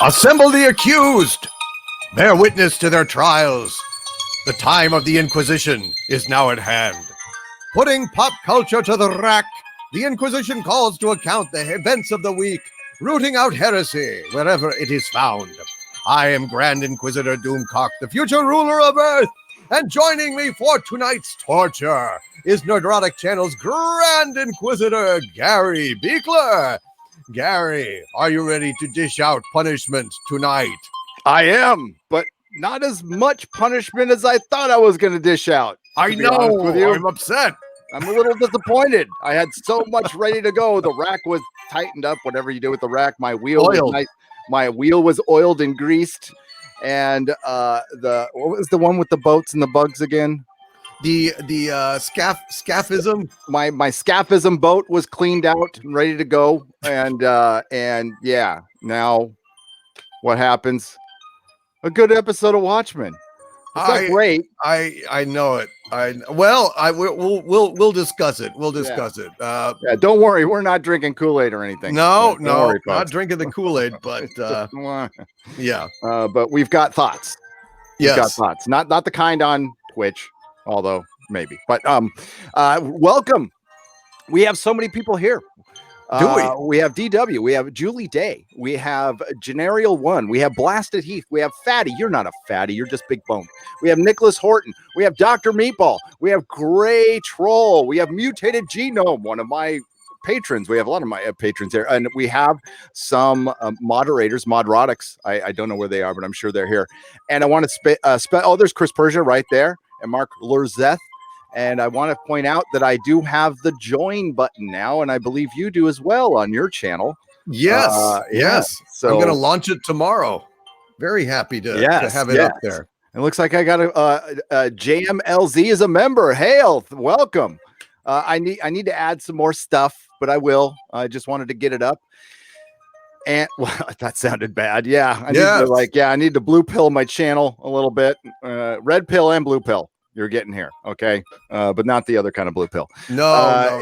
Assemble the accused! Bear witness to their trials. The time of the Inquisition is now at hand. Putting pop culture to the rack, the Inquisition calls to account the events of the week, rooting out heresy wherever it is found. I am Grand Inquisitor Doomcock, the future ruler of Earth, and joining me for tonight's torture is Nerdrotic Channel's Grand Inquisitor Gary Beekler. Gary, are you ready to dish out punishment tonight? I am, but not as much punishment as I thought I was going to dish out. I know, with you. I'm upset. I'm a little disappointed. I had so much ready to go. The rack was tightened up, whatever you do with the rack. My wheel was nice. My wheel was oiled and greased. And what was the one with the boats and the bugs again? The scaphism. My scaphism boat was cleaned out and ready to go. And yeah, now what happens? A good episode of Watchmen. It's not great. I know it. We'll discuss it. We'll discuss it. Yeah, don't worry. We're not drinking Kool-Aid or anything. No, worry, not drinking the Kool-Aid, but yeah. But we've got thoughts. Yes. We've got thoughts. Not the kind on Twitch, although maybe. But welcome. We have so many people here. Do we? We have DW, we have Julie Day, we have Generial One, we have Blasted Heath, we have Fatty. You're not a fatty, you're just big boned. We have Nicholas Horton, we have Dr. Meatball, we have Gray Troll, we have Mutated Genome, one of my patrons. We have a lot of my patrons here, and we have some moderators, Modrotics. I don't know where they are, but I'm sure they're here. And I want to there's Chris Persia right there, and Mark Lurzeth. And I want to point out that I do have the join button now, and I believe you do as well on your channel. Yes, yes. So I'm going to launch it tomorrow. Very happy to have it up there. It looks like I got a JMLZ as a member. Hail, welcome. I need to add some more stuff, but I will. I just wanted to get it up. And well, that sounded bad. Yeah, I need to blue pill my channel a little bit. Red pill and blue pill. You're getting here, okay? But not the other kind of blue pill. No.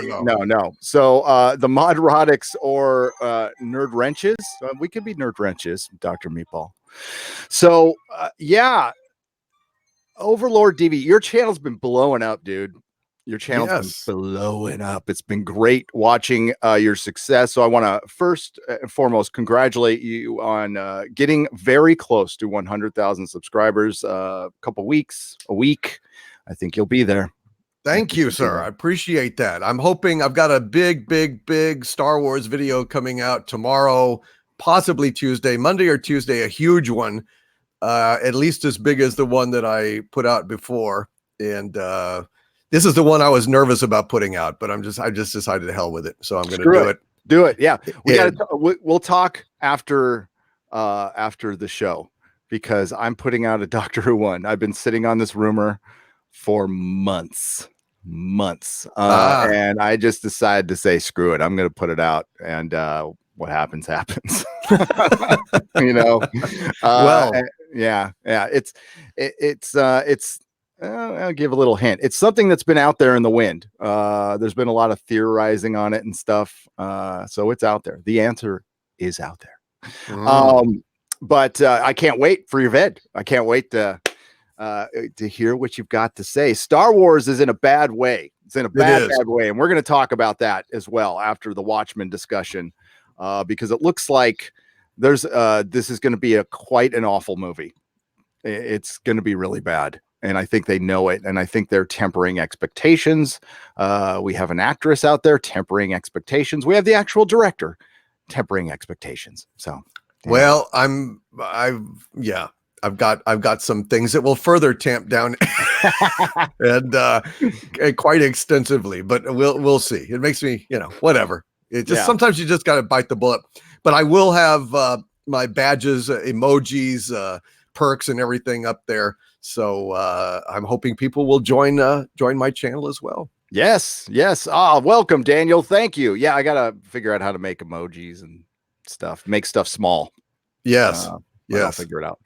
So the Modrotics or Nerd Wrenches, we could be Nerd Wrenches, Dr. Meatball. So yeah, Overlord DVD, your channel's been blowing up, dude. Your channel's been blowing up. It's been great watching your success. So I want to first and foremost congratulate you on getting very close to 100,000 subscribers. A week. I think you'll be there. Thank you, sir. I appreciate that. I'm hoping I've got a big Star Wars video coming out tomorrow, possibly Tuesday, Monday or Tuesday, a huge one, at least as big as the one that I put out before. And this is the one I was nervous about putting out, but I just decided to hell with it. So I'm going to do it. Do it. Yeah. We'll talk after the show, because I'm putting out a Doctor Who one. I've been sitting on this rumor for months. And I just decided to say, screw it. I'm going to put it out, and what happens. You know? Yeah. It's I'll give a little hint. It's something that's been out there in the wind. There's been a lot of theorizing on it and stuff. So it's out there. The answer is out there. But I can't wait for your vid. I can't wait to hear what you've got to say. Star Wars is in a bad way. It's in a bad way. And we're going to talk about that as well after the Watchmen discussion, because it looks like this is going to be quite an awful movie. It's going to be really bad. And I think they know it. And I think they're tempering expectations. We have an actress out there tempering expectations. We have the actual director tempering expectations. So, well, I've got some things that will further tamp down and quite extensively, but we'll see. It makes me, whatever. It just sometimes you just got to bite the bullet. But I will have my badges, emojis, perks, and everything up there. So I'm hoping people will join my channel as well. Yes. Welcome, Daniel. Thank you. Yeah, I gotta figure out how to make emojis and stuff. Make stuff small. Yes. I'll figure it out.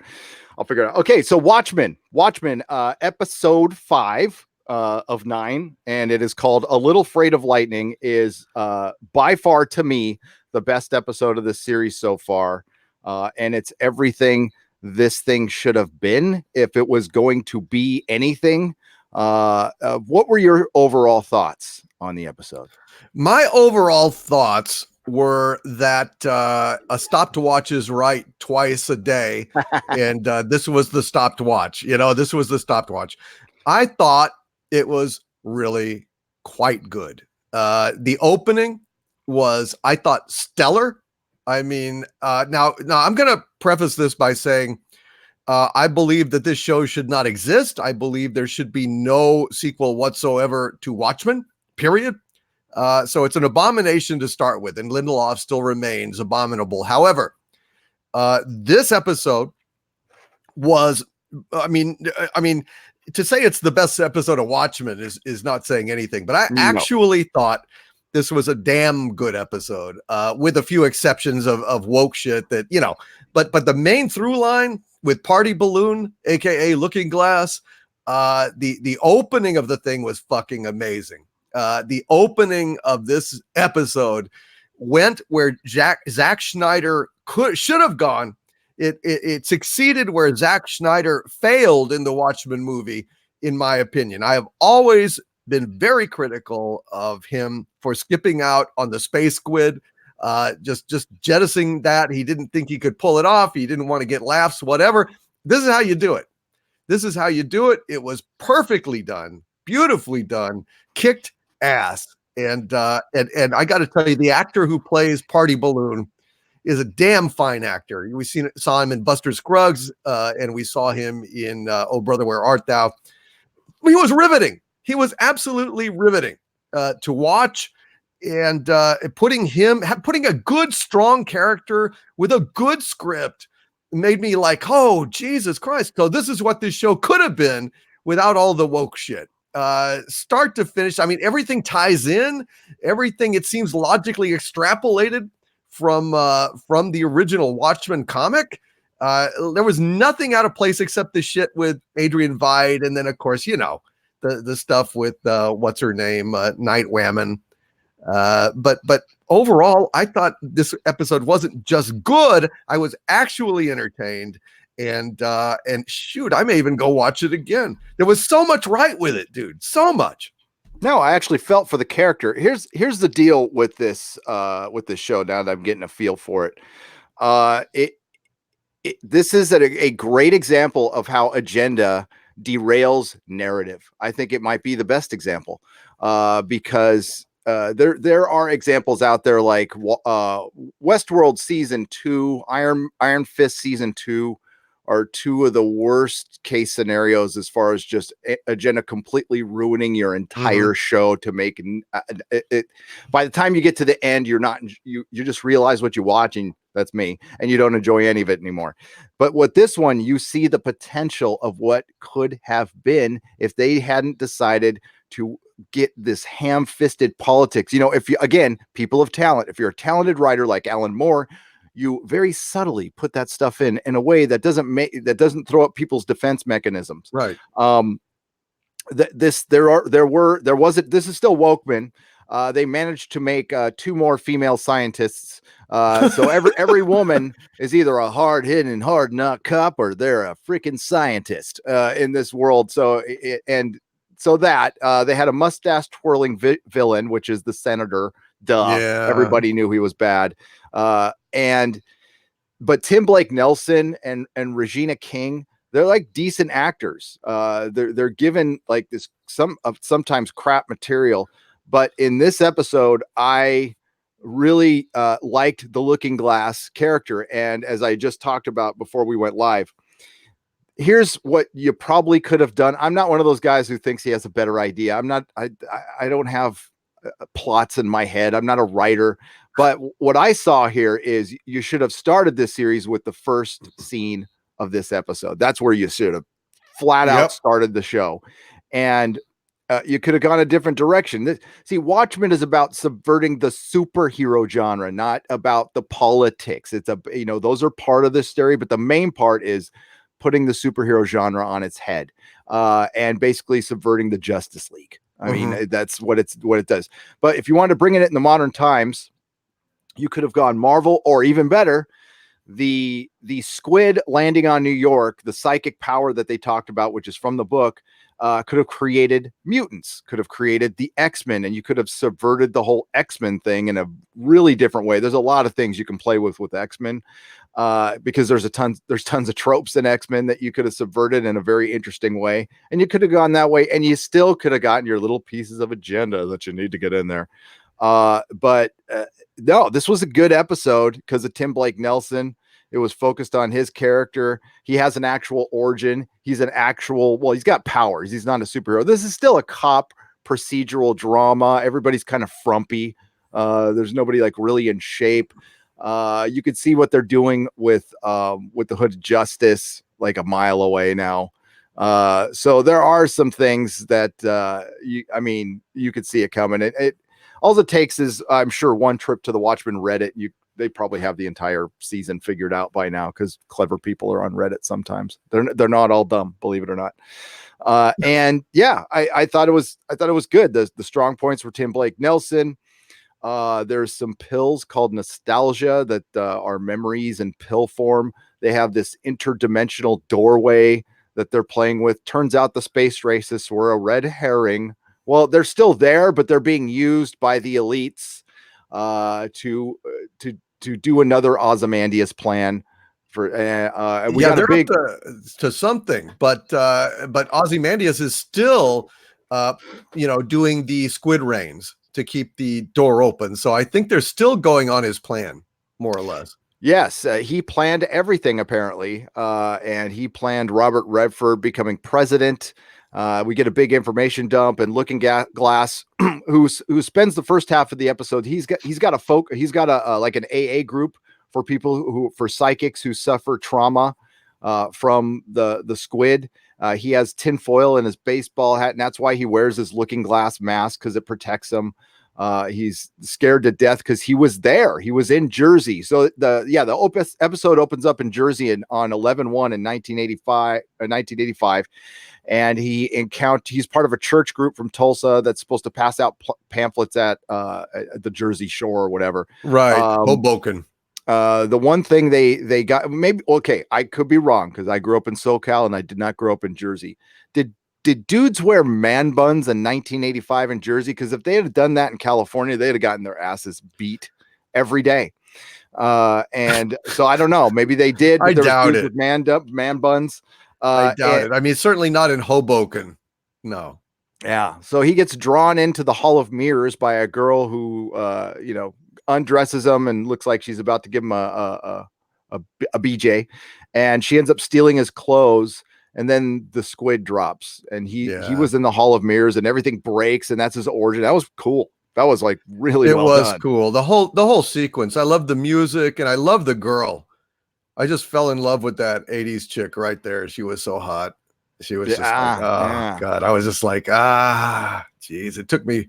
Okay, so Watchmen, episode 5 of 9, and it is called A Little Afraid of Lightning. Is by far, to me, the best episode of this series so far. and it's everything this thing should have been if it was going to be anything. What were your overall thoughts on the episode? My overall thoughts were that a stopwatch is right twice a day, and this was the stopwatch. This was the stopwatch. I thought it was really quite good. The opening was, I thought, stellar. I mean, now I'm going to preface this by saying I believe that this show should not exist. I believe there should be no sequel whatsoever to Watchmen, period. So it's an abomination to start with, and Lindelof still remains abominable. However, this episode was, I mean, to say it's the best episode of Watchmen is not saying anything, but I actually thought this was a damn good episode, with a few exceptions of woke shit that, but the main through line with Party Balloon, aka Looking Glass, the opening of the thing was fucking amazing. The opening of this episode went where Zack Snyder should have gone. It succeeded where Zack Snyder failed in the Watchmen movie, in my opinion. I have always been very critical of him for skipping out on the space squid, just jettisoning that. He didn't think he could pull it off. He didn't want to get laughs, whatever. This is how you do it. This is how you do it. It was perfectly done, beautifully done, kicked ass. And I got to tell you, the actor who plays Party Balloon is a damn fine actor. We saw him in Buster Scruggs, and we saw him in Oh Brother, Where Art Thou? He was riveting. He was absolutely riveting to watch, and putting a good, strong character with a good script made me like, oh, Jesus Christ. So this is what this show could have been without all the woke shit. Start to finish. I mean, everything ties in. Everything, it seems, logically extrapolated from the original Watchmen comic. There was nothing out of place except the shit with Adrian Veidt, and then of course, the stuff with what's her name, Night Whammon. But overall, I thought this episode wasn't just good. I was actually entertained, and shoot, I may even go watch it again. There was so much right with it, dude. So much. No, I actually felt for the character. Here's the deal with this show. Now that I'm getting a feel for it, this is a great example of how agenda derails narrative. I think it might be the best example, because there are examples out there like Westworld season 2, Iron Fist season 2 are two of the worst case scenarios as far as just agenda completely ruining your entire show to make it. By the time you get to the end, you just realize what you're watching. That's me. And you don't enjoy any of it anymore. But with this one, you see the potential of what could have been if they hadn't decided to get this ham-fisted politics. If you, again, people of talent, if you're a talented writer like Alan Moore, you very subtly put that stuff in a way that doesn't throw up people's defense mechanisms. Right. This is still Wokeman. They managed to make 2 more female scientists. So every woman is either a hard-hitting, hard-nut cop or they're a freaking scientist in this world. So they had a mustache twirling villain, which is the senator. Duh. Yeah. Everybody knew he was bad. But Tim Blake Nelson and Regina King, they're like decent actors. They're given like this sometimes crap material. But in this episode, I really liked the Looking Glass character. And as I just talked about before we went live, here's what you probably could have done. I'm not one of those guys who thinks he has a better idea. I don't have plots in my head. I'm not a writer. But what I saw here is you should have started this series with the first scene of this episode. That's where you should have flat out started the show. And you could have gone a different direction. See, Watchmen is about subverting the superhero genre, not about the politics. It's those are part of this story, but the main part is putting the superhero genre on its head, and basically subverting the Justice League. I mean, that's what it does. But if you wanted to bring it in the modern times, you could have gone Marvel, or even better, the squid landing on New York, the psychic power that they talked about, which is from the book, could have created mutants, could have created the X-Men, and you could have subverted the whole X-Men thing in a really different way. There's a lot of things you can play with X-Men, because there's tons of tropes in X-Men that you could have subverted in a very interesting way, and you could have gone that way, and you still could have gotten your little pieces of agenda that you need to get in there. But no, this was a good episode because of Tim Blake Nelson. It was focused on his character. He has an actual origin. He's he's got powers. He's not a superhero. This is still a cop procedural drama. Everybody's kind of frumpy. There's nobody like really in shape. You could see what they're doing with the Hood of Justice like a mile away now. So there are some things that you could see it coming. All it takes is, I'm sure, one trip to the Watchmen Reddit. They probably have the entire season figured out by now because clever people are on Reddit sometimes. They're not all dumb, believe it or not. And yeah, I thought it was good. The strong points were Tim Blake Nelson. There's some pills called nostalgia that are memories in pill form. They have this interdimensional doorway that they're playing with. Turns out the space racists were a red herring. Well, they're still there, but they're being used by the elites to do another Ozymandias plan for. They're up to something, but Ozymandias is still, doing the squid rains to keep the door open. So I think they're still going on his plan, more or less. Yes, he planned everything apparently, and he planned Robert Redford becoming president. We get a big information dump, and Looking Glass, who spends the first half of the episode, he's got like an AA group for people for psychics who suffer trauma from the squid. He has tinfoil in his baseball hat, and that's why he wears his Looking Glass mask, because it protects him. He's scared to death because he was there. He was in Jersey. So the episode opens up in Jersey on 11/1 in 1985. And he's part of a church group from Tulsa that's supposed to pass out pamphlets at the Jersey Shore or whatever. Right. Hoboken. The one thing they got, maybe, okay, I could be wrong because I grew up in SoCal and I did not grow up in Jersey. Did dudes wear man buns in 1985 in Jersey? Because if they had done that in California, they'd have gotten their asses beat every day. And so I don't know. Maybe they did. But I doubt it. With man buns. I doubt it. I mean, certainly not in Hoboken. No. Yeah. So he gets drawn into the Hall of Mirrors by a girl who, undresses him and looks like she's about to give him a BJ, and she ends up stealing his clothes. And then the squid drops, and he was in the Hall of Mirrors, and everything breaks, and that's his origin. That was cool. That was like really well done. It was cool. The whole sequence. I love the music, and I love the girl. I just fell in love with that 80s chick right there. She was so hot. She was just God. I was just like, geez. It took me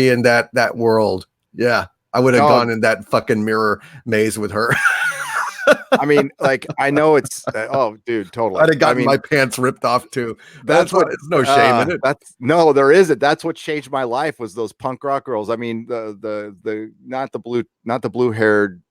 in that world. Yeah. I would have gone in that fucking mirror maze with her. I mean, like, I know it's dude, totally. I'd have gotten my pants ripped off too. That's what. There's no shame in it. There isn't. That's what changed my life, was those punk rock girls. I mean, the not the blue haired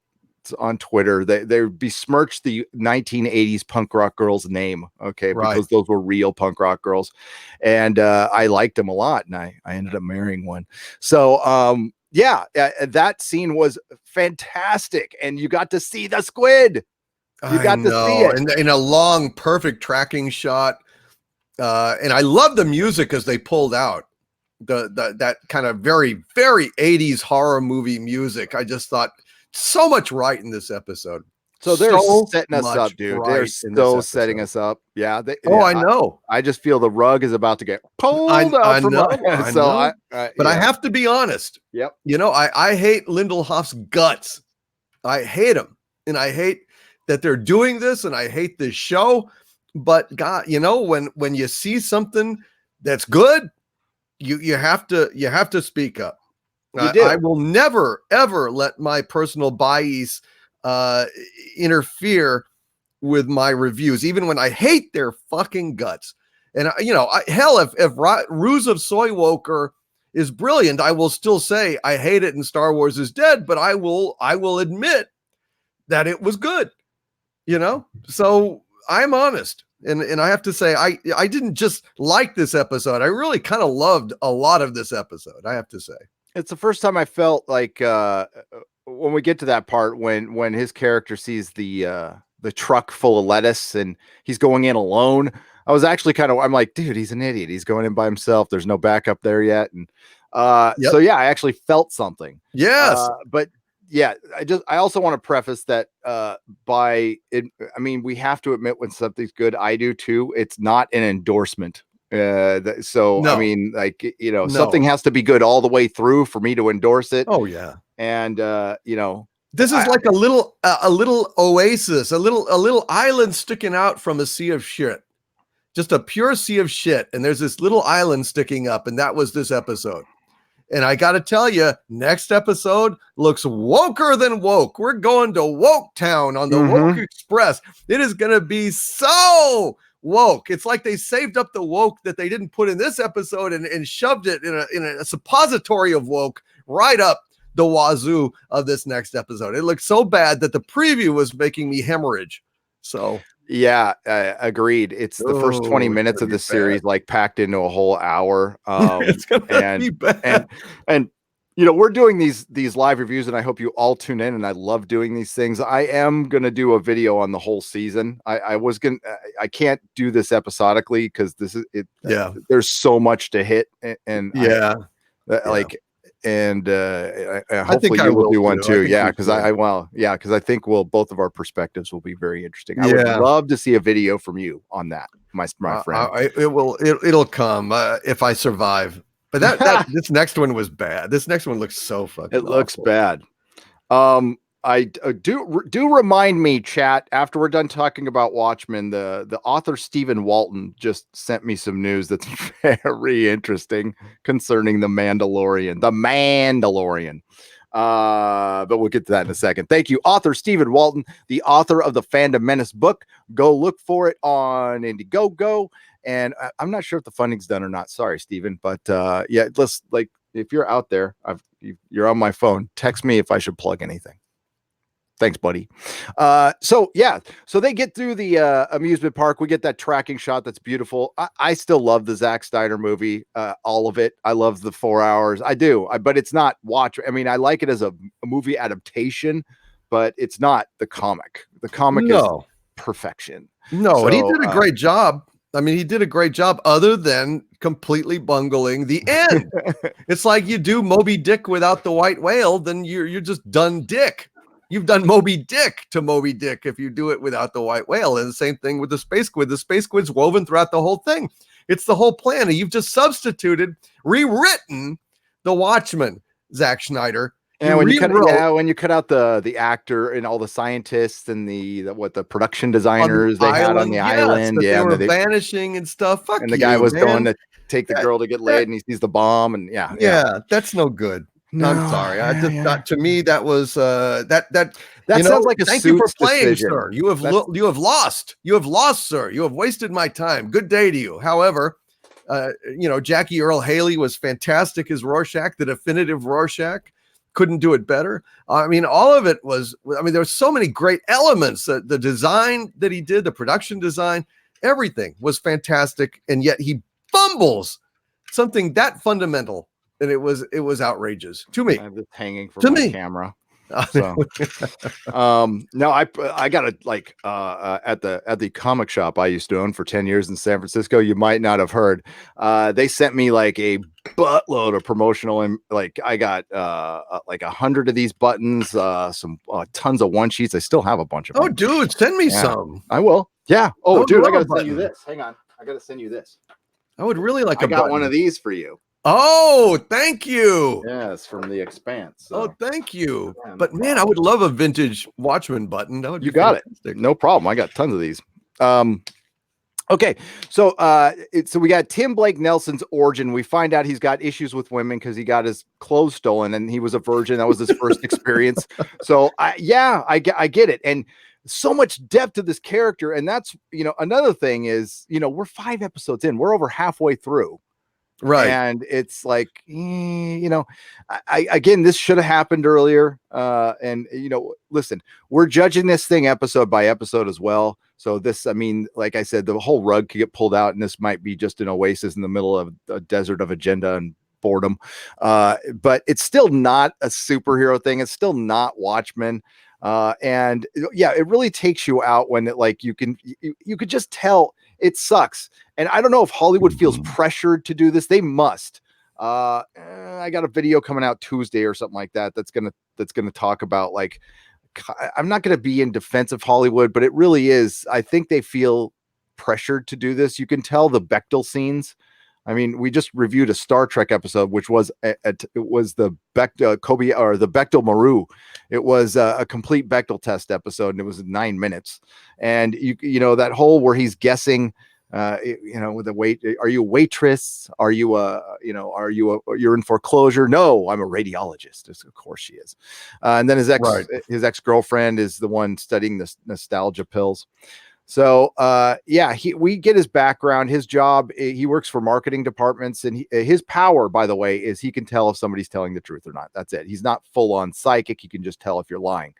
on Twitter. They besmirched the 1980s punk rock girls' name. Okay, because those were real punk rock girls, and I liked them a lot, and I ended up marrying one. So that scene was fantastic, and you got to see the squid. You got to see it in a long, perfect tracking shot, and I love the music as they pulled out that kind of very, very 80s horror movie music. I just thought so much right in this episode. So they're setting us up, dude. They're so setting us up. Yeah. I know. I just feel the rug is about to get pulled out. I have to be honest. Yep. I hate Lindelhoff's guts. I hate him, and I hate that they're doing this, and I hate this show. But God, when you see something that's good, you have to speak up. I will never ever let my personal bias interfere with my reviews, even when I hate their fucking guts. And hell, if Ruse of Soywoker is brilliant, I will still say I hate it and Star Wars is dead, but I will admit that it was good. you know? So I'm honest. And I have to say, I didn't just like this episode. I really kind of loved a lot of this episode, I have to say. It's the first time I felt like when we get to that part when his character sees the truck full of lettuce and he's going in alone. I was actually I'm like, dude, he's an idiot. He's going in by himself. There's no backup there yet. And so yeah, I actually felt something. Yes. But yeah, I also want to preface that by it. I mean, we have to admit when something's good. I do too. It's not an endorsement. So I mean, like, you know, something has to be good all the way through for me to endorse it. Oh yeah. And you know, this is like a little oasis, a little island sticking out from a sea of shit. Just a pure sea of shit. And there's this little island sticking up, and that was this episode. And I got to tell you, next episode looks woker than woke. We're going to Woke Town on the Woke Express. It is going to be so woke. It's like they saved up the woke that they didn't put in this episode and shoved it in a suppository of woke right up the wazoo of this next episode. It looked so bad that the preview was making me hemorrhage. So yeah, agreed. It's the first 20 minutes of the series, like packed into a whole hour. It's gonna be bad. And you know, we're doing these live reviews, and I hope you all tune in. And I love doing these things. I am gonna do a video on the whole season. I can't do this episodically because this is it. Yeah, there's so much to hit, and like. And hopefully you will do one too. Yeah, because I think both of our perspectives will be very interesting. I would love to see a video from you on that, my friend. It'll come if I survive. But that this next one was bad. This next one looks so fucking. It looks bad. I do remind me, chat, after we're done talking about Watchmen, the author Stephen Walton just sent me some news that's very interesting concerning the Mandalorian. But we'll get to that in a second. Thank you, author Stephen Walton, the author of the Fandom Menace book. Go look for it on Indiegogo. And I'm not sure if the funding's done or not. Sorry, Stephen. But yeah, let's, like, if you're out there, you're on my phone. Text me if I should plug anything. Thanks, buddy. So they get through the amusement park. We get that tracking shot that's beautiful. I still love the Zack Snyder movie, all of it. I love the 4 hours. I do, but it's not I mean, I like it as a movie adaptation, but it's not the comic. The comic is perfection. No, and he did a great job. I mean, he did a great job other than completely bungling the end. It's like you do Moby Dick without the white whale, then you're just done dick. You've done Moby Dick to Moby Dick if you do it without the white whale. And the same thing with the space squid. The space squid's woven throughout the whole thing. It's the whole plan. And you've just rewritten the Watchmen, Zack Schneider. And when you cut out the actor and all the scientists and the production designers they had on the island, they were vanishing and stuff. And the guy was going to take the girl to get laid, and he sees the bomb, and that's no good. No, I'm sorry. I just thought, to me, that was that sounds like a thank you for playing, decision. Sir. You have lost. You have lost, sir. You have wasted my time. Good day to you. However, Jackie Earl Haley was fantastic as Rorschach, the definitive Rorschach. Couldn't do it better. I mean, all of it was. I mean, there were so many great elements. The design that he did, the production design, everything was fantastic, and yet he fumbles something that fundamental. And it was outrageous to me. I have this hanging from my camera. So, no, I got it like at the comic shop I used to own for 10 years in San Francisco. You might not have heard. They sent me like a buttload of promotional, and like I got like 100 of these buttons, some tons of one sheets. I still have a bunch of them. Oh, dude, send me some. I will. Yeah. Oh, dude, I gotta send you this. Hang on, I gotta send you this. I would really like. I got one of these for you. Oh, thank you. Yes, from The Expanse. So. Oh, thank you. But man, I would love a vintage Watchmen button. That would be fantastic. It. No problem. I got tons of these. Okay, so we got Tim Blake Nelson's origin. We find out he's got issues with women because he got his clothes stolen, and he was a virgin. That was his first experience. So I get it. And so much depth to this character. And that's, another thing is, we're 5 episodes in. We're over halfway through. Right. And it's like, again, this should have happened earlier. And listen, we're judging this thing episode by episode as well. So this, I mean, like I said, the whole rug could get pulled out, and this might be just an oasis in the middle of a desert of agenda and boredom. But it's still not a superhero thing. It's still not Watchmen. And yeah, it really takes you out when it, like, you could just tell it sucks. And I don't know if Hollywood feels pressured to do this. They must. I got a video coming out Tuesday or something like that. That's gonna talk about, like, I'm not gonna be in defense of Hollywood, but it really is. I think they feel pressured to do this. You can tell the Bechdel scenes. I mean, we just reviewed a Star Trek episode, which was it was the Kobe, or the Bechdel Maru. It was a complete Bechdel test episode, and it was 9 minutes. And you know that whole where he's guessing. With the wait, are you a waitress? Are you you're in foreclosure? No, I'm a radiologist. Of course she is. And then his ex-girlfriend is the one studying the nostalgia pills. So we get his background, his job. He works for marketing departments, and his power, by the way, is he can tell if somebody's telling the truth or not. That's it. He's not full on psychic. He can just tell if you're lying.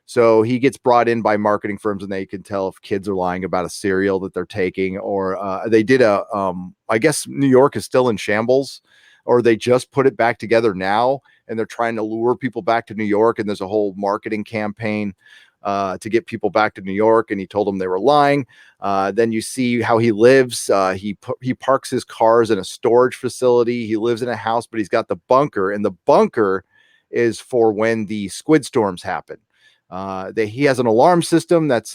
So he gets brought in by marketing firms, and they can tell if kids are lying about a cereal that they're taking, or they did I guess New York is still in shambles, or they just put it back together now, and they're trying to lure people back to New York. And there's a whole marketing campaign to get people back to New York. And he told them they were lying. Then you see how he lives. He parks his cars in a storage facility. He lives in a house, but he's got the bunker, and the bunker is for when the squid storms happen. He has an alarm system that's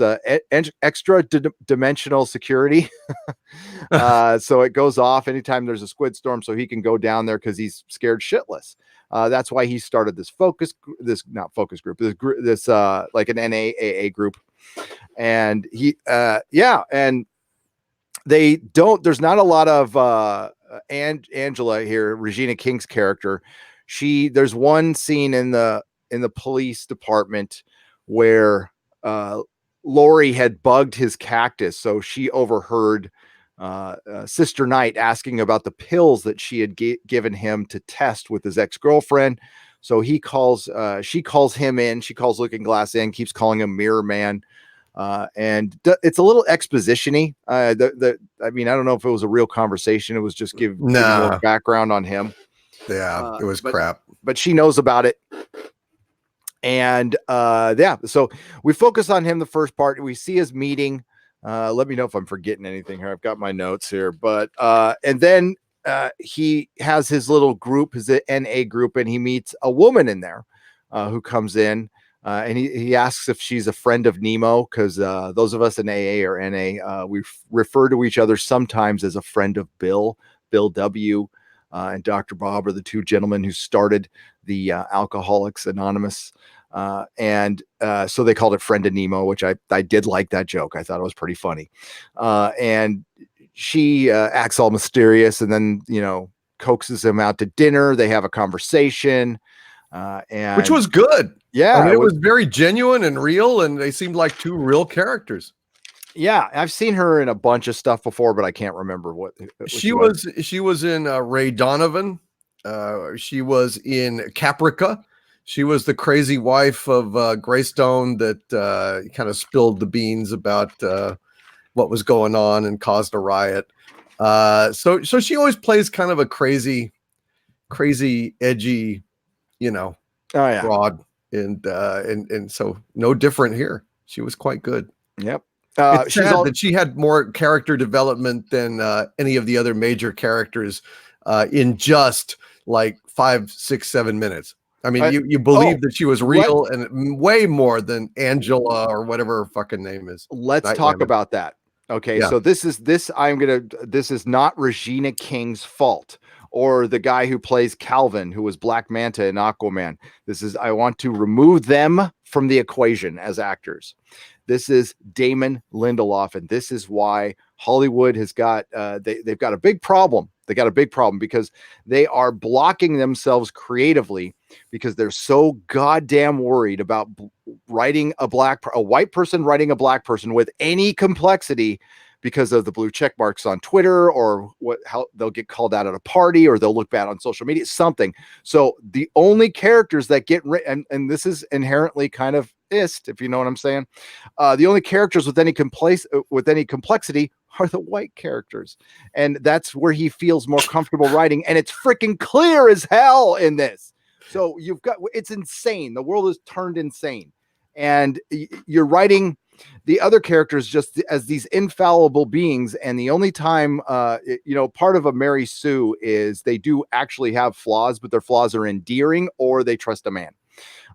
extra dimensional security. So it goes off anytime there's a squid storm, so he can go down there because he's scared shitless. That's why he started this like an NAAA group. And and there's not a lot of Angela here, Regina King's character. There's one scene in the police department where Lori had bugged his cactus. So she overheard Sister Knight asking about the pills that she had given him to test with his ex-girlfriend. So she calls him in. She calls Looking Glass in, keeps calling him Mirror Man. And it's a little exposition-y. I mean, I don't know if it was a real conversation. It was just give more background on him. Yeah, it was crap. But she knows about it. And so we focus on him the first part. We see his meeting. Let me know if I'm forgetting anything here. I've got my notes here. But and then he has his little group, his NA group, and he meets a woman in there who comes in. And he asks if she's a friend of Nemo, because those of us in AA or NA, we refer to each other sometimes as a friend of Bill W. And Dr. Bob are the two gentlemen who started the Alcoholics Anonymous. And so they called it Friend of Nemo, which I did like that joke. I thought it was pretty funny. And she acts all mysterious, and then, coaxes him out to dinner. They have a conversation. Which was good. Yeah. I mean, it was very genuine and real, and they seemed like two real characters. Yeah, I've seen her in a bunch of stuff before, but I can't remember what she was. She was in Ray Donovan. She was in Caprica. She was the crazy wife of Greystone that kind of spilled the beans about what was going on and caused a riot. So she always plays kind of a crazy, edgy, broad, and so no different here. She was quite good. Yep. It's sad that she had more character development than any of the other major characters in just like 5, 6, 7 minutes. I mean, you believe that she was real and way more than Angela or whatever her fucking name is. Let's talk about that. Okay, yeah. So this is not Regina King's fault, or the guy who plays Calvin, who was Black Manta in Aquaman. I want to remove them from the equation as actors. This is Damon Lindelof, and this is why Hollywood has got they've got a big problem. They got a big problem because they are blocking themselves creatively because they're so goddamn worried about writing a white person writing a black person with any complexity, because of the blue check marks on Twitter, or how they'll get called out at a party, or they'll look bad on social media, something. So the only characters that get and this is inherently kind of if you know what I'm saying, the only characters with any complexity are the white characters, and that's where he feels more comfortable writing. And it's freaking clear as hell in this. So it's insane. The world is turned insane, and you're writing the other characters just as these infallible beings. And the only time, part of a Mary Sue is they do actually have flaws, but their flaws are endearing, or they trust a man.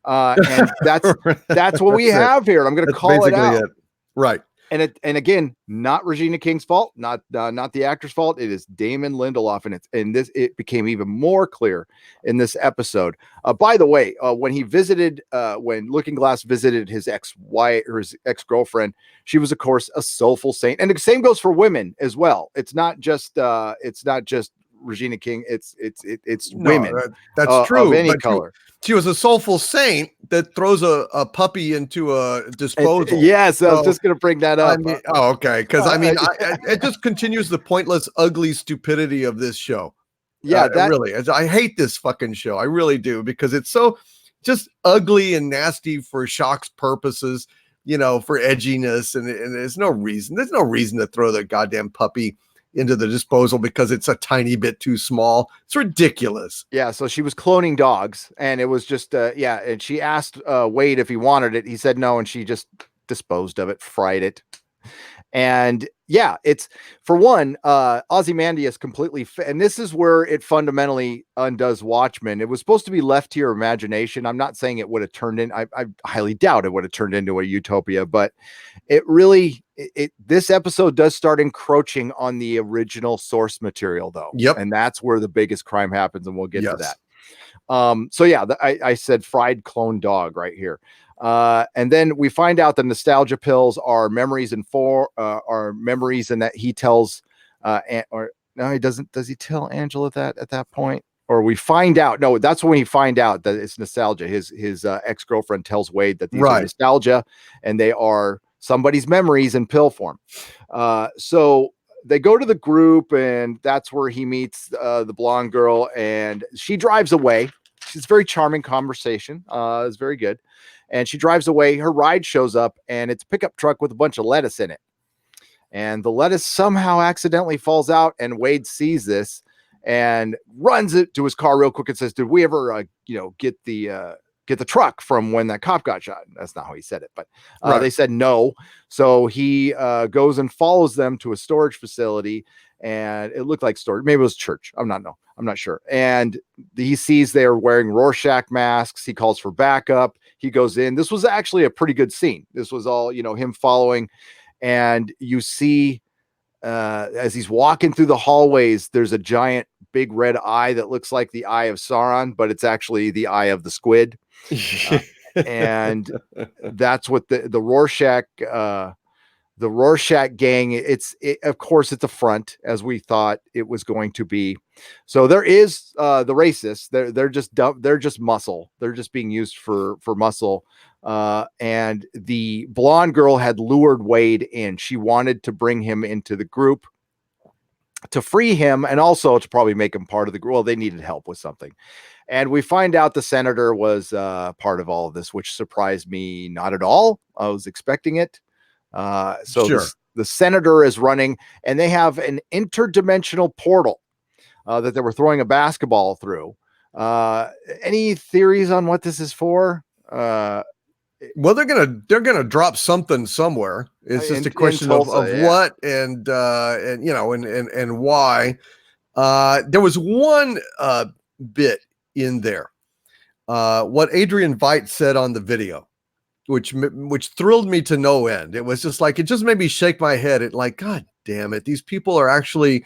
And that's what we have here. I'm going to call it out. Right. And again, not Regina King's fault, not the actor's fault. It is Damon Lindelof, and it became even more clear in this episode. By the way, when Looking Glass visited his ex-wife or his ex-girlfriend, she was, of course, a soulful saint, and the same goes for women as well. It's not just Regina King. It's women. That's true. Of any color. She was a soulful saint that throws a puppy into a disposal. Yes, I was just going to bring that up. Okay. Because it just continues the pointless, ugly stupidity of this show. Yeah, really. I hate this fucking show. I really do, because it's so just ugly and nasty for Shock's purposes, for edginess, and there's no reason. There's no reason to throw the goddamn puppy into the disposal because it's a tiny bit too small. It's ridiculous. Yeah, so she was cloning dogs, and it was just and she asked Wade if he wanted it. He said no, and she just disposed of it, fried it. And yeah, it's, for one, Ozymandias completely and this is where it fundamentally undoes Watchmen. It was supposed to be left to your imagination. I'm not saying it would have turned in, I highly doubt it would have turned into a utopia, but it really, this episode does start encroaching on the original source material, though. Yep. And that's where the biggest crime happens, and we'll get to that. So yeah, I said fried clone dog right here. And then we find out the nostalgia pills are memories, and that he tells, or no, he doesn't. Does he tell Angela that at that point? Or we find out, no, that's when we find out that it's nostalgia. His ex-girlfriend tells Wade that these are nostalgia, and they are somebody's memories in pill form. So they go to the group, and that's where he meets the blonde girl, and she drives away. She's very charming conversation. It's very good. And she drives away. Her ride shows up, and it's a pickup truck with a bunch of lettuce in it. And the lettuce somehow accidentally falls out, and Wade sees this and runs it to his car real quick and says, "Did we ever, get the truck from when that cop got shot?" That's not how he said it, but they said no. So he goes and follows them to a storage facility, and it looked like storage. Maybe it was church. I'm not sure. And he sees they're wearing Rorschach masks. He calls for backup. He goes in. This was actually a pretty good scene. This was all, him following. And you see, as he's walking through the hallways, there's a giant big red eye that looks like the eye of Sauron, but it's actually the eye of the squid. And that's what the Rorschach gang, of course it's a front, as we thought it was going to be. So there is the racists. They're just dumb. They're just muscle. They're just being used for muscle. And the blonde girl had lured Wade in. She wanted to bring him into the group to free him, and also to probably make him part of the group. Well, they needed help with something. And we find out the senator was part of all of this, which surprised me not at all. I was expecting it. So the senator is running, and they have an interdimensional portal that they were throwing a basketball through. Any theories on what this is for? Well, they're gonna drop something somewhere. It's just a question of what and why. There was one bit in there. What Adrian Veidt said on the video, which thrilled me to no end. It was just like, it just made me shake my head. It like, God damn it, these people are actually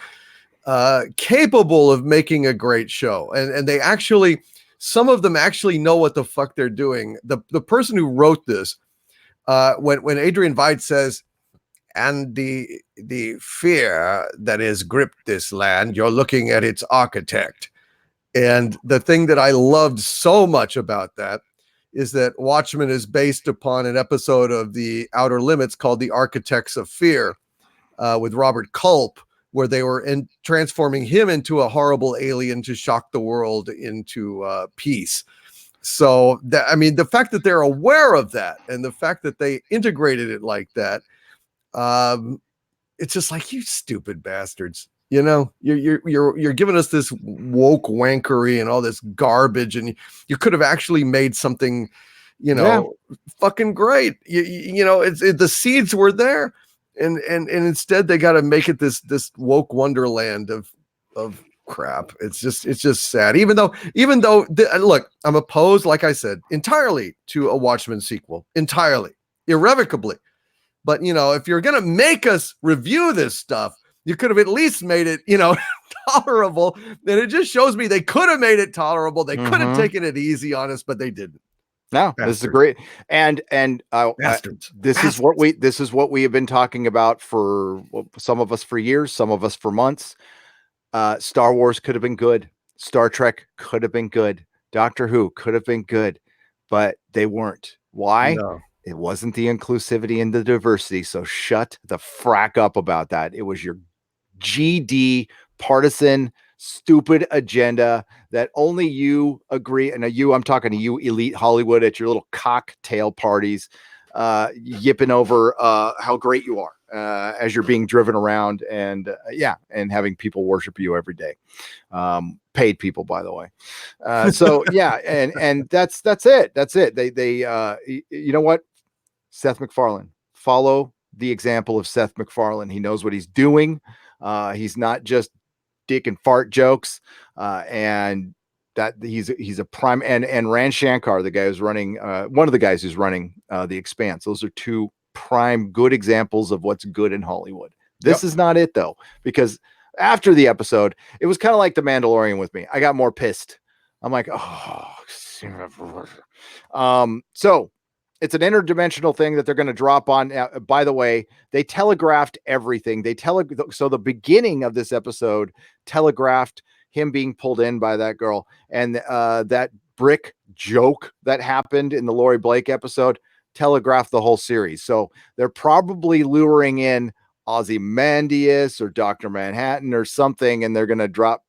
capable of making a great show, and they actually, some of them actually know what the fuck they're doing. The person who wrote this, when Adrian Veidt says, and the fear that has gripped this land, you're looking at its architect. And the thing that I loved so much about that is that Watchmen is based upon an episode of The Outer Limits called The Architects of Fear, with Robert Culp, where they were transforming him into a horrible alien to shock the world into peace. So that, I mean, the fact that they're aware of that and the fact that they integrated it like that, it's just like, you stupid bastards. You know, you're giving us this woke wankery and all this garbage, and you could have actually made something, you know, fucking great. You know, the seeds were there, and instead they got to make it this woke wonderland of crap. It's just sad. Even though look, I'm opposed, like I said, entirely to a Watchmen sequel, entirely, irrevocably. But you know, if you're gonna make us review this stuff, you could have at least made it, you know, tolerable. And it just shows me they could have made it tolerable. They could have taken it easy on us, but they didn't. No, Bastards. This is a great Bastards. This is what we have been talking about for some of us for years, some of us for months. Star Wars could have been good. Star Trek could have been good. Doctor Who could have been good, but they weren't. Why? No. It wasn't the inclusivity and the diversity. So shut the frack up about that. It was your GD partisan stupid agenda that only you agree. And I'm talking to you, elite Hollywood, at your little cocktail parties, yipping over how great you are as you're being driven around and having people worship you every day. Paid people, by the way. So yeah, and that's it. That's it. They you know what? Seth MacFarlane, follow the example of Seth MacFarlane. He knows what he's doing. He's not just dick and fart jokes. And that he's a prime, and Rand Shankar, the guy who's running, one of the guys who's running The Expanse. Those are two prime good examples of what's good in Hollywood. This is not it though, because after the episode, it was kind of like The Mandalorian with me. I got more pissed. I'm like, so it's an interdimensional thing that they're going to drop on. By the way, they telegraphed everything. So the beginning of this episode telegraphed him being pulled in by that girl, and that brick joke that happened in the Laurie Blake episode telegraphed the whole series. So they're probably luring in Ozymandias or Dr. Manhattan or something, and they're going to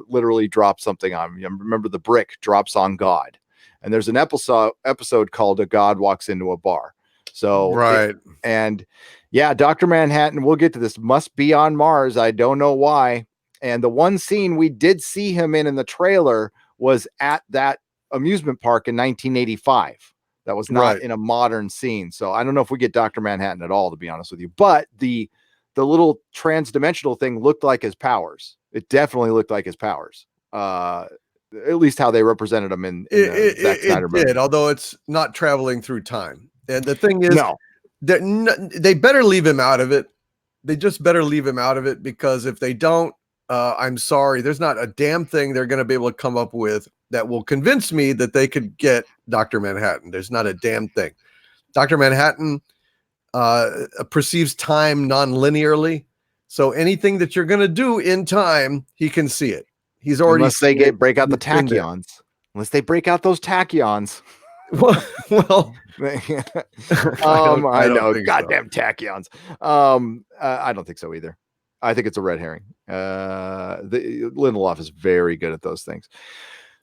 literally drop something on him. Remember, the brick drops on God. And there's an episode called A God Walks Into a Bar. So, right. Dr. Manhattan, we'll get to this, must be on Mars. I don't know why. And the one scene we did see him in the trailer was at that amusement park in 1985. That was not in a modern scene. So I don't know if we get Dr. Manhattan at all, to be honest with you. But the little trans-dimensional thing looked like his powers. It definitely looked like his powers. At least how they represented him in Zack Snyder movie. Did, although it's not traveling through time. And the thing is, they better leave him out of it. They just better leave him out of it, because if they don't, I'm sorry, there's not a damn thing they're going to be able to come up with that will convince me that they could get Dr. Manhattan. There's not a damn thing. Dr. Manhattan perceives time non-linearly. So anything that you're going to do in time, he can see it. He's already, unless they break out the tachyons. Unless they break out those tachyons. well, I know, goddamn so. Tachyons. I don't think so either. I think it's a red herring. Lindelof is very good at those things.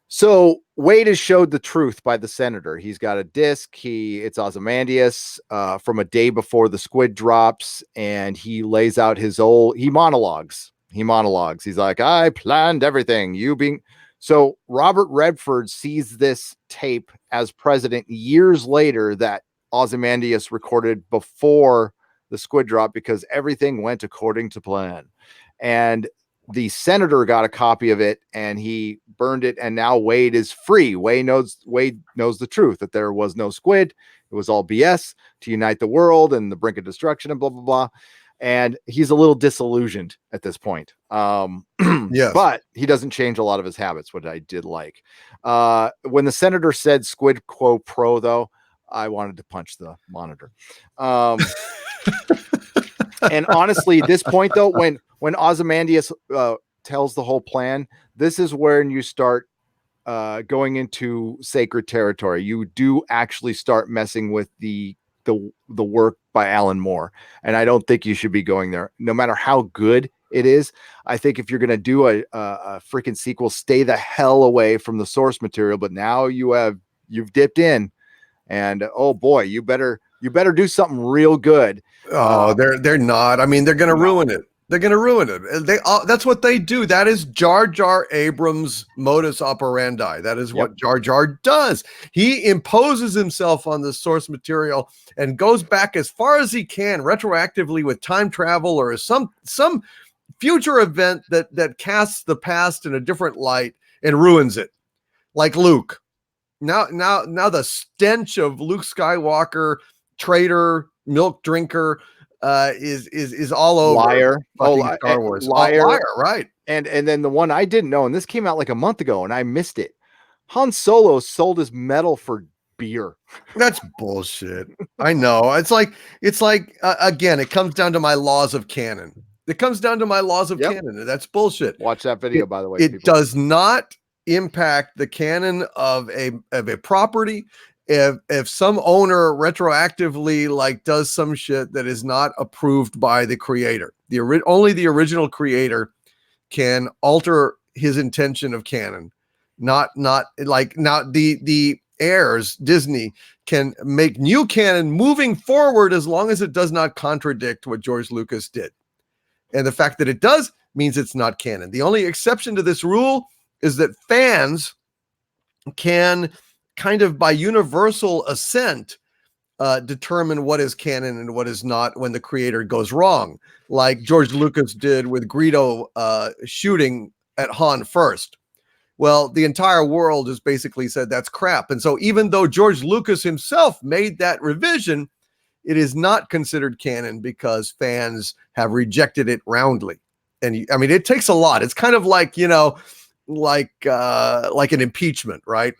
So Wade is showed the truth by the senator. He's got a disc. It's Ozymandias from a day before the squid drops, and he lays out he monologues. He's like, I planned everything. So Robert Redford sees this tape as president years later that Ozymandias recorded before the squid drop, because everything went according to plan. And the senator got a copy of it and he burned it. And now Wade is free. Wade knows the truth, that there was no squid. It was all BS to unite the world and the brink of destruction and blah, blah, blah. And he's a little disillusioned at this point. Yes. But he doesn't change a lot of his habits, what I did like. When the senator said squid quo pro, though, I wanted to punch the monitor. And honestly, at this point, though, when Ozymandias tells the whole plan, this is when you start going into sacred territory. You do actually start messing with the the work by Alan Moore, and I don't think you should be going there, no matter how good it is. I think if you're going to do a freaking sequel, stay the hell away from the source material. But now you've dipped in, and oh boy, you better do something real good. Oh, they're not. I mean, they're going to ruin it. They're going to ruin it. That's what they do. That is Jar Jar Abrams' modus operandi. That is what Jar Jar does. He imposes himself on the source material and goes back as far as he can retroactively with time travel or some future event that casts the past in a different light and ruins it. Like Luke. Now the stench of Luke Skywalker, traitor, milk drinker, is all over. Liar. Star Wars. Liar, right. And then the one I didn't know, and this came out like a month ago and I missed it. Han Solo sold his medal for beer. That's bullshit. I know. It's like again, it comes down to my laws of canon. It comes down to my laws of canon, and that's bullshit. Watch that video, by the way. It does not impact the canon of a property. If some owner retroactively like does some shit that is not approved by the creator, only the original creator can alter his intention of canon. Not like now the heirs, Disney, can make new canon moving forward as long as it does not contradict what George Lucas did. And the fact that it does means it's not canon. The only exception to this rule is that fans can kind of by universal assent determine what is canon and what is not when the creator goes wrong, like George Lucas did with Greedo shooting at Han first. Well, the entire world has basically said that's crap. And so even though George Lucas himself made that revision, it is not considered canon because fans have rejected it roundly. And I mean, it takes a lot. It's kind of like, like an impeachment, right?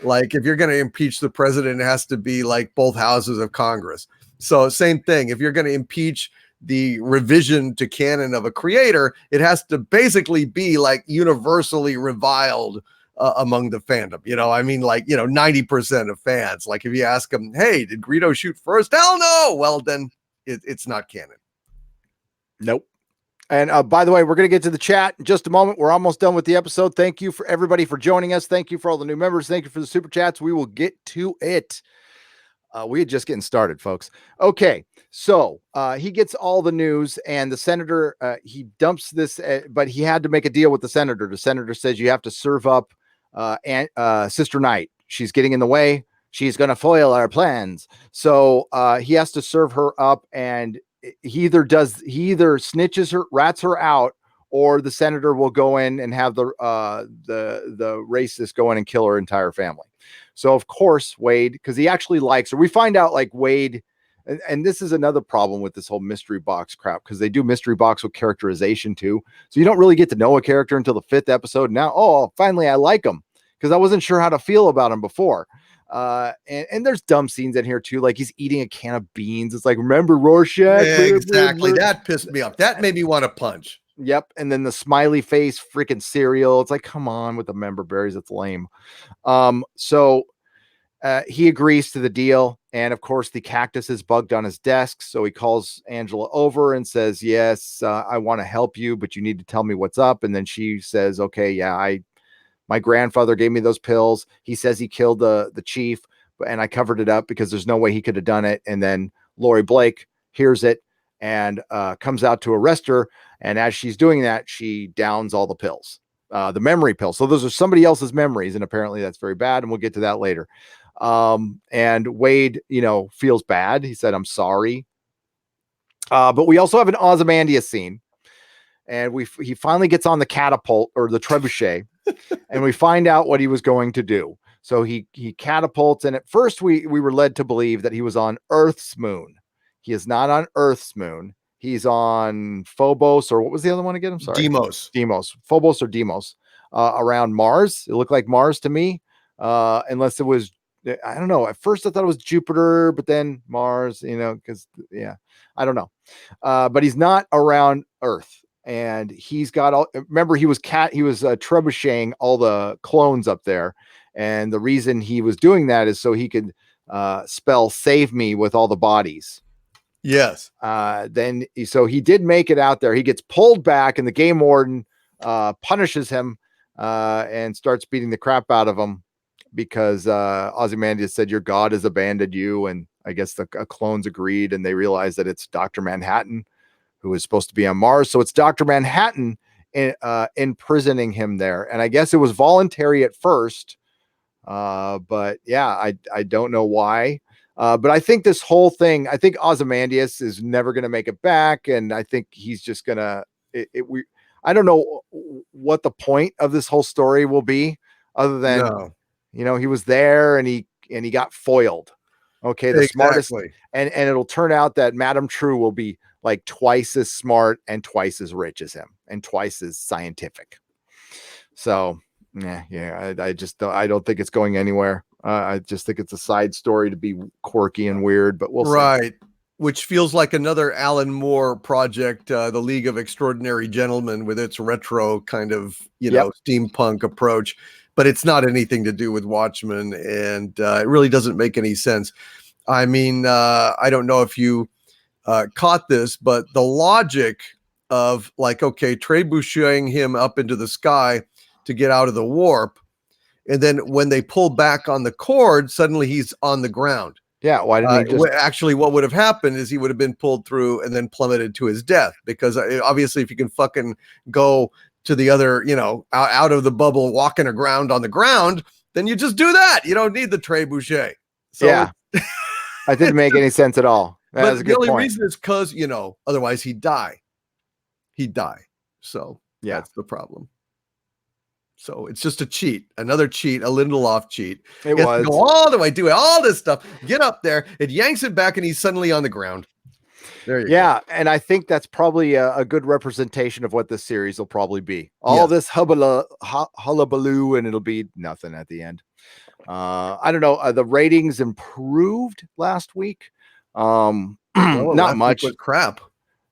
Like if you're going to impeach the president, it has to be like both houses of Congress. So same thing. If you're going to impeach the revision to canon of a creator, it has to basically be like universally reviled among the fandom. I mean, like, 90% of fans, like if you ask them, hey, did Greedo shoot first? Hell no. Well, then it's not canon. Nope. And by the way, we're going to get to the chat in just a moment. We're almost done with the episode. Thank you for everybody for joining us. Thank you for all the new members. Thank you for the super chats. We will get to it. We are just getting started, folks. Okay. So he gets all the news and the senator, he dumps this, but he had to make a deal with the senator. The senator says you have to serve up Sister Knight. She's getting in the way. She's going to foil our plans. So he has to serve her up, and he either snitches her, rats her out, or the senator will go in and have the racist go in and kill her entire family. So of course, Wade, because he actually likes her, we find out like Wade, and this is another problem with this whole mystery box crap, because they do mystery box with characterization too. So you don't really get to know a character until the 5th episode. Now, finally I like him, because I wasn't sure how to feel about him before. And there's dumb scenes in here too, like he's eating a can of beans. It's like, remember Rorschach? Yeah, exactly. That pissed me off. That made me want to punch. Yep. And then the smiley face freaking cereal. It's like, come on with the member berries. It's lame. So he agrees to the deal. And of course, the cactus is bugged on his desk. So he calls Angela over and says, yes, I want to help you, but you need to tell me what's up. And then she says, okay, yeah, my grandfather gave me those pills. He says he killed the chief, and I covered it up because there's no way he could have done it. And then Lori Blake hears it and comes out to arrest her. And as she's doing that, she downs all the pills, the memory pills. So those are somebody else's memories. And apparently that's very bad. And we'll get to that later. And Wade, feels bad. He said, I'm sorry. But we also have an Ozymandias scene. And he finally gets on the catapult or the trebuchet. And we find out what he was going to do. So he catapults, and at first we were led to believe that he was on Earth's moon. He is not on Earth's moon. He's on Phobos, or what was the other one again? I'm sorry. Deimos. Phobos or Deimos, around Mars. It looked like Mars to me, unless it was, I don't know. At first I thought it was Jupiter, but then Mars, because I don't know. But he's not around Earth. And he's got remember he was trebucheting all the clones up there. And the reason he was doing that is so he could spell "Save Me" with all the bodies. Yes. So he did make it out there. He gets pulled back, and the game warden punishes him and starts beating the crap out of him because Ozymandias said, "Your god has abandoned you." And I guess the clones agreed, and they realized that it's Dr. Manhattan who is supposed to be on Mars. So it's Dr. Manhattan imprisoning him there. And I guess it was voluntary at first. But yeah, I don't know why. But I think this whole thing, I think Ozymandias is never going to make it back. And I think he's just going to, I don't know what the point of this whole story will be other than, he was there and he got foiled. Okay. The smartest, and it'll turn out that Madame True will be like twice as smart and twice as rich as him and twice as scientific. So I don't think it's going anywhere. I just think it's a side story to be quirky and weird, but we'll see. Which feels like another Alan Moore project, the League of Extraordinary Gentlemen, with its retro kind of, steampunk approach, but it's not anything to do with Watchmen, and it really doesn't make any sense. I mean, I don't know if you caught this, but the logic of like, okay, trebucheting him up into the sky to get out of the warp, and then when they pull back on the cord, suddenly he's on the ground. Yeah, why didn't he actually, what would have happened is he would have been pulled through and then plummeted to his death, because obviously if you can fucking go to the other, out of the bubble, walking around on the ground, then you just do that. You don't need the trebuchet. So yeah, that didn't make any sense at all. But the only reason is because, otherwise he'd die. So yeah, that's the problem. So it's just a cheat, another cheat, a Lindelof cheat. It was. Go all the way, do all this stuff, get up there, it yanks it back, and he's suddenly on the ground. There you go. And I think that's probably a good representation of what this series will probably be. All this hullabaloo, and it'll be nothing at the end. I don't know. The ratings improved last week. Not much. Crap.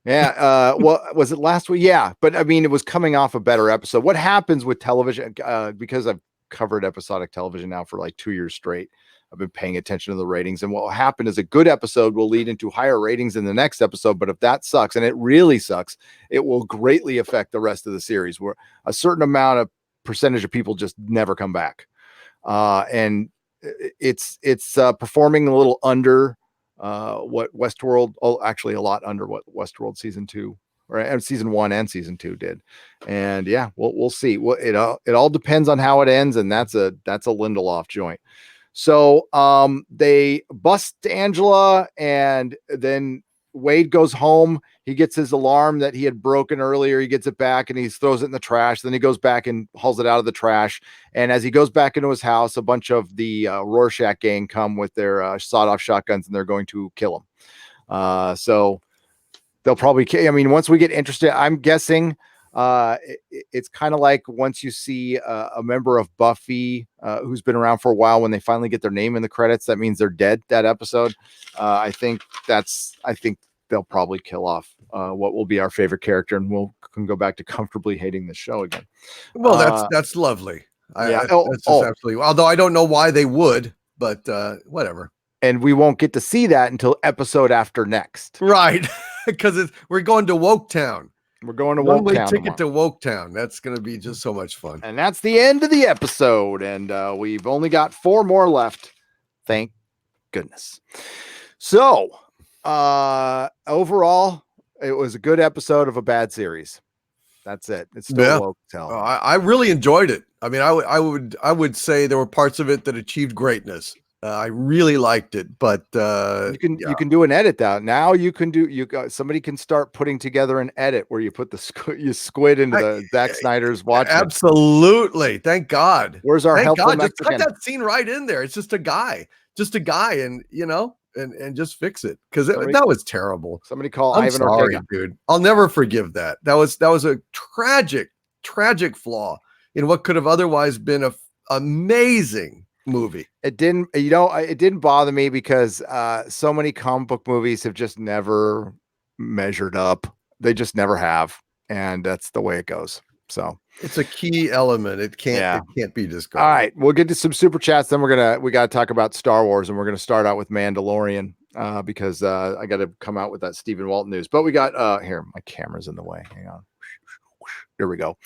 Yeah. Was it last week? Yeah. But I mean, it was coming off a better episode. What happens with television? Because I've covered episodic television now for like 2 years straight. I've been paying attention to the ratings, and what will happen is a good episode will lead into higher ratings in the next episode. But if that sucks, and it really sucks, it will greatly affect the rest of the series, where a certain amount of percentage of people just never come back. And it's performing a little under what Westworld, actually a lot under what Westworld season 2 or season 1 and season 2 did. And yeah, we'll see. Well, it all depends on how it ends, and that's a Lindelof joint. So they bust Angela, and then Wade goes home. He gets his alarm that he had broken earlier. He gets it back and he throws it in the trash. Then he goes back and hauls it out of the trash. And as he goes back into his house, a bunch of the Rorschach gang come with their sawed-off shotguns, and they're going to kill him. So they'll probably, once we get interested, I'm guessing it's kind of like once you see a member of Buffy who's been around for a while, when they finally get their name in the credits, that means they're dead that episode. I think they'll probably kill off what will be our favorite character, and we'll can go back to comfortably hating the show again. Well, that's lovely. That's just absolutely. Although I don't know why they would, but whatever. And we won't get to see that until episode after next, right? Because we're going to Woketown. We're going to Woketown. Ticket to Woketown. That's going to be just so much fun. And that's the end of the episode. And we've only got 4 more left. Thank goodness. So overall, it was a good episode of a bad series. That's it. It's still Woketown. I really enjoyed it. I mean, I would say there were parts of it that achieved greatness. I really liked it, but you can do an edit now. Somebody can start putting together an edit where you put the squid into the Zack Snyder's Watchmen. Absolutely, thank God. Where's our helpful Mexican? Just cut that scene right in there. It's just a guy, and and just fix it, because that was terrible. Somebody call I'm Ivan sorry, Ortega, dude. I'll never forgive that. That was a tragic flaw in what could have otherwise been a amazing movie. It didn't bother me because so many comic book movies have just never measured up. They just never have, and that's the way it goes. So it's a key element. It can't be discarded. All right, we'll get to some super chats. Then we got to talk about Star Wars, and we're going to start out with Mandalorian because I got to come out with that Stephen Walton news. But we got here, my camera's in the way. Hang on. Here we go.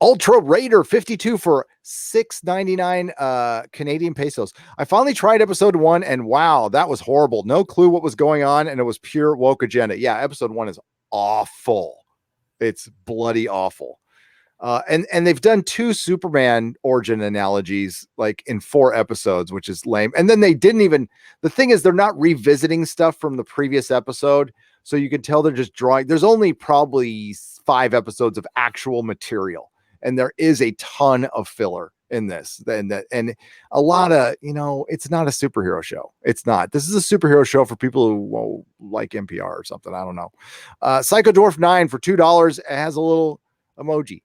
Ultra Raider 52 for $6.99 Canadian pesos. I finally tried episode 1, and wow, that was horrible. No clue what was going on, and it was pure woke agenda. Yeah, episode 1 is awful. It's bloody awful. And they've done 2 Superman origin analogies like in 4 episodes, which is lame. And then they didn't even, the thing is, they're not revisiting stuff from the previous episode. So you can tell they're just drawing. There's only probably 5 episodes of actual material, and there is a ton of filler in this. And a lot of, it's not a superhero show. It's not. This is a superhero show for people who like NPR or something. I don't know. Psycho Dwarf 9 for $2. It has a little emoji.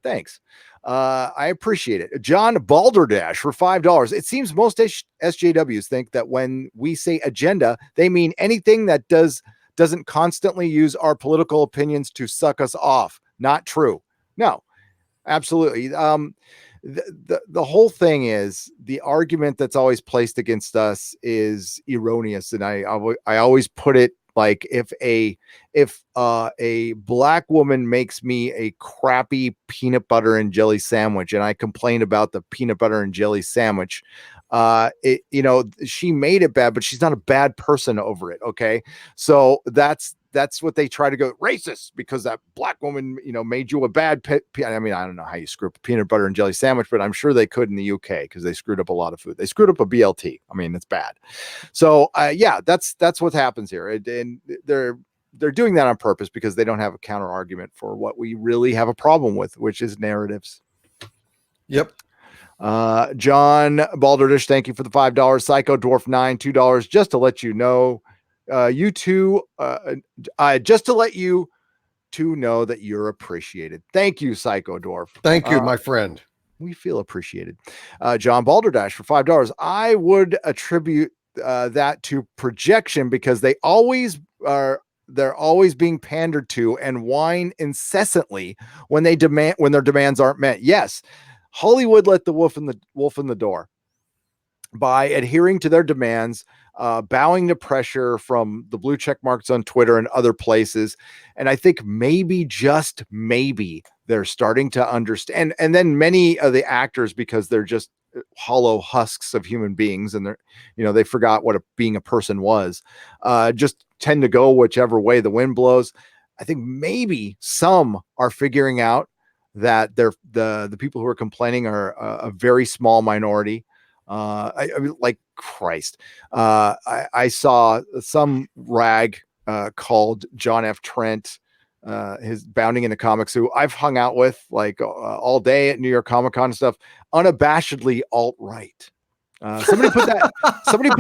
Thanks. I appreciate it. John Balderdash for $5. It seems most SJWs think that when we say agenda, they mean anything that doesn't constantly use our political opinions to suck us off. Not true. No, absolutely. The whole thing is the argument that's always placed against us is erroneous. And I always put it like, if a black woman makes me a crappy peanut butter and jelly sandwich, and I complain about the peanut butter and jelly sandwich, she made it bad, but she's not a bad person over it. Okay. So that's what they try to go racist because that black woman, made you a bad I mean, I don't know how you screw up a peanut butter and jelly sandwich, but I'm sure they could in the UK because they screwed up a lot of food. They screwed up a BLT. I mean, it's bad. So that's what happens here. And they're doing that on purpose because they don't have a counter argument for what we really have a problem with, which is narratives. Yep. John Balderdish, thank you for the $5. Psycho Dwarf 9, $2. Just to let you know, you two, just to let you two know that you're appreciated. Thank you, Psycho Dwarf. Thank you, my friend. We feel appreciated. John Balderdash for $5. I would attribute that to projection because they're always being pandered to and whine incessantly when their demands aren't met. Yes, Hollywood let the wolf in the door by adhering to their demands, bowing to pressure from the blue check marks on Twitter and other places. And I think maybe, just maybe, they're starting to understand. And then many of the actors, because they're just hollow husks of human beings, and they forgot what being a person was, just tend to go whichever way the wind blows. I think maybe some are figuring out that the people who are complaining are a very small minority. I mean, like Christ. I saw some rag called John F. Trent, his Bounding into Comics, who I've hung out with like all day at New York Comic Con and stuff, unabashedly alt-right. Somebody put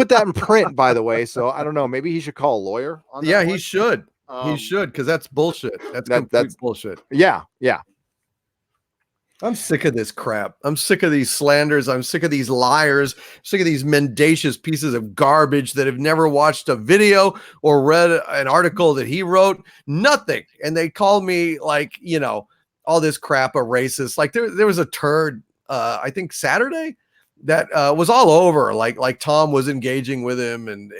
that in print, by the way. So I don't know. Maybe he should call a lawyer on that. Yeah, one. he should. He should, because that's bullshit. That's bullshit. Yeah. I'm sick of this crap. I'm sick of these slanders. I'm sick of these liars. I'm sick of these mendacious pieces of garbage that have never watched a video or read an article that he wrote. Nothing. And they call me like, all this crap a racist. Like there was a turd, I think Saturday, that was all over. Like Tom was engaging with him, and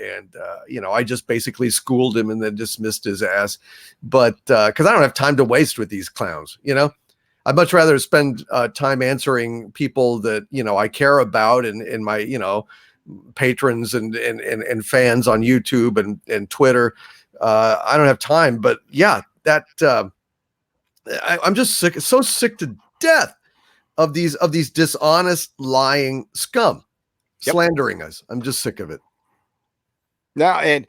I just basically schooled him and then dismissed his ass. But because I don't have time to waste with these clowns, I'd much rather spend time answering people that, I care about and my, patrons and fans on YouTube and Twitter. I don't have time, but yeah, that I'm just so sick to death of these dishonest, lying scum slandering us. I'm just sick of it. Now, and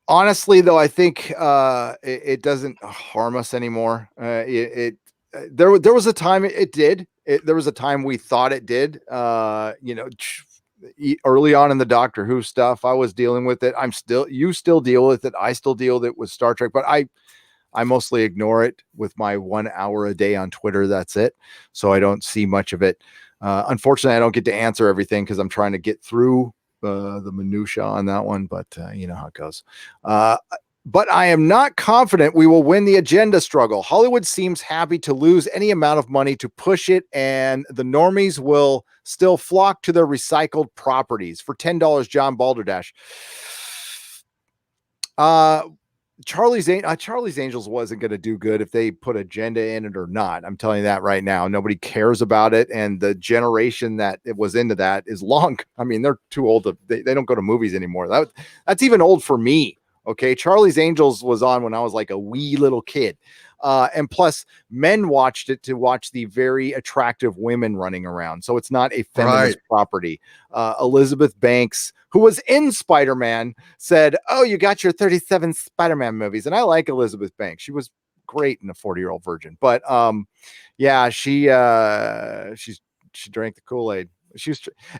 honestly, though, I think it doesn't harm us anymore. There was a time it did. There was a time we thought it did. Early on in the Doctor Who stuff, I was dealing with it. You still deal with it. I still deal with it with Star Trek, but I mostly ignore it with my 1 hour a day on Twitter. That's it. So I don't see much of it. Unfortunately, I don't get to answer everything because I'm trying to get through the minutia on that one, but you know how it goes. but I am not confident we will win the agenda struggle. Hollywood seems happy to lose any amount of money to push it, and the normies will still flock to their recycled properties. For $10, John Balderdash. Charlie's Angels wasn't going to do good if they put agenda in it or not. I'm telling you that right now. Nobody cares about it, and the generation that it was into that is long. I mean, they're too old to. They don't go to movies anymore. That's even old for me. Okay, Charlie's Angels was on when I was like a wee little kid. And plus, men watched it to watch the very attractive women running around. So it's not a feminist property. Elizabeth Banks, who was in Spider-Man, said, "Oh, you got your 37 Spider-Man movies." And I like Elizabeth Banks. She was great in A 40-Year-Old Virgin. But yeah, she drank the Kool-Aid.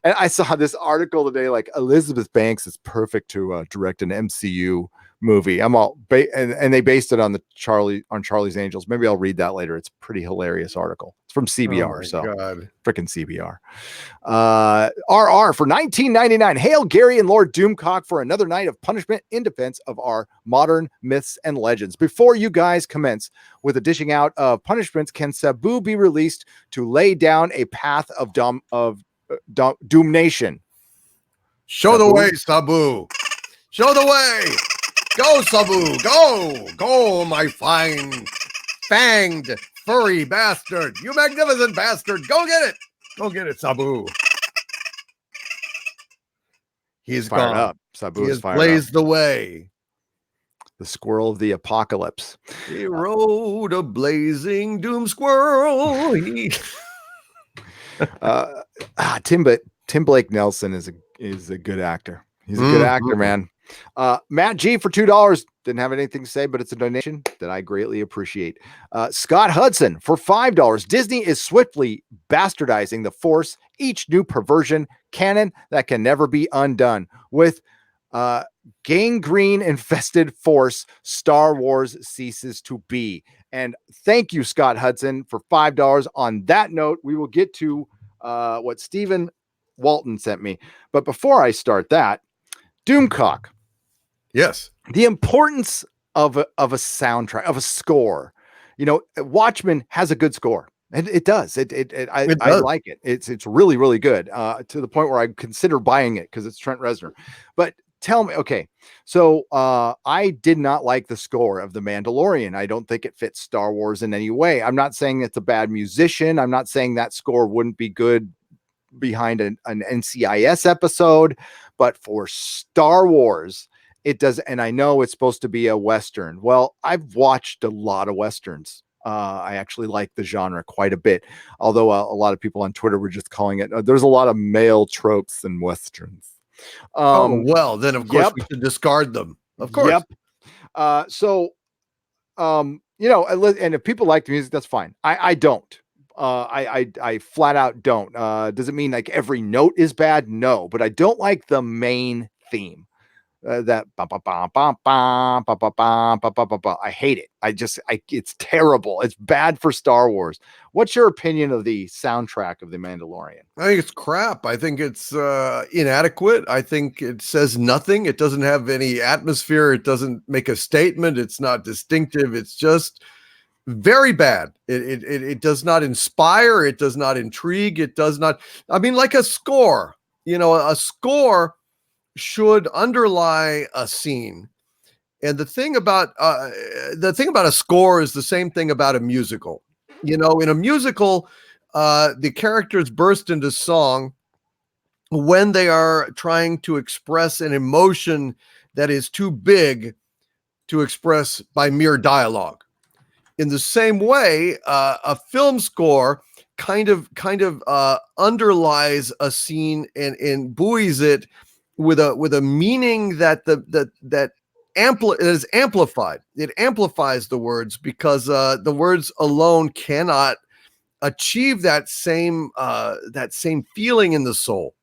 And I saw this article today, like Elizabeth Banks is perfect to direct an MCU movie. And they based it on Charlie's Angels. Maybe I'll read that later. It's a pretty hilarious article. It's from CBR. Freaking CBR. RR for $19.99. Hail Gary and Lord Doomcock for another night of punishment in defense of our modern myths and legends. Before you guys commence with the dishing out of punishments, can Sabu be released to lay down a path of Doomnation? Show the way, Sabu. Show the way. Go, Sabu. Go, my fine, fanged, furry bastard. You magnificent bastard. Go get it, Sabu. He's fired gone. Up. Sabu he is has blazed the way. The squirrel of the apocalypse. He rode a blazing doom squirrel. Tim Blake Nelson is a good actor. He's a good actor, man. Matt G for $2 didn't have anything to say, but it's a donation that I greatly appreciate. Scott Hudson for $5. Disney is swiftly bastardizing the Force. Each new perversion canon that can never be undone. With gangrene infested Force, Star Wars ceases to be. And thank you, Scott Hudson, for $5. On that note, we will get to what Stephen Walton sent me. But before I start that, Doomcock. Yes. The importance of a soundtrack, of a score. You know, Watchmen has a good score. And it does. I like it. It's really, really good. To the point where I consider buying it because it's Trent Reznor. But tell me, okay. So I did not like the score of The Mandalorian. I don't think it fits Star Wars in any way. I'm not saying it's a bad musician. I'm not saying that score wouldn't be good behind an NCIS episode, but for Star Wars, it does. And I know it's supposed to be a Western. Well, I've watched a lot of Westerns. I actually like the genre quite a bit, although a lot of people on Twitter were just calling it, there's a lot of male tropes in Westerns. Well, then of course we should discard them. Of course. Yep. You know, and if people like the music, that's fine. I don't. I flat out don't. Does it mean like every note is bad? No, but I don't like the main theme. That I hate it. It's terrible. It's bad for Star Wars. What's your opinion of the soundtrack of The Mandalorian? I think it's crap. I think it's inadequate. I think it says nothing. It doesn't have any atmosphere. It doesn't make a statement. It's not distinctive. It's just very bad. It does not inspire. It does not intrigue. It does not. I mean, like a score. You know, a score should underlie a scene. And the thing about a score is the same thing about a musical. You know, in a musical, the characters burst into song when they are trying to express an emotion that is too big to express by mere dialogue. In the same way, a film score kind of underlies a scene and buoys it with a meaning that is amplified. It amplifies the words because the words alone cannot achieve that same feeling in the soul.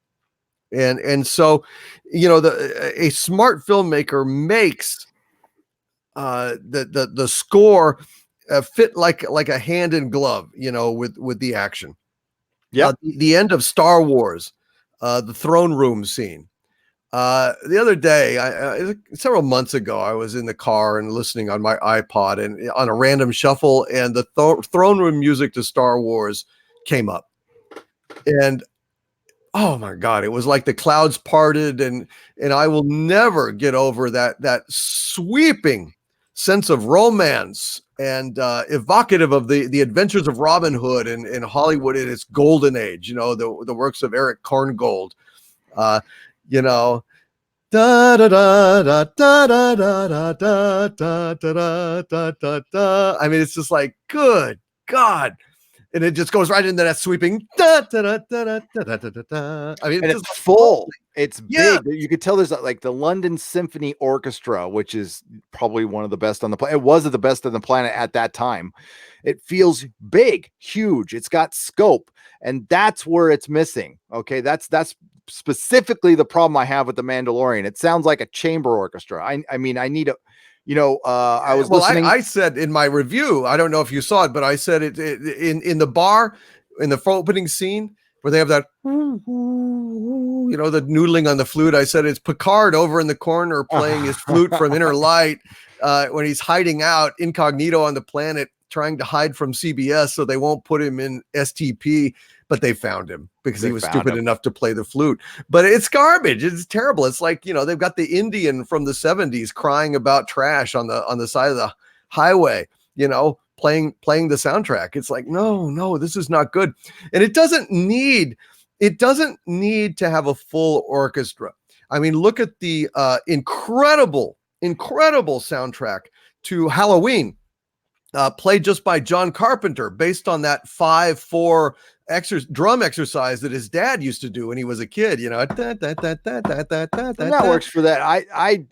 And so, you know, a smart filmmaker makes the score fit like a hand in glove, you know, with the action. Yeah. The end of Star Wars, the throne room scene. The other day, several months ago, I was in the car and listening on my iPod and on a random shuffle, and the throne room music to Star Wars came up. And oh my God, it was like the clouds parted, and I will never get over that sweeping sense of romance and evocative of the adventures of Robin Hood in Hollywood in its golden age, the works of Eric Korngold. Da da da da da da da da da da da da da da. I mean, it's just like, good God. And it just goes right into that sweeping da da da da da da da da. I mean, it's full. It's big. You could tell there's like the London Symphony Orchestra, which is probably one of the best on the planet. It was the best on the planet at that time. It feels big, huge. It's got scope, and that's where it's missing. Okay, that's specifically the problem I have with the Mandalorian. It sounds like a chamber orchestra. I mean, I need a, I was listening. I said in my review, I don't know if you saw it, but I said it in the bar, in the opening scene where they have that, the noodling on the flute. I said it's Picard over in the corner playing his flute from Inner Light when he's hiding out incognito on the planet, trying to hide from CBS so they won't put him in STP. But they found him because he was stupid enough to play the flute. But it's garbage. It's terrible. It's like, they've got the Indian from the 70s crying about trash on the side of the highway, playing the soundtrack. It's like, no, this is not good. And it doesn't need to have a full orchestra. I mean, look at the incredible soundtrack to Halloween, played just by John Carpenter, based on that 5/4 drum exercise that his dad used to do when he was a kid. That works for that.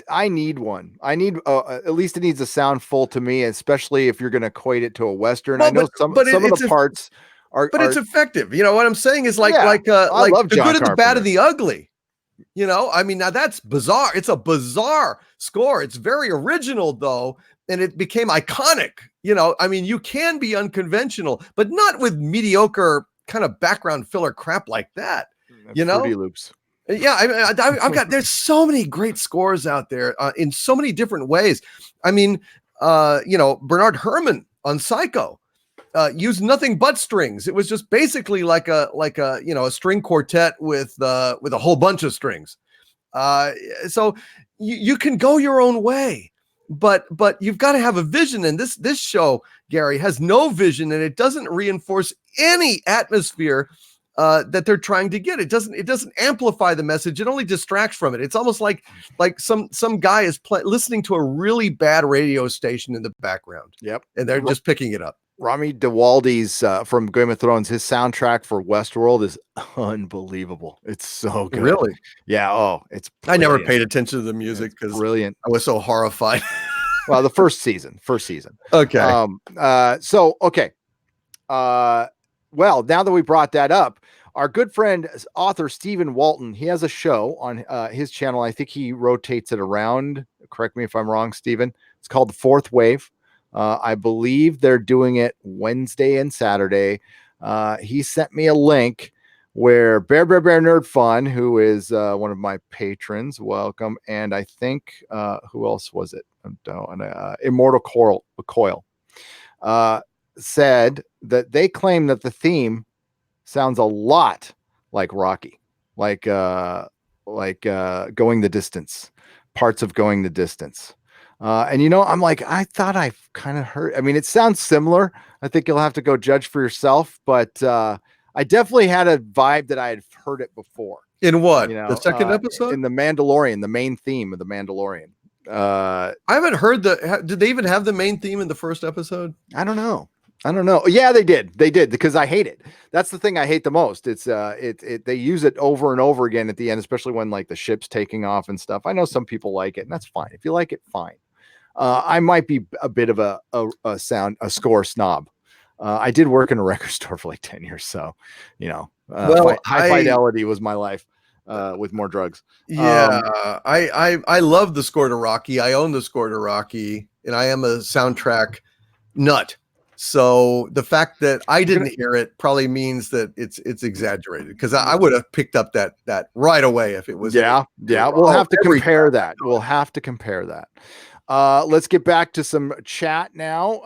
I need one. I need at least it needs to sound full to me, especially if you're going to equate it to a Western. I know some of the parts are, but it's effective. What I'm saying is like the good and the bad and the ugly. I mean, now that's bizarre. It's a bizarre score. It's very original though. And it became iconic. I mean, you can be unconventional, but not with mediocre kind of background filler crap like that. Fruity Loops. Yeah, I've got. There's so many great scores out there in so many different ways. I mean, Bernard Herrmann on Psycho used nothing but strings. It was just basically like a string quartet with a whole bunch of strings. So you can go your own way. But you've got to have a vision, and this show, Gary, has no vision, and it doesn't reinforce any atmosphere that they're trying to get. It doesn't amplify the message. It only distracts from it. It's almost like some guy is listening to a really bad radio station in the background. Yep, and they're just picking it up. Rami Dewaldi's from Game of Thrones, his soundtrack for Westworld is unbelievable. It's so good. Really? Yeah. Oh, it's brilliant. I never paid attention to the music because brilliant. I was so horrified. Well, the first season. Okay. Okay. Well, now that we brought that up, our good friend, author Stephen Walton, he has a show on his channel. I think he rotates it around. Correct me if I'm wrong, Stephen. It's called The Fourth Wave. I believe they're doing it Wednesday and Saturday. He sent me a link where Bear Nerd Fun, who is one of my patrons, welcome, and I think who else was it? Immortal Coil said that they claim that the theme sounds a lot like Rocky, like Going the Distance, parts of Going the Distance. And I'm like, I thought I kind of heard. I mean, it sounds similar. I think you'll have to go judge for yourself, but I definitely had a vibe that I had heard it before. In what? The second episode? In The Mandalorian, the main theme of The Mandalorian. I haven't heard did they even have the main theme in the first episode? I don't know. Yeah, they did because I hate it. That's the thing I hate the most. It's they use it over and over again at the end, especially when like the ship's taking off and stuff. I know some people like it, and that's fine. If you like it, fine. I might be a bit of a score snob. I did work in a record store for like 10 years. So, high fidelity was my life with more drugs. Yeah. I love the score to Rocky. I own the score to Rocky, and I am a soundtrack nut. So the fact that I didn't hear it probably means that it's exaggerated, because I would have picked up that right away if it was. Yeah. We'll have to compare that. We'll have to compare that. Let's get back to some chat now.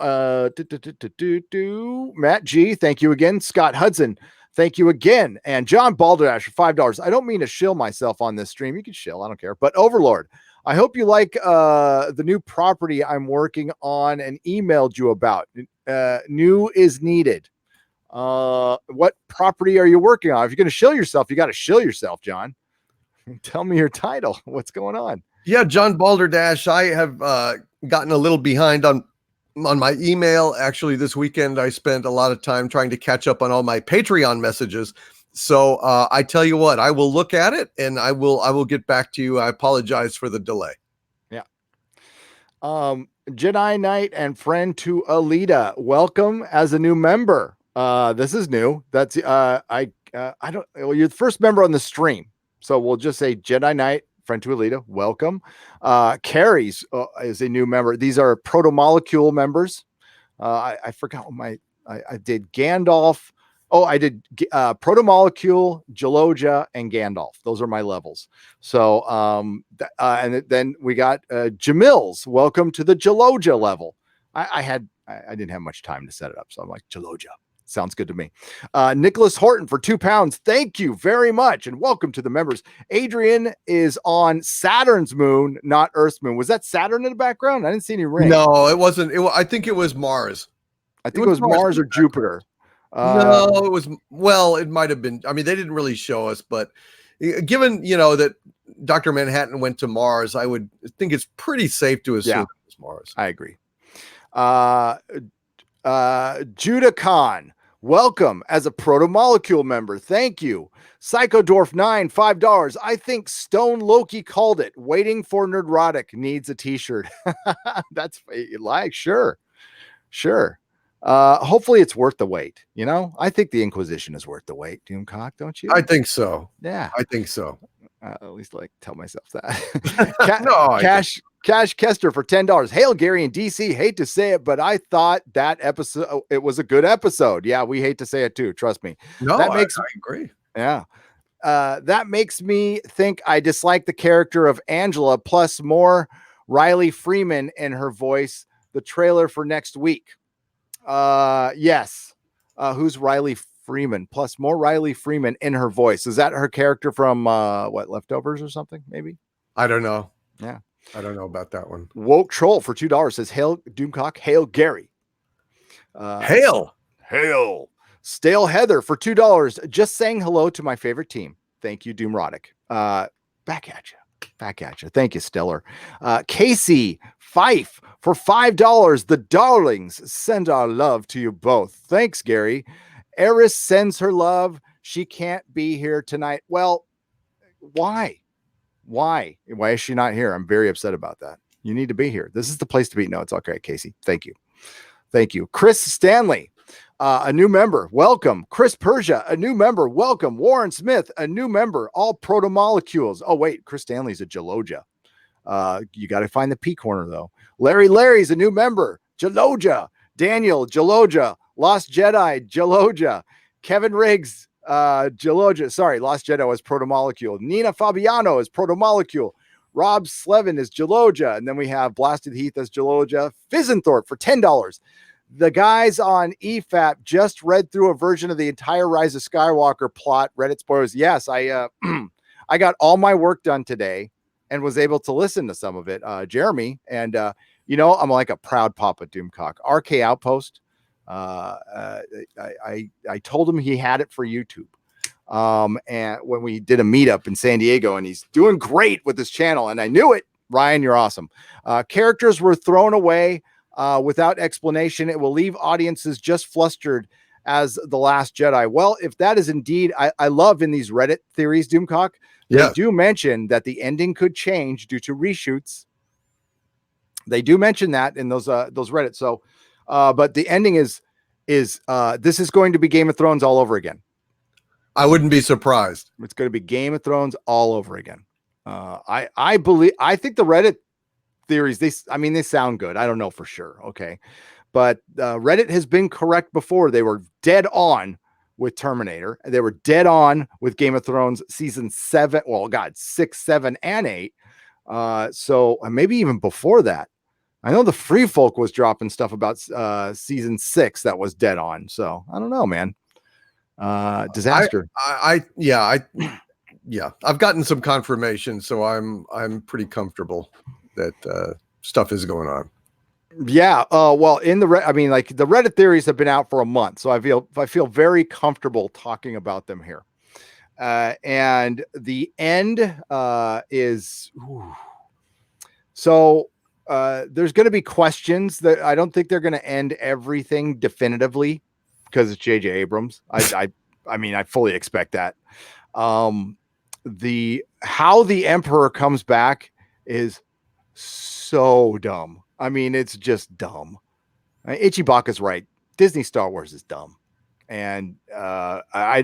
Matt G, thank you again. Scott Hudson, thank you again. And John Balderdash for $5. I don't mean to shill myself on this stream. You can shill, I don't care. But Overlord, I hope you like the new property I'm working on and emailed you about. New is needed. What property are you working on? If you're going to shill yourself, you got to shill yourself, John. Tell me your title. What's going on? Yeah, John Balderdash. I have gotten a little behind on my email. Actually, this weekend I spent a lot of time trying to catch up on all my Patreon messages. So I tell you what, I will look at it and I will get back to you. I apologize for the delay. Yeah. Jedi Knight and friend to Alita, welcome as a new member. This is new. That's I don't. Well, you're the first member on the stream, so we'll just say Jedi Knight, friend to Alita, welcome. Carries is a new member. These are proto-molecule members. I forgot what I did Gandalf. Oh, I did proto-molecule, Geloja, and Gandalf. Those are my levels. So, and then we got Jamil's. Welcome to the Geloja level. I didn't have much time to set it up, so I'm like, Geloja. Sounds good to me. Nicholas Horton for £2. Thank you very much. And welcome to the members. Adrian is on Saturn's moon, not Earth's moon. Was that Saturn in the background? I didn't see any rings. No, it wasn't. I think it was Mars. I think it was Mars or Jupiter. No, it was, well, it might have been. I mean, they didn't really show us, but given, that Dr. Manhattan went to Mars, I would think it's pretty safe to assume it was Mars. I agree. Judah Khan, welcome as a proto-molecule member. Thank you. Psychodorf 9, $5. I think Stone Loki called it. Waiting for Nerdrotic needs a t-shirt. That's like, sure. Hopefully it's worth the wait. I think the Inquisition is worth the wait. Doomcock, don't you? I think so. Yeah, I think so. At least tell myself that. Cash Kester for $10. Hail Gary and DC. Hate to say it, but I thought that episode, it was a good episode. Yeah, we hate to say it too. Trust me. No, I agree. Yeah. That makes me think I dislike the character of Angela, plus more Riley Freeman in her voice. The trailer for next week. Yes. Who's Riley Freeman? Plus more Riley Freeman in her voice. Is that her character from Leftovers or something? Maybe. I don't know. Yeah, I don't know about that one. Woke Troll for $2 says, "Hail Doomcock, hail Gary." Hail. Stale Heather for $2. Just saying hello to my favorite team. Thank you, Doomrotic. Back at you. Thank you, Stellar. Casey Fife for $5. The darlings send our love to you both. Thanks, Gary. Eris sends her love. She can't be here tonight. Well, why? Why is she not here? I'm very upset about that. You need to be here. This is the place to be. No, it's okay, Casey. Thank you. Chris Stanley, a new member. Welcome. Chris Persia, a new member. Welcome. Warren Smith, a new member. All proto-molecules. Oh, wait. Chris Stanley's a Geloja. You got to find the P corner, though. Larry's a new member. Geloja. Daniel, Geloja. Lost Jedi, Geloja. Kevin Riggs, Geloja. Sorry, Lost Jedi was proto-molecule. Nina Fabiano is proto-molecule. Rob Slevin is Geloja. And then we have Blasted Heath as Geloja. Fizzenthorpe for $10. The guys on EFAP just read through a version of the entire Rise of Skywalker plot. Reddit spoilers. Yes, I got all my work done today and was able to listen to some of it. Jeremy, and I'm like a proud papa, Doomcock. RK Outpost. I told him he had it for YouTube. And when we did a meetup in San Diego, and he's doing great with his channel, and I knew it. Ryan, you're awesome. Characters were thrown away without explanation. It will leave audiences just flustered as The Last Jedi. Well, if that is indeed, I love in these Reddit theories, Doomcock, they do mention that the ending could change due to reshoots. They do mention that in those Reddit. So, but the ending is this is going to be Game of Thrones all over again. I wouldn't be surprised. It's going to be Game of Thrones all over again. I think the Reddit theories, they sound good. I don't know for sure. Okay. But Reddit has been correct before. They were dead on with Terminator. They were dead on with Game of Thrones season 7. Well, God, 6, 7, and 8. So maybe even before that. I know the Free Folk was dropping stuff about season 6 that was dead on. So I don't know, man. Disaster. Yeah, I've gotten some confirmation, so I'm pretty comfortable that stuff is going on. Yeah. Well, in the like the Reddit theories have been out for a month, so I feel very comfortable talking about them here. And the end is so there's going to be questions that I don't think they're going to end everything definitively because it's J.J. Abrams. I mean, I fully expect that. How the Emperor comes back is so dumb. I mean, it's just dumb. Ichibaka's right. Disney Star Wars is dumb. And I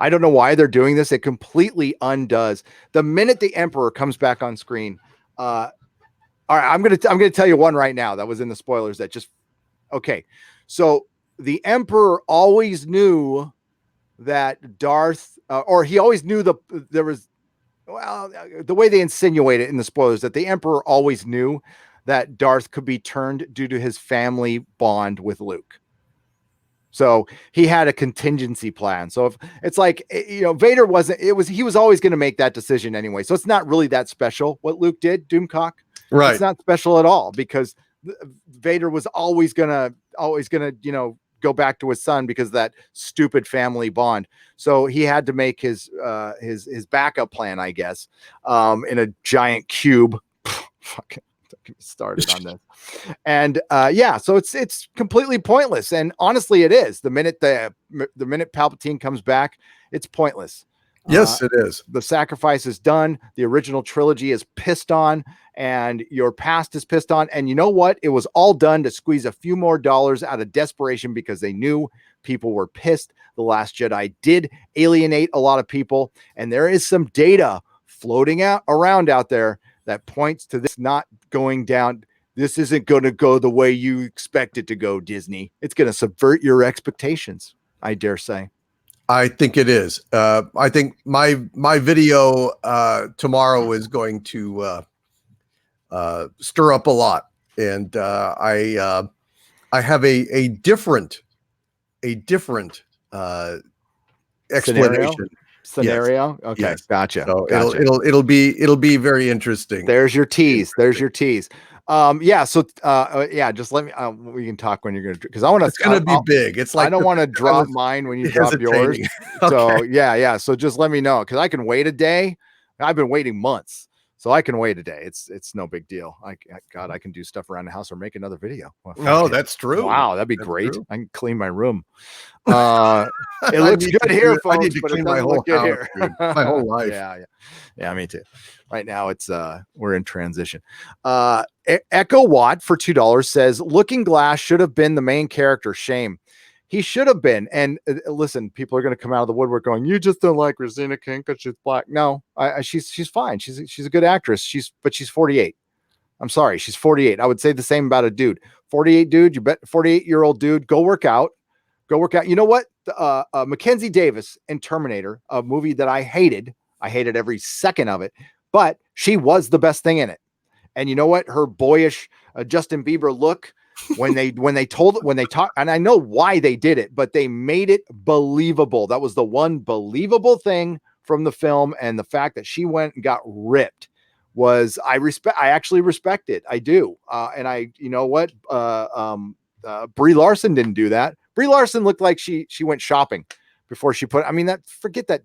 don't know why they're doing this. It completely undoes. The minute the Emperor comes back on screen, all right, I'm gonna tell you one right now that was in the spoilers that just okay. So the Emperor always knew that Darth, or he always knew the way they insinuate it in the spoilers that the Emperor always knew that Darth could be turned due to his family bond with Luke. So he had a contingency plan. So if it's like, Vader he was always going to make that decision anyway. So it's not really that special what Luke did, Doomcock. Right. It's not special at all because Vader was always gonna, go back to his son because of that stupid family bond. So he had to make his backup plan, I guess, in a giant cube. Fucking get me started on this. And so it's completely pointless. And honestly, it is. The minute Palpatine comes back, it's pointless. Yes, it is. The sacrifice is done. The original trilogy is pissed on, and your past is pissed on. And you know what? It was all done to squeeze a few more dollars out of desperation because they knew people were pissed. The Last Jedi did alienate a lot of people, and there is some data floating around out there that points to this not going down. This isn't going to go the way you expect it to go, Disney. It's going to subvert your expectations, I dare say. I think it is. I think my video tomorrow is going to stir up a lot, and I have a different explanation. Scenario. Yes. Okay, yes. Gotcha. So gotcha. it'll be very interesting. There's your tease. There's your tease. Just let me. We can talk when you're gonna, because I want to. It's gonna be big. It's like I don't want to drop mine when you drop yours. Okay. So yeah. So just let me know because I can wait a day. I've been waiting months, so I can wait a day. It's no big deal. I can do stuff around the house or make another video. Well, that's true. Wow, that'd be That's great. true. I can clean my room. It looks good here, folks. I need to clean my whole house, dude. My whole life. Yeah, me too. Right now it's we're in transition. Echo Watt for $2 says Looking Glass should have been the main character. Shame. He should have been. And listen, people are going to come out of the woodwork going, "You just don't like Rosina King because she's black." No, she's fine. She's a good actress. But she's 48. I'm sorry, she's 48. I would say the same about a dude. 48 dude, you bet 48-year-old dude, go work out. You know what? Mackenzie Davis in Terminator, a movie that I hated every second of it, but she was the best thing in it. And you know what? Her boyish Justin Bieber look when they talk, and I know why they did it, but they made it believable. That was the one believable thing from the film, and the fact that she went and got ripped was I actually respect it. I do. And you know what? Brie Larson didn't do that. Brie Larson looked like she went shopping before she forget that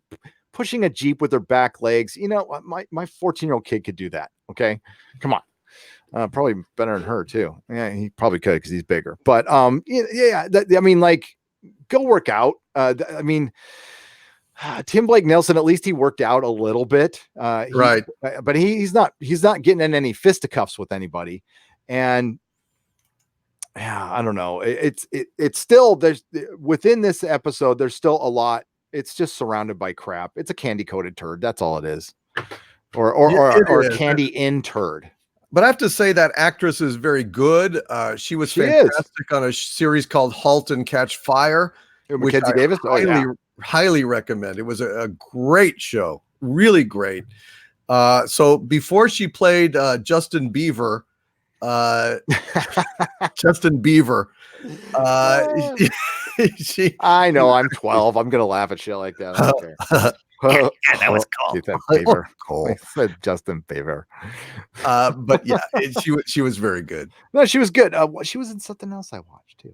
pushing a Jeep with her back legs. You know, my 14-year-old kid could do that. Okay. Come on. Probably better than her too. Yeah, he probably could because he's bigger, but go work out. Tim Blake Nelson, at least he worked out a little bit. Right. But he's not getting in any fisticuffs with anybody. And yeah, I don't know. It's still, there's within this episode, there's still a lot. It's just surrounded by crap. It's a candy coated turd. That's all it is. Or candy in turd. But I have to say that actress is very good. She was fantastic on a series called *Halt and Catch Fire*, which Mackenzie I Davis. highly recommend. It was a great show, really great. So before she played Justin Bieber, I know I'm 12. I'm gonna laugh at shit like that. I don't care. Yeah, that was cool. You said Bieber. Cool. I said Justin Bieber. But yeah, she was very good. No, she was good. She was in something else I watched too.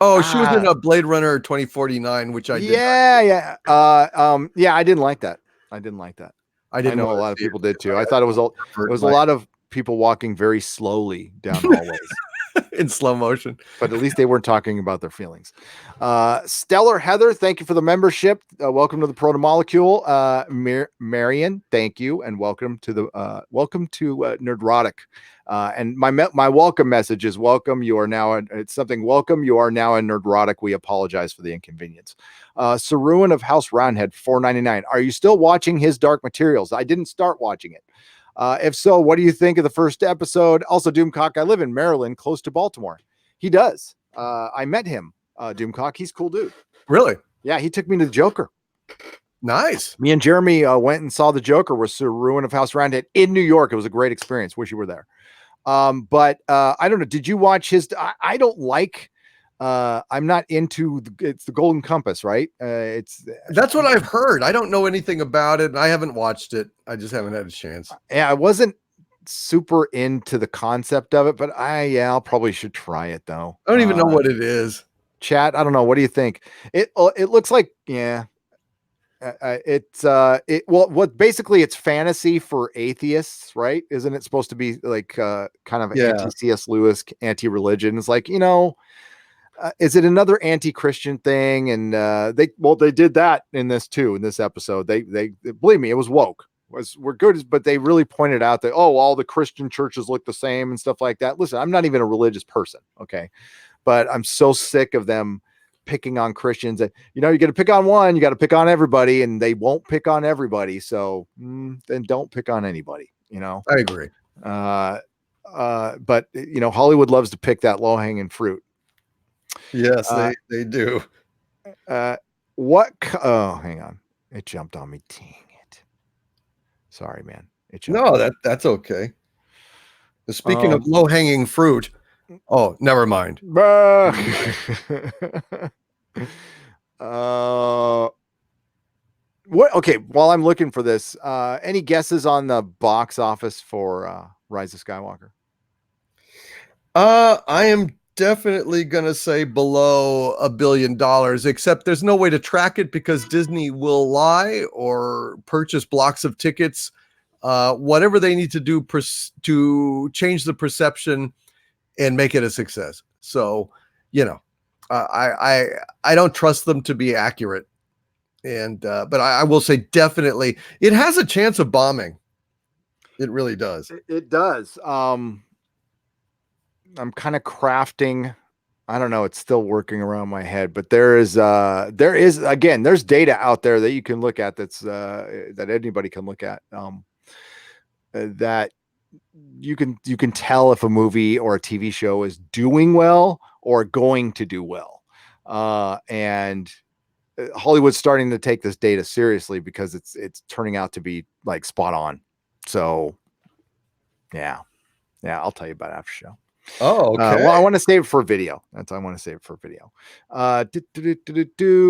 Oh, she was in a Blade Runner 2049, which I did. Yeah. I didn't like that. I know a lot of people did too. I thought it was a lot of people walking very slowly down hallways. In slow motion, but at least they weren't talking about their feelings. Stellar Heather, thank you for the membership. Welcome to the Proto Molecule. Marion, thank you, and welcome to Nerdrotic. And my welcome message is welcome. You are now welcome. You are now in Nerdrotic. We apologize for the inconvenience. Saruin of House Roundhead, $4.99. Are you still watching his Dark Materials? I didn't start watching it. If so, what do you think of the first episode? Also, Doomcock, I live in Maryland, close to Baltimore. He does. I met him, Doomcock. He's a cool dude. Really? Yeah, he took me to the Joker. Nice. Me and Jeremy went and saw the Joker with Ruin of House Roundhead in New York. It was a great experience. Wish you were there. But I don't know. Did you watch his? I don't like. I'm not into it's the Golden Compass, right? That's what I've heard. I don't know anything about it. I haven't watched it. I just haven't had a chance. Yeah, I wasn't super into the concept of it, but I'll probably should try it though. I don't even know what it is. Chat, I don't know. What do you think? It looks like what basically it's fantasy for atheists, right? Isn't it supposed to be like kind of anti-C.S. Lewis, anti-religion? It's like, is it another anti-Christian thing? And they did that in this too. In this episode, they believe me, it was woke. We're good, but they really pointed out that all the Christian churches look the same and stuff like that. Listen, I'm not even a religious person, okay, but I'm so sick of them picking on Christians. That you got to pick on one, you got to pick on everybody, and they won't pick on everybody. So then don't pick on anybody. I agree. But Hollywood loves to pick that low-hanging fruit. Yes, they do. Hang on. It jumped on me. Dang it. Sorry, man. That's okay. Speaking of low-hanging fruit. Oh, never mind. What? Okay, while I'm looking for this, any guesses on the box office for Rise of Skywalker? I am definitely gonna say below $1 billion, except there's no way to track it because Disney will lie or purchase blocks of tickets, whatever they need to do to change the perception and make it a success. So I don't trust them to be accurate, and but I will say definitely it has a chance of bombing. It really does. It does. I'm kind of crafting. I don't know. It's still working around my head, but there's again, there's data out there that you can look at. That's that anybody can look at. That you can tell if a movie or a TV show is doing well or going to do well. And Hollywood's starting to take this data seriously because it's turning out to be like spot on. So yeah, I'll tell you about it after show. Oh, okay. Well, I want to save it for video.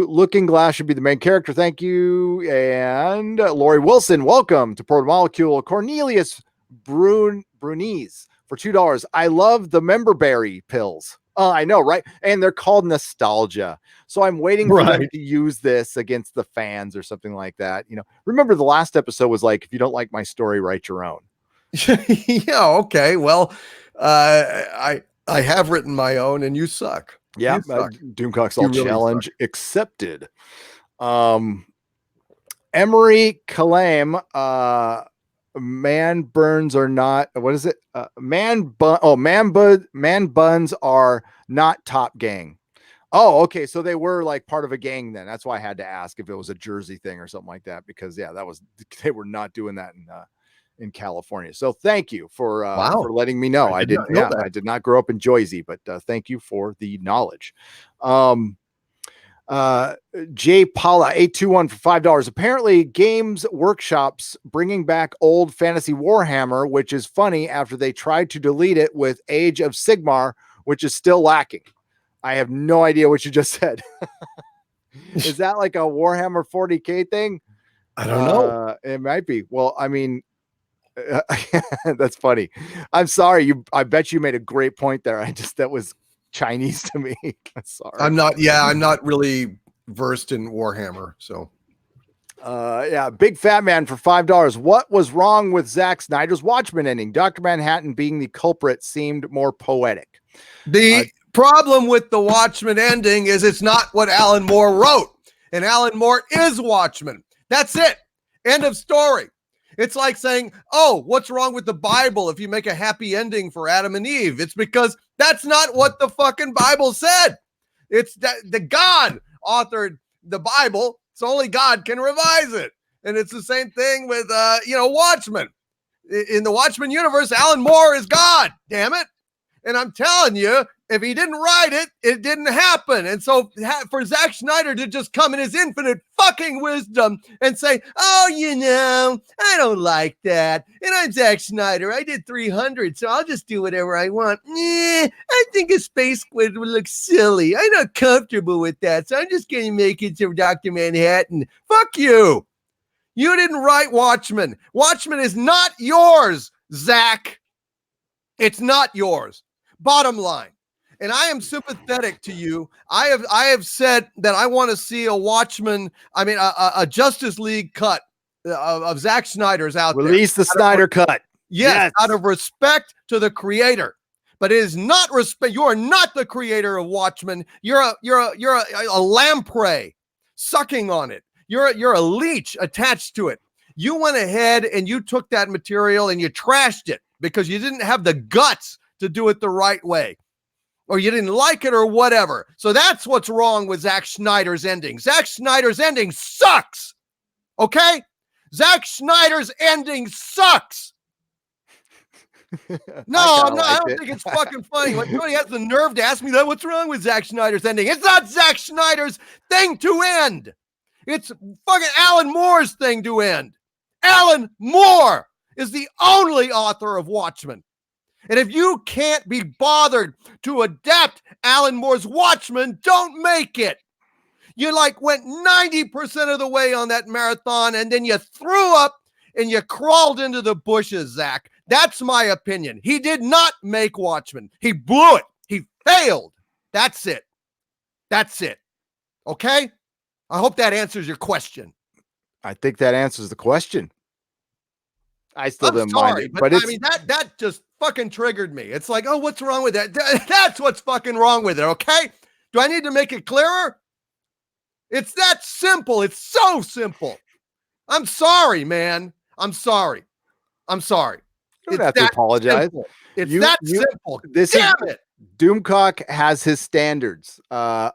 Looking Glass should be the main character. Thank you. And Lori Wilson, welcome to Proto Molecule. Cornelius Bruniz for $2. I love the memberberry pills. Oh, I know, right? And they're called nostalgia. So I'm waiting for them to use this against the fans or something like that. Remember the last episode was like, if you don't like my story, write your own. Yeah. Okay. Well, I have written my own, and you suck. Yeah. Doomcock's all challenge really accepted. Emery Kalame, man burns are not. What is it? Man buns are not top gang. Oh, okay. So they were like part of a gang then. That's why I had to ask if it was a Jersey thing or something like that, because they were not doing that in California. So thank you for Wow. letting me know. I did not didn't. know Yeah, that. I did not grow up in Jersey, but thank you for the knowledge. Jay Paula 821 for $5. Apparently, Games Workshop's bringing back old Fantasy Warhammer, which is funny after they tried to delete it with Age of Sigmar, which is still lacking. I have no idea what you just said. Is that like a Warhammer 40K thing? I don't know. It might be. Well, I mean, that's funny. I'm sorry. I bet you made a great point there. That was Chinese to me. Sorry. I'm not really versed in Warhammer. So yeah, Big Fat Man for $5. What was wrong with Zack Snyder's Watchmen ending? Dr. Manhattan being the culprit seemed more poetic. The problem with the Watchmen ending is it's not what Alan Moore wrote, and Alan Moore is Watchmen. That's it. End of story. It's like saying, oh, what's wrong with the Bible if you make a happy ending for Adam and Eve? It's because that's not what the fucking Bible said. It's that the God authored the Bible, so only God can revise it. And it's the same thing with, Watchmen. In the Watchmen universe, Alan Moore is God, damn it. And I'm telling you, if he didn't write it, it didn't happen. And so for Zack Snyder to just come in his infinite fucking wisdom and say, oh, I don't like that. And I'm Zack Snyder. I did 300, so I'll just do whatever I want. I think a space squid would look silly. I'm not comfortable with that, so I'm just going to make it to Dr. Manhattan. Fuck you. You didn't write Watchmen. Watchmen is not yours, Zack. It's not yours. Bottom line. And I am sympathetic to you. I have said that I want to see a Watchmen, a Justice League cut of Zack Snyder's out there. Release the Snyder cut. Yes, out of respect to the creator. But it is not respect. You are not the creator of Watchmen. You're a lamprey sucking on it. You're a leech attached to it. You went ahead and you took that material and you trashed it because you didn't have the guts to do it the right way, or you didn't like it or whatever. So that's what's wrong with Zack Snyder's ending. Zack Snyder's ending sucks. Okay? Zack Snyder's ending sucks. No, I don't think it's fucking funny. When somebody has the nerve to ask me that, what's wrong with Zack Snyder's ending? It's not Zack Snyder's thing to end. It's fucking Alan Moore's thing to end. Alan Moore is the only author of Watchmen. And if you can't be bothered to adapt Alan Moore's Watchmen, don't make it. You went 90% of the way on that marathon, and then you threw up and you crawled into the bushes, Zach. That's my opinion. He did not make Watchmen. He blew it. He failed. That's it. That's it. Okay? I hope that answers your question. I think that answers the question. I still didn't mind it, but that just fucking triggered me. It's like, oh, what's wrong with that? That's what's fucking wrong with it, okay? Do I need to make it clearer? It's that simple. It's so simple. I'm sorry, man. I'm sorry. You don't have to apologize. Simple. It's simple. Damn it. Doomcock has his standards. I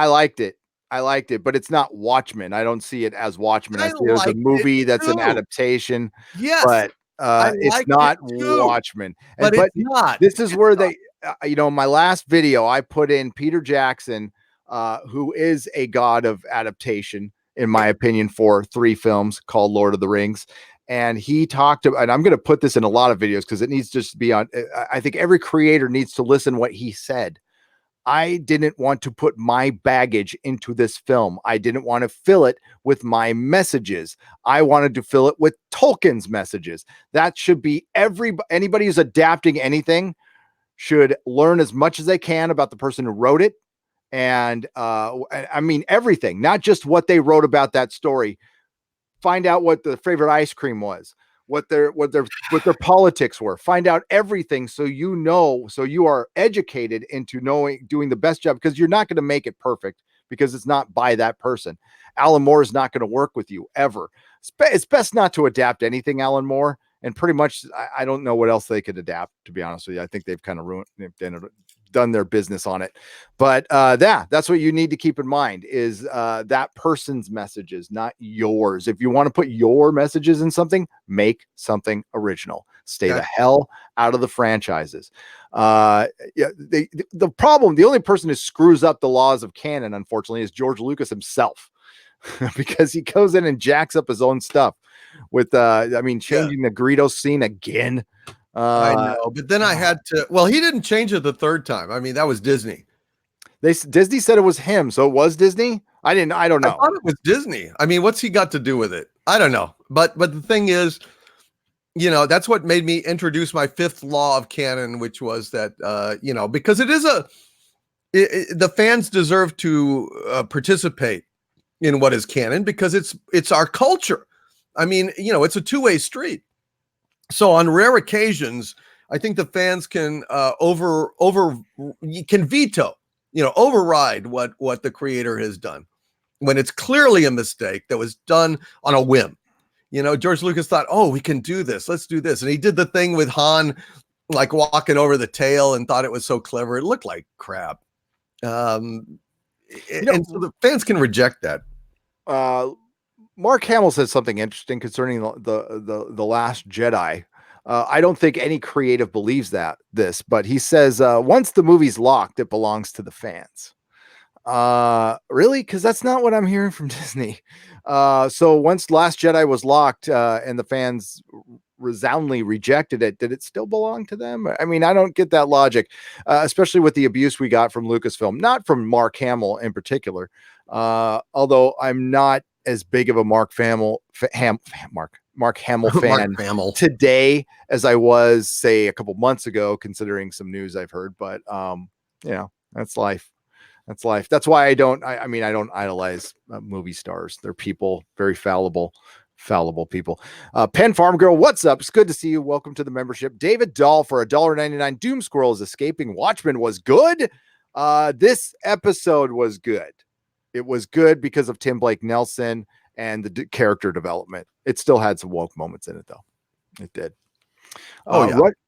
liked it. But it's not Watchmen. I don't see it as Watchmen. I see it as a movie that's an adaptation. Yes. But it's not Watchmen. But it's not. This is where they, my last video, I put in Peter Jackson, who is a god of adaptation, in my opinion, for 3 films called Lord of the Rings. And he talked about, and I'm going to put this in a lot of videos because it needs just to be on. I think every creator needs to listen what he said. I didn't want to put my baggage into this film. I didn't want to fill it with my messages. I wanted to fill it with Tolkien's messages. That should be anybody who's adapting anything should learn as much as they can about the person who wrote it. And everything, not just what they wrote about that story. Find out what the favorite ice cream was, what their politics were. Find out everything so you are educated into doing the best job, because you're not going to make it perfect because it's not by that person. Alan Moore is not going to work with you ever. It's best not to adapt anything, Alan Moore. And pretty much, I don't know what else they could adapt, to be honest with you. I think they've kind of ruined, done their business on it. But that's what you need to keep in mind is that person's messages, not yours. If you want to put your messages in something, make something original. Stay the hell out of the franchises. The problem, the only person who screws up the laws of canon, unfortunately, is George Lucas himself, because he goes in and jacks up his own stuff with, changing the Greedo scene again. I know, but then I had to. Well, he didn't change it the third time. I mean, that was Disney. Disney said it was him, so it was Disney. I don't know. I thought it was Disney. I mean, what's he got to do with it? I don't know. But the thing is, that's what made me introduce my fifth law of canon, which was that because it is the fans deserve to participate in what is canon because it's our culture. I mean, it's a two-way street. So on rare occasions, I think the fans can veto, override what the creator has done when it's clearly a mistake that was done on a whim. George Lucas thought, oh, we can do this. Let's do this. And he did the thing with Han, like walking over the tail and thought it was so clever. It looked like crap. And so the fans can reject that. Mark Hamill said something interesting concerning the Last Jedi. I don't think any creative believes this, but he says once the movie's locked, it belongs to the fans. Really? Because that's not what I'm hearing from Disney. So once Last Jedi was locked and the fans resoundingly rejected it, did it still belong to them? I mean, I don't get that logic, especially with the abuse we got from Lucasfilm, not from Mark Hamill in particular. Although I'm not as big of a Mark Hamill fan Mark Hamill today as I was, say, a couple months ago, considering some news I've heard. But that's life. That's life. That's why I don't idolize movie stars. They're people, very fallible people. Penn Farm Girl, what's up? It's good to see you. Welcome to the membership. David Dahl for $1.99. Doom Squirrel is escaping. Watchmen was good. This episode was good. It was good because of Tim Blake Nelson and the character development. It still had some woke moments in it, though. It did.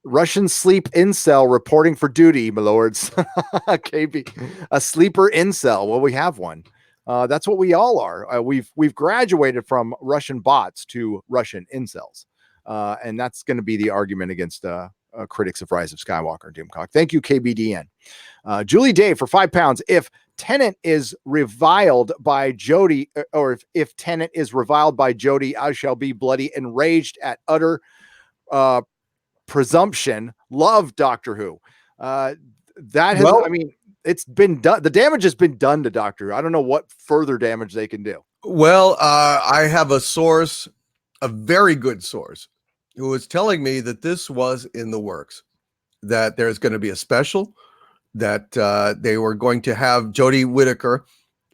Russian sleep incel reporting for duty, my lords. KB, a sleeper incel. Well, we have one. That's what we all are. We've graduated from Russian bots to Russian incels, and that's going to be the argument against critics of Rise of Skywalker. Doomcock. Thank you, KBDN. Julie Day for £5. If Tennant is reviled by Jody, or if Tennant is reviled by Jody, I shall be bloody enraged at utter presumption. Love Doctor Who. It's been done. The damage has been done to Doctor Who. I don't know what further damage they can do. Well, I have a source, a very good source, who was telling me that this was in the works, that there's going to be a special, that they were going to have Jodie Whittaker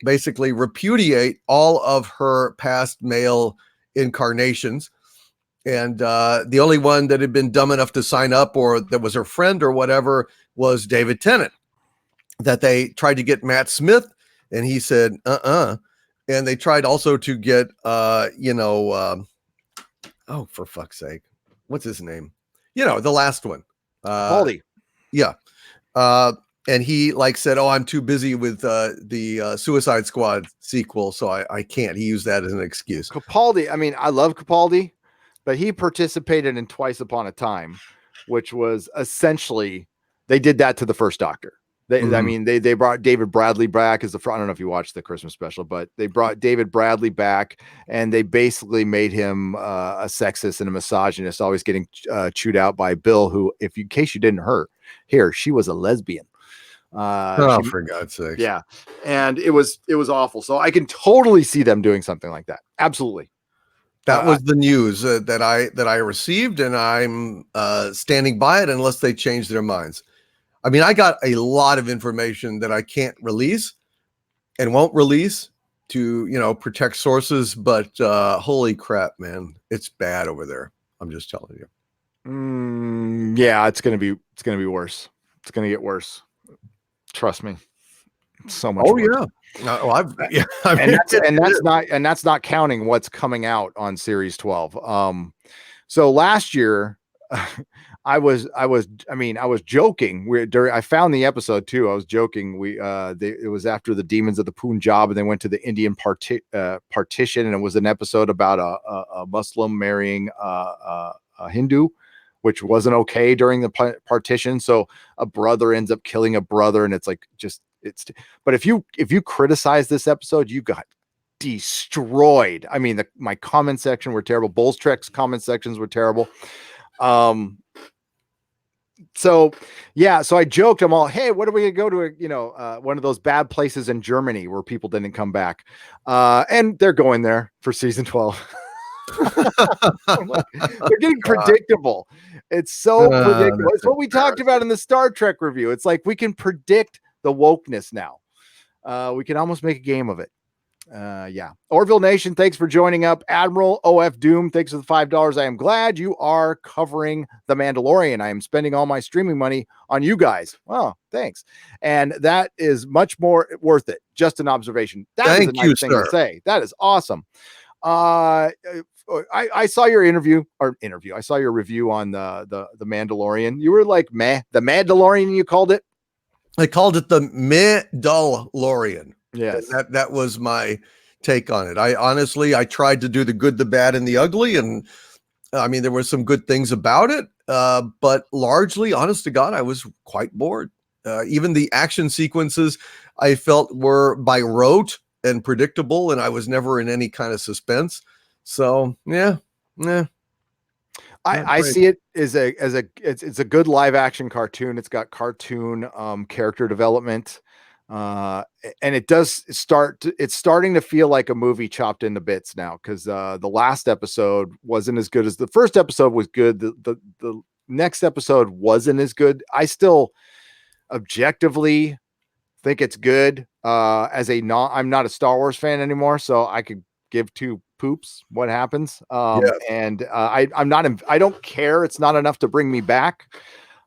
basically repudiate all of her past male incarnations. And the only one that had been dumb enough to sign up, or that was her friend or whatever, was David Tennant. That they tried to get Matt Smith, and he said, And they tried also to get, oh, for fuck's sake, what's his name? The last one. Baldy. Yeah. And he said, oh, I'm too busy with the Suicide Squad sequel, so I can't. He used that as an excuse. Capaldi. I mean, I love Capaldi, but he participated in Twice Upon a Time, which was essentially, they did that to the first Doctor. They brought David Bradley back as I don't know if you watched the Christmas special, but they brought David Bradley back and they basically made him a sexist and a misogynist, always getting chewed out by Bill, who, in case you didn't hear, she was a lesbian. For God's sake. Yeah. And it was awful. So I can totally see them doing something like that. Absolutely. That was the news that I received, and I'm standing by it unless they change their minds. I mean, I got a lot of information that I can't release and won't release to, protect sources, but holy crap, man, it's bad over there. I'm just telling you. Yeah, it's going to be worse. It's going to get worse. Trust me. So much. Oh, worse. Yeah. And that's not counting what's coming out on Series 12. So last year, I was joking. I found the episode too. I was joking. It was after the demons of the Punjab, and they went to the Indian partition, and it was an episode about a Muslim marrying a Hindu, which wasn't okay during the partition. So a brother ends up killing a brother, and it's like but if you criticize this episode, you got destroyed. I mean, my comment section were terrible. Bulls Trek's comment sections were terrible. So I joked, I'm all, hey, what are we gonna go to one of those bad places in Germany where people didn't come back, and they're going there for season 12. They're getting predictable. It's so predictable. It's what we talked about in the Star Trek review. It's like we can predict the wokeness now. We can almost make a game of it. Orville Nation, thanks for joining up. Admiral OF Doom, thanks for the $5. I am glad you are covering The Mandalorian. I am spending all my streaming money on you guys. Well, thanks. And that is much more worth it. Just an observation. That is a nice thing to say. That is awesome. I saw your I saw your review on the Mandalorian. You were like, meh, the Mandalorian, you called it? I called it the Mandalorian. Yes. That was my take on it. I tried to do the good, the bad, and the ugly. And I mean, there were some good things about it. But largely, honest to God, I was quite bored. Even the action sequences I felt were by rote and predictable, and I was never in any kind of suspense. So yeah. I see it as it's a good live action cartoon. It's got cartoon character development. And it's starting to feel like a movie chopped into bits now, because the last episode wasn't as good as the first episode was good. The next episode wasn't as good. I still objectively think it's good. I'm not a Star Wars fan anymore, so I could give two poops what happens. And I don't care. It's not enough to bring me back.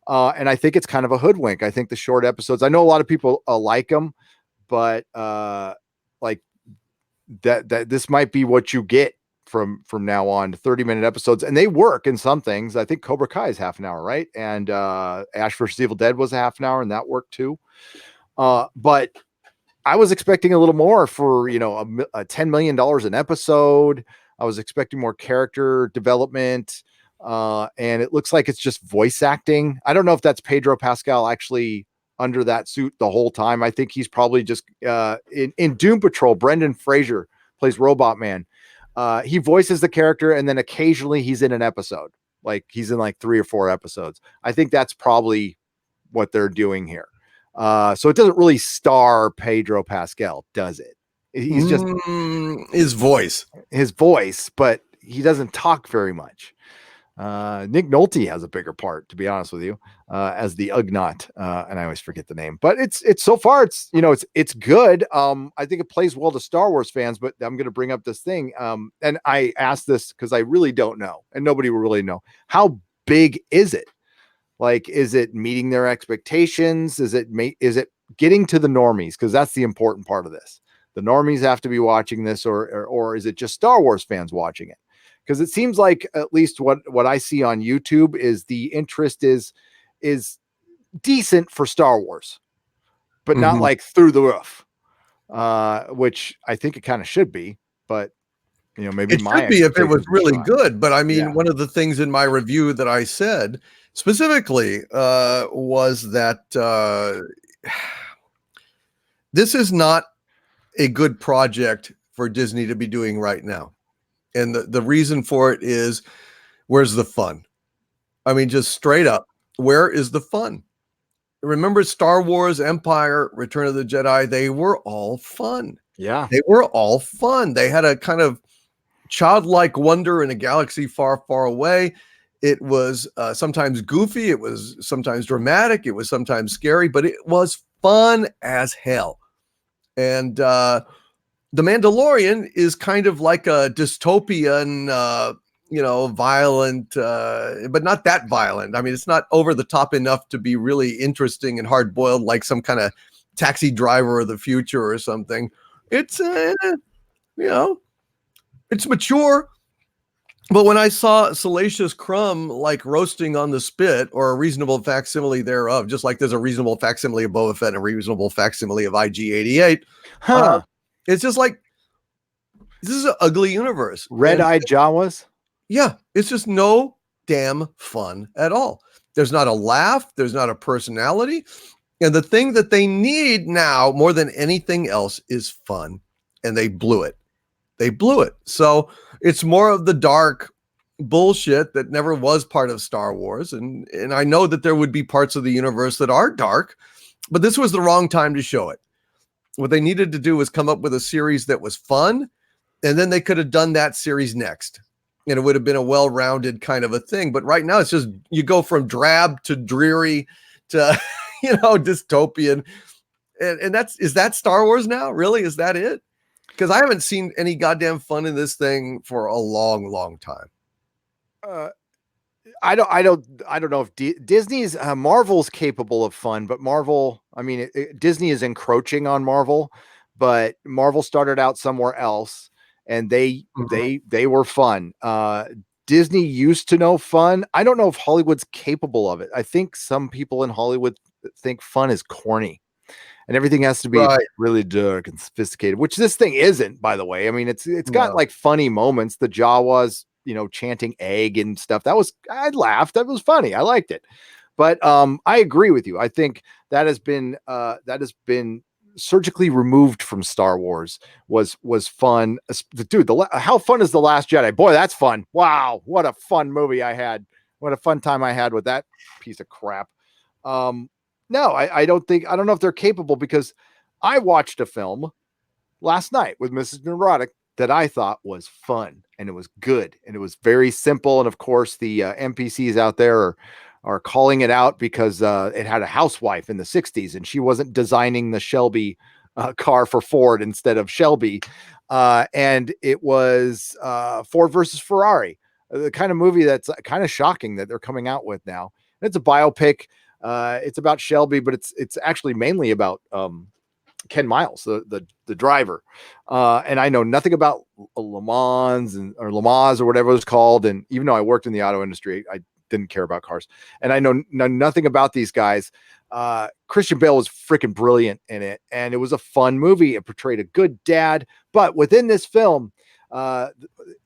And I think it's kind of a hoodwink. I think the short episodes, I know a lot of people like them, but like that this might be what you get from now on, 30-minute episodes, and they work in some things. I think Cobra Kai is half an hour, right? And Ash vs. Evil Dead was a half an hour, and that worked too. But I was expecting a little more for, a $10 million an episode. I was expecting more character development. And it looks like it's just voice acting. I don't know if that's Pedro Pascal actually under that suit the whole time. I think he's probably just in Doom Patrol. Brendan Fraser plays Robot Man. He voices the character, and then occasionally he's in an episode. Like he's in like 3 or 4 episodes. I think that's probably what they're doing here. So it doesn't really star Pedro Pascal, does it? He's just his voice, but he doesn't talk very much. Nick Nolte has a bigger part, to be honest with you, as the Ugnaught, and I always forget the name. But it's so far it's good. I think it plays well to Star Wars fans. But I'm going to bring up this thing, and I asked this because I really don't know, and nobody will really know. How big is it? Like, is it meeting their expectations? Is it getting to the normies? Because that's the important part of this. The normies have to be watching this, or is it just Star Wars fans watching it? Because it seems like, at least what I see on YouTube, is the interest is decent for Star Wars, but not like through the roof, which I think it kind of should be. But maybe it should be if it was really good. But I mean, one of the things in my review that I said specifically was that this is not a good project for Disney to be doing right now. And the reason for it is, where's the fun? I mean, just straight up, where is the fun? Remember Star Wars, Empire, Return of the Jedi? They were all fun. Yeah. They were all fun. They had a kind of childlike wonder in a galaxy far, far away. It was sometimes goofy. It was sometimes dramatic. It was sometimes scary, but it was fun as hell. And The Mandalorian is kind of like a dystopian, violent, but not that violent. I mean, it's not over the top enough to be really interesting and hard boiled, like some kind of Taxi Driver of the future or something. It's, it's mature. But when I saw Salacious Crumb like roasting on the spit, or a reasonable facsimile thereof, just like there's a reasonable facsimile of Boba Fett and a reasonable facsimile of IG-88, Huh. it's just like, this is an ugly universe. Red-eyed Jawas. Yeah, it's just no damn fun at all. There's not a laugh. There's not a personality. And the thing that they need now more than anything else is fun. And they blew it. They blew it. So it's more of the dark bullshit that never was part of Star Wars. And I know that there would be parts of the universe that are dark, but this was the wrong time to show it. What they needed to do was come up with a series that was fun, and then they could have done that series next. And it would have been a well-rounded kind of a thing. But right now it's just, you go from drab to dreary to, dystopian. And is that Star Wars now? Really? Is that it? Because I haven't seen any goddamn fun in this thing for a long, long time. I don't know if Disney's Marvel's capable of fun, but Marvel, I mean, Disney is encroaching on Marvel, but Marvel started out somewhere else, and they were fun. Disney used to know fun. I don't know if Hollywood's capable of it. I think some people in Hollywood think fun is corny, and everything has to be really dark and sophisticated, which this thing isn't, by the way. I mean, it's got like funny moments. The Jawas, chanting egg and stuff. I laughed. That was funny. I liked it. But I agree with you. I think that has been surgically removed from Star Wars. Was fun. Dude, how fun is The Last Jedi? Boy, that's fun. Wow, what a fun movie I had. What a fun time I had with that piece of crap. No, I don't know if they're capable, because I watched a film last night with Mrs. Neurotic that I thought was fun, and it was good, and it was very simple. And of course, the NPCs out there are calling it out because it had a housewife in the 60s, and she wasn't designing the Shelby car for Ford instead of Shelby. And it was Ford versus Ferrari, the kind of movie that's kind of shocking that they're coming out with now. And it's a biopic. It's about Shelby, but it's actually mainly about Ken Miles, the driver. And I know nothing about Le Mans or Le Mans or whatever it was called. And even though I worked in the auto industry, I didn't care about cars. And I know nothing about these guys. Christian Bale was freaking brilliant in it, and it was a fun movie. It portrayed a good dad. But within this film,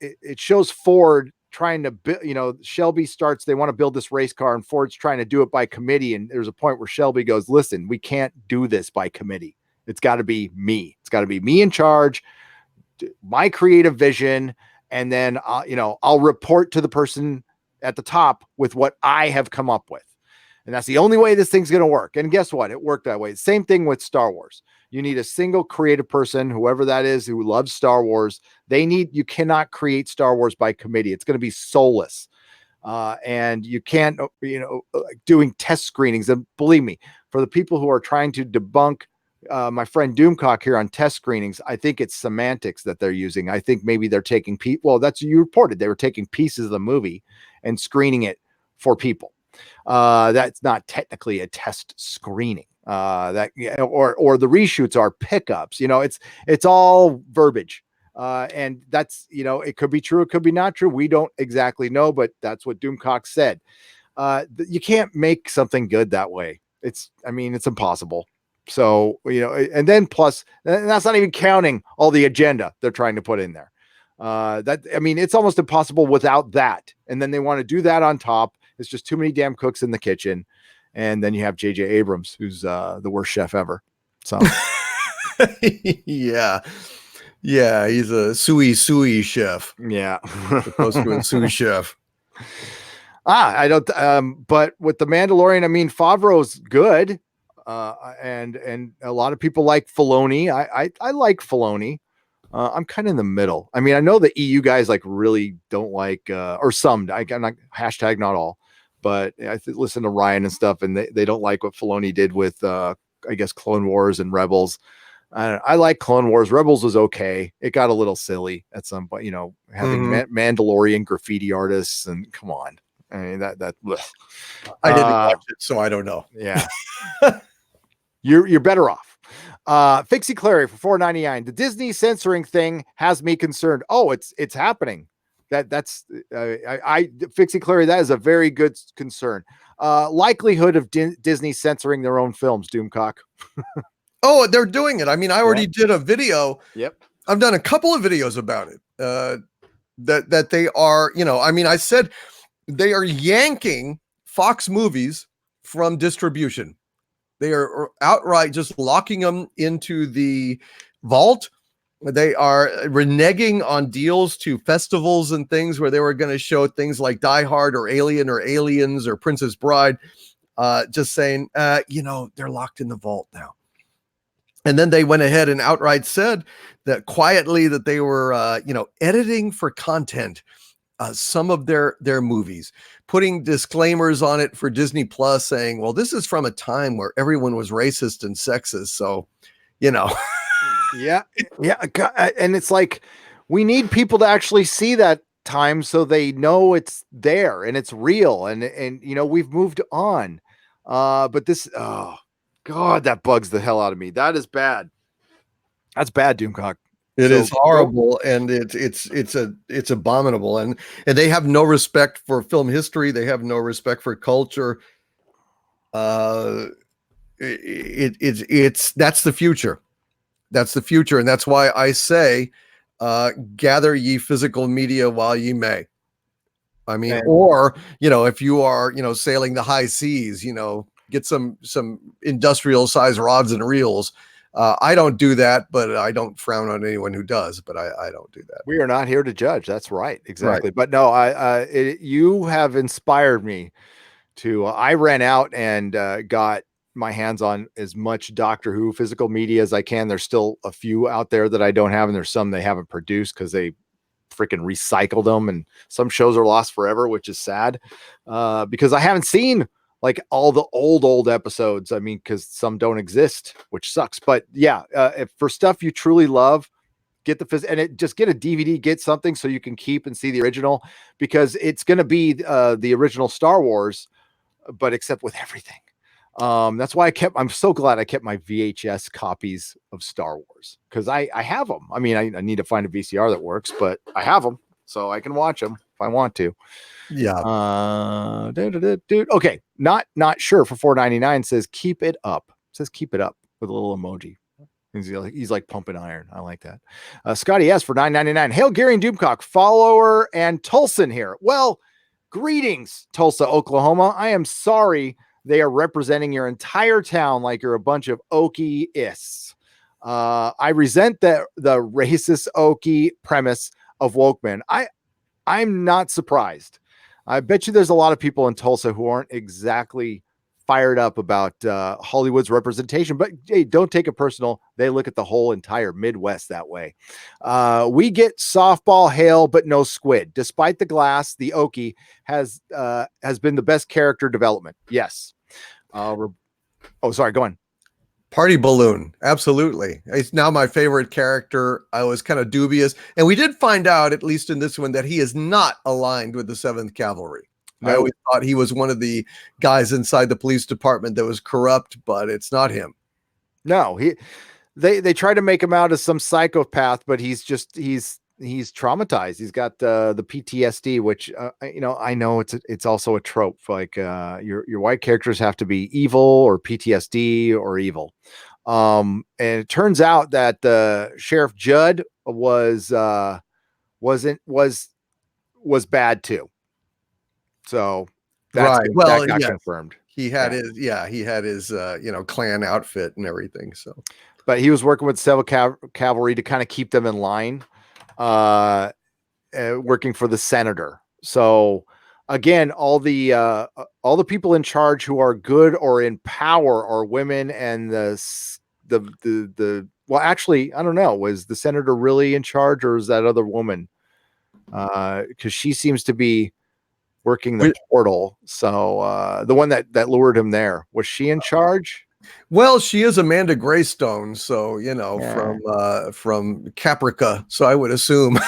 it shows Ford trying to build, Shelby starts, they want to build this race car, and Ford's trying to do it by committee. And there's a point where Shelby goes, listen, we can't do this by committee. It's got to be me. It's got to be me in charge, my creative vision. And then, I'll report to the person at the top with what I have come up with. And that's the only way this thing's going to work. And guess what? It worked that way. Same thing with Star Wars. You need a single creative person, whoever that is, who loves Star Wars. You cannot create Star Wars by committee. It's going to be soulless. And you can't, doing test screenings. And believe me, for the people who are trying to debunk my friend Doomcock here on test screenings, I think it's semantics that they're using. I think maybe they're taking you reported they were taking pieces of the movie and screening it for people. That's not technically a test screening. Or the reshoots are pickups. It's all verbiage. And that's, it could be true, it could be not true. We don't exactly know, but that's what Doomcock said. You can't make something good that way. It's impossible. So, and then plus, and that's not even counting all the agenda they're trying to put in there. It's almost impossible without that. And then they want to do that on top. It's just too many damn cooks in the kitchen. And then you have J.J. Abrams, who's the worst chef ever. So, yeah, he's a sui chef. Yeah, supposed to a sous chef. I don't. But with the Mandalorian, Favreau's good. And a lot of people like Filoni. I like Filoni. I'm kind of in the middle. I know the EU guys really don't like, or some, I'm not hashtag not all, but I listen to Ryan and stuff, and they don't like what Filoni did with, I guess, Clone Wars and Rebels. I like Clone Wars. Rebels was okay. It got a little silly at some point, having Mandalorian graffiti artists, and come on. That I didn't watch it, so I don't know. Yeah. You're better off. Fixie Clary for $4.99. The Disney censoring thing has me concerned. Oh, it's happening. That's Fixie Clary, that is a very good concern. Likelihood of Disney censoring their own films, Doomcock. Oh, they're doing it. I mean, I already did a video. Yep. I've done a couple of videos about it. That they are, I mean, I said they are yanking Fox movies from distribution. They are outright just locking them into the vault. They are reneging on deals to festivals and things where they were going to show things like Die Hard or Alien or Aliens or Princess Bride, just saying, they're locked in the vault now. And then they went ahead and outright said that quietly that they were, editing for content some of their movies, putting disclaimers on it for Disney Plus saying, well, this is from a time where everyone was racist and sexist. So, Yeah. And it's like, we need people to actually see that time so they know it's there and it's real. And we've moved on. But this, oh God, that bugs the hell out of me. That is bad. That's bad, Doomcock. It is horrible, and it's abominable, and they have no respect for film history. They have no respect for culture. It's that's the future. That's the future, and that's why I say, gather ye physical media while ye may. I mean, or if you are sailing the high seas, get some industrial size rods and reels. I don't do that, but I don't frown on anyone who does, but I don't do that. We are not here to judge. That's right. Exactly. Right. But no, you have inspired me to, I ran out and got my hands on as much Doctor Who physical media as I can. There's still a few out there that I don't have, and there's some they haven't produced because they freaking recycled them, and some shows are lost forever, which is sad, because I haven't seen like all the old episodes. I mean, because some don't exist, which sucks. But yeah, if for stuff you truly love, get just get a DVD, get something so you can keep and see the original, because it's going to be the original Star Wars, but except with everything. That's why I'm so glad I kept my VHS copies of Star Wars, because I have them. I mean, I need to find a VCR that works, but I have them so I can watch them if I want to. Yeah. Dude. Okay. Not sure for $4.99 says keep it up. Says keep it up with a little emoji. He's like pumping iron. I like that. Scotty S for $9.99. Hail Gary and Doomcock, follower and Tulsan here. Well, greetings, Tulsa, Oklahoma. I am sorry they are representing your entire town like you're a bunch of Okie-ists. I resent the racist Okie premise of Wokeman. I'm not surprised. I bet you there's a lot of people in Tulsa who aren't exactly fired up about Hollywood's representation, but hey, don't take it personal. They look at the whole entire Midwest that way. We get softball hail, but no squid. Despite the glass, the Okie has been the best character development. Yes. Sorry, go on. Party Balloon, absolutely. It's now my favorite character. I was kind of dubious, and we did find out, at least in this one, that he is not aligned with the 7th Cavalry. No. I always thought he was one of the guys inside the police department that was corrupt, but it's not him. No, they try to make him out as some psychopath, but he's traumatized. He's got the PTSD, which I know it's also a trope. Like your white characters have to be evil or PTSD or evil. And it turns out that Sheriff Judd was bad too. So that's right. Well, got confirmed. He had his clan outfit and everything. So, but he was working with several cavalry to kind of keep them in line, working for the senator. So again, all the people in charge who are good or in power are women, and well, actually, I don't know, was the senator really in charge, or is that other woman? Because she seems to be working the portal. So the one that lured him there, was she in charge? Well, she is Amanda Greystone, so from Caprica. So I would assume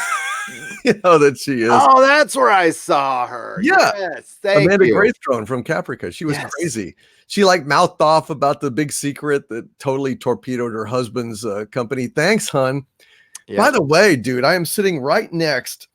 that she is. Oh, that's where I saw her. Yeah, yes, Amanda Greystone from Caprica. She was crazy. She mouthed off about the big secret that totally torpedoed her husband's company. Thanks, hun. Yeah. By the way, dude, I am sitting right next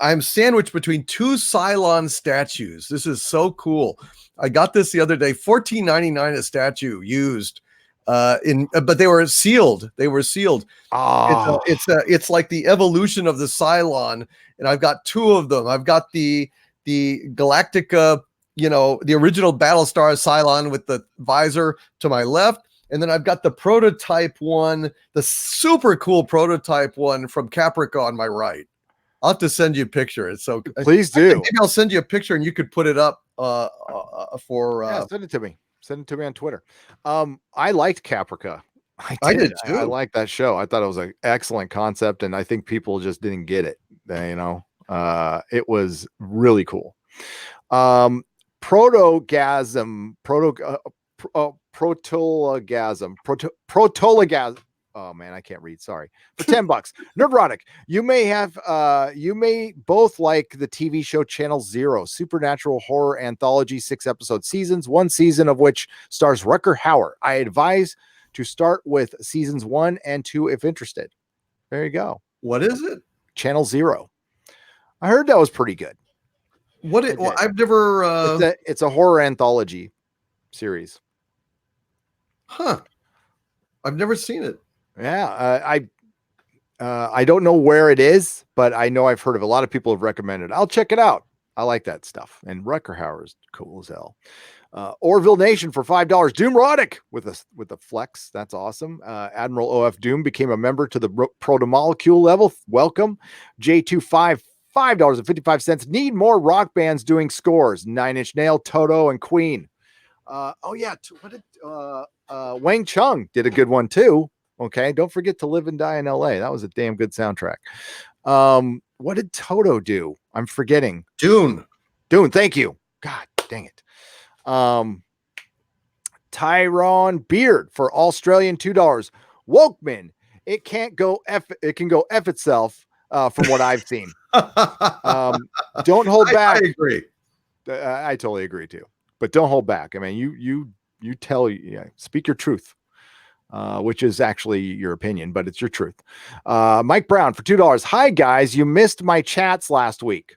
I'm sandwiched between two Cylon statues. This is so cool. I got this the other day, $14.99 a statue used. But they were sealed. They were sealed. Oh, It's like the evolution of the Cylon, and I've got two of them. I've got the Galactica, the original Battlestar Cylon with the visor to my left, and then I've got the prototype one, the super cool prototype one from Caprica on my right. I'll have to send you a picture. It's so please do. Maybe I'll send you a picture and you could put it up for. Send it to me. Send it to me on Twitter. I liked Caprica. I did too. I liked that show. I thought it was an excellent concept, and I think people just didn't get it. It was really cool. Protogasm. Oh man, I can't read. Sorry. For $10, Nerdrotic. You may both like the TV show Channel Zero, supernatural horror anthology, 6-episode seasons, one season of which stars Rutger Hauer. I advise to start with seasons 1 and 2 if interested. There you go. What is it? Channel Zero. I heard that was pretty good. Well, I've never. It's a horror anthology series. Huh. I've never seen it. Yeah, I don't know where it is, but I know I've heard of it. A lot of people have recommended it. I'll check it out. I like that stuff. And Rutger Hauer is cool as hell. Orville Nation for $5. Doomrotic with a flex. That's awesome. Admiral OF Doom became a member to the proto-molecule level. Welcome. J25, $5.55. Need more rock bands doing scores. 9 Inch Nail, Toto, and Queen. Wang Chung did a good one too. Okay, don't forget To Live and Die in LA. That was a damn good soundtrack. What did Toto do? I'm forgetting. Dune. Thank you. God dang it. Tyrone Beard for Australian $2. Wokeman. It can go F itself from what I've seen. Don't hold back. I agree. I totally agree too. But don't hold back. I mean, you speak your truth. Which is actually your opinion, but it's your truth. Mike Brown for $2. Hi guys, you missed my chats last week.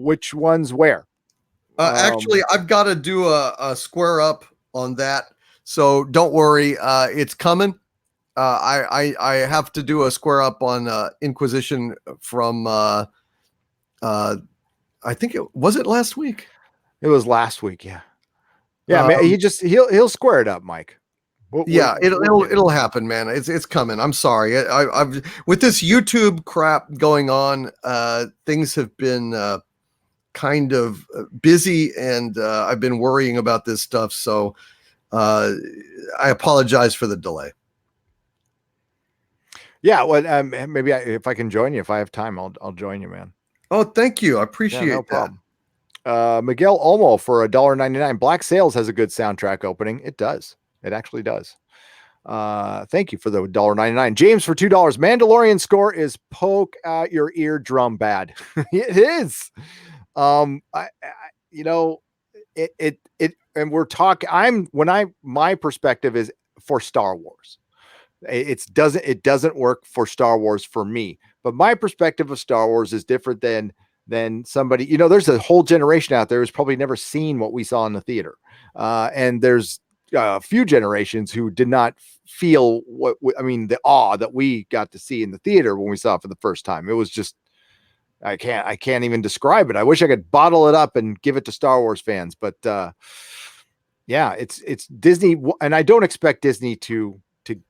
Which ones where? Actually, I've got to do a square up on that, so don't worry. It's coming. I have to do a square up on Inquisition from. I think it was last week. It was last week, yeah. Yeah, man, he'll square it up, Mike. It'll happen, man. It's coming. I'm sorry. I've with this YouTube crap going on, things have been kind of busy, and I've been worrying about this stuff. So I apologize for the delay. Yeah, well, maybe if I can join you, if I have time, I'll join you, man. Oh, thank you. I appreciate no that. Problem. Miguel Olmo for $1.99. Black Sails has a good soundtrack opening. It does. It actually does. Thank you for the $1.99. James for $2. Mandalorian score is poke out your eardrum bad. It is. And we're talking. My perspective is for Star Wars. It doesn't work for Star Wars for me. But my perspective of Star Wars is different than somebody, there's a whole generation out there who's probably never seen what we saw in the theater. And there's a few generations who did not feel the awe that we got to see in the theater when we saw it for the first time. It was just, I can't even describe it. I wish I could bottle it up and give it to Star Wars fans, but it's Disney. And I don't expect Disney to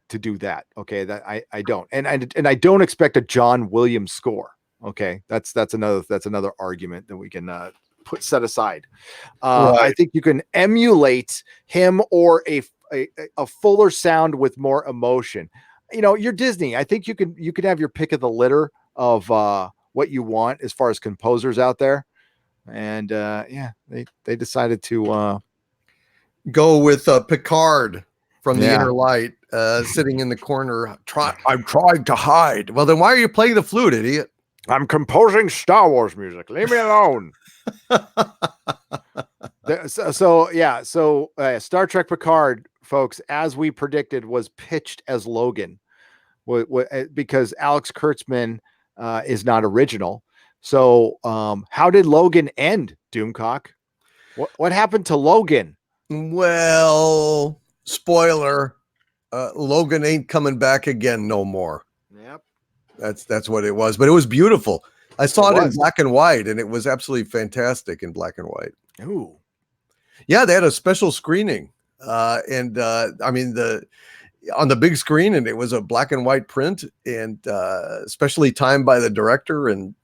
do that. Okay. That I don't, and I don't expect a John Williams score. Okay, that's another argument that we can set aside. Right. I think you can emulate him or a fuller sound with more emotion. You're Disney. I think you can have your pick of the litter of what you want as far as composers out there. And they decided to go with Picard from the Inner Light, sitting in the corner. I'm trying to hide. Well, then why are you playing the flute, idiot? I'm composing Star Wars music. Leave me alone. Star Trek Picard, folks, as we predicted, was pitched as Logan, because Alex Kurtzman is not original. So how did Logan end, Doomcock? What happened to Logan? Well, spoiler, Logan ain't coming back again no more. Yep. That's what it was. But it was beautiful. I saw it in was. black and white, and it was absolutely fantastic in black and white. Ooh. Yeah, they had a special screening. I mean, on the big screen, and it was a black and white print, and specially timed by the director. And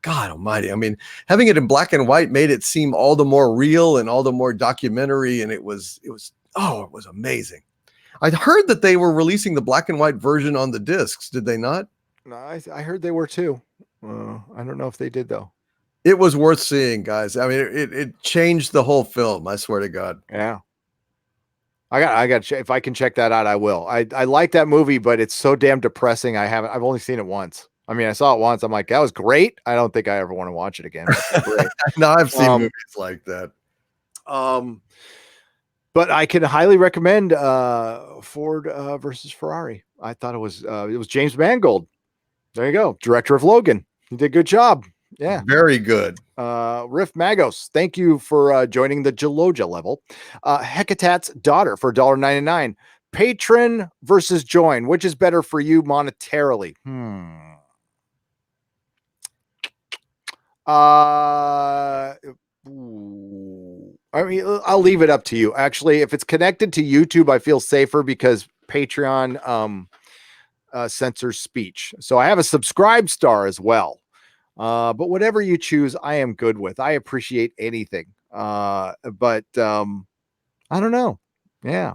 God Almighty, I mean, having it in black and white made it seem all the more real and all the more documentary. And it was amazing. I heard that they were releasing the black and white version on the discs. Did they not? No, I heard they were too. I don't know if they did though. It was worth seeing, guys. I mean, it changed the whole film. I swear to God. Yeah. I got if I can check that out, I will. I like that movie, but it's so damn depressing. I've only seen it once. I mean, I saw it once. I'm like, that was great. I don't think I ever want to watch it again. No, I've seen movies like that. But I can highly recommend Ford versus Ferrari. I thought it was James Mangold. There you go, director of Logan. He did a good job. Yeah, very good. Riff Magos, thank you for joining the Geloja level. Hecatat's daughter for $1.99. Patron versus join, which is better for you monetarily? I mean, I'll leave it up to you. Actually, if it's connected to YouTube, I feel safer because Patreon censors speech. So I have a subscribe star as well. But whatever you choose, I am good with. I appreciate anything. But I don't know. Yeah.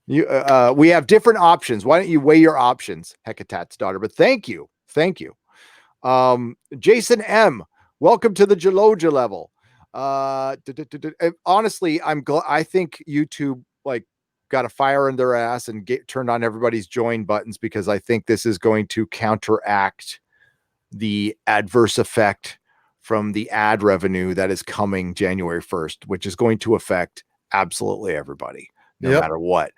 We have different options. Why don't you weigh your options, Hecatat's daughter? But thank you. Thank you. Jason M. Welcome to the Geloja level. Honestly, I think YouTube got a fire in their ass and turned on everybody's join buttons because I think this is going to counteract the adverse effect from the ad revenue that is coming January 1st, which is going to affect absolutely everybody, no matter what.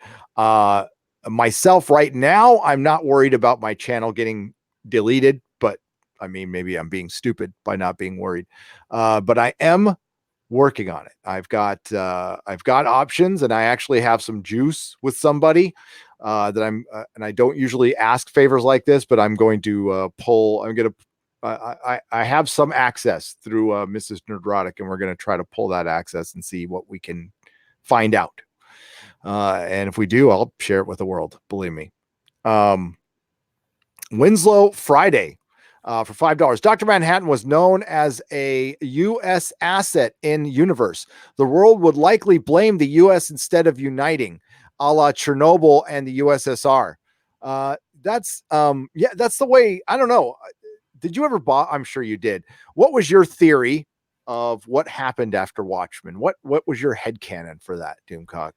Myself right now, I'm not worried about my channel getting deleted, but I mean, maybe I'm being stupid by not being worried. But I am working on it. I've got options, and I actually have some juice with somebody that I'm, and I don't usually ask favors like this, but I'm going to pull. I have some access through Mrs. Nerdrotic, and we're going to try to pull that access and see what we can find out. And if we do, I'll share it with the world. Believe me. Winslow Friday. For $5. Dr. Manhattan was known as a U.S. asset in universe. The world would likely blame the U.S. instead of uniting, a la Chernobyl and the USSR. That's the way. I don't know. Did you ever I'm sure you did. What was your theory of what happened after Watchmen? What was your headcanon for that, Doomcock?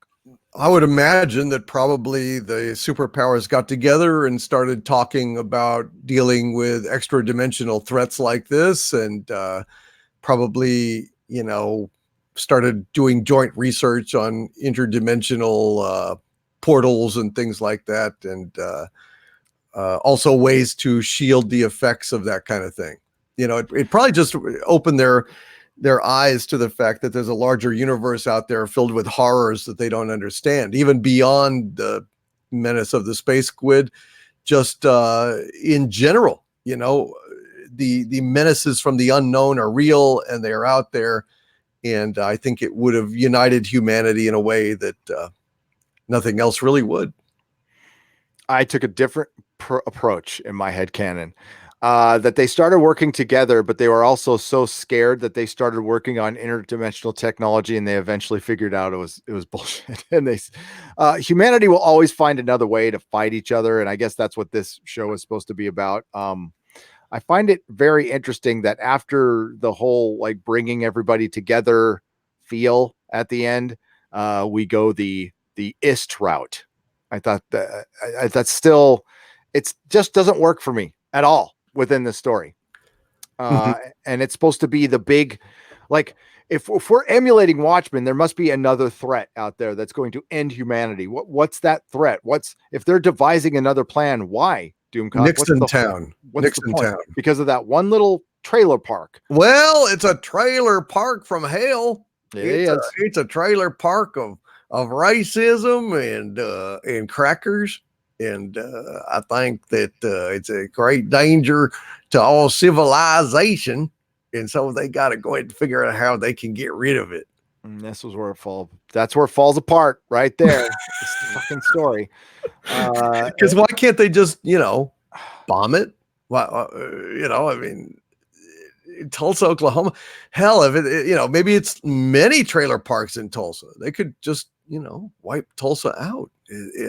I would imagine that probably the superpowers got together and started talking about dealing with extra dimensional threats like this, and probably, started doing joint research on interdimensional portals and things like that. And also ways to shield the effects of that kind of thing. It probably just opened their eyes to the fact that there's a larger universe out there filled with horrors that they don't understand, even beyond the menace of the space squid. Just in general, the menaces from the unknown are real and they are out there. And I think it would have united humanity in a way that nothing else really would. I took a different approach in my headcanon. That they started working together, but they were also so scared that they started working on interdimensional technology, and they eventually figured out it was bullshit. And humanity will always find another way to fight each other, and I guess that's what this show is supposed to be about. I find it very interesting that after the whole bringing everybody together feel at the end, we go the ist route. I thought that's still, it just doesn't work for me at all within the story. And it's supposed to be the big, if we're emulating Watchmen, there must be another threat out there that's going to end humanity. What's that threat? If they're devising another plan, why? Doomcock? Nixon Town. What's Nixon the point? Town. Because of that one little trailer park. Well, it's a trailer park from hell. It's a trailer park of racism and crackers. And I think that it's a great danger to all civilization. And so they got to go ahead and figure out how they can get rid of it. And this was where it falls. That's where it falls apart right there. This fucking story. Because why can't they just, bomb it? Well, I mean, Tulsa, Oklahoma. Hell, if it, maybe it's many trailer parks in Tulsa. They could just, wipe Tulsa out.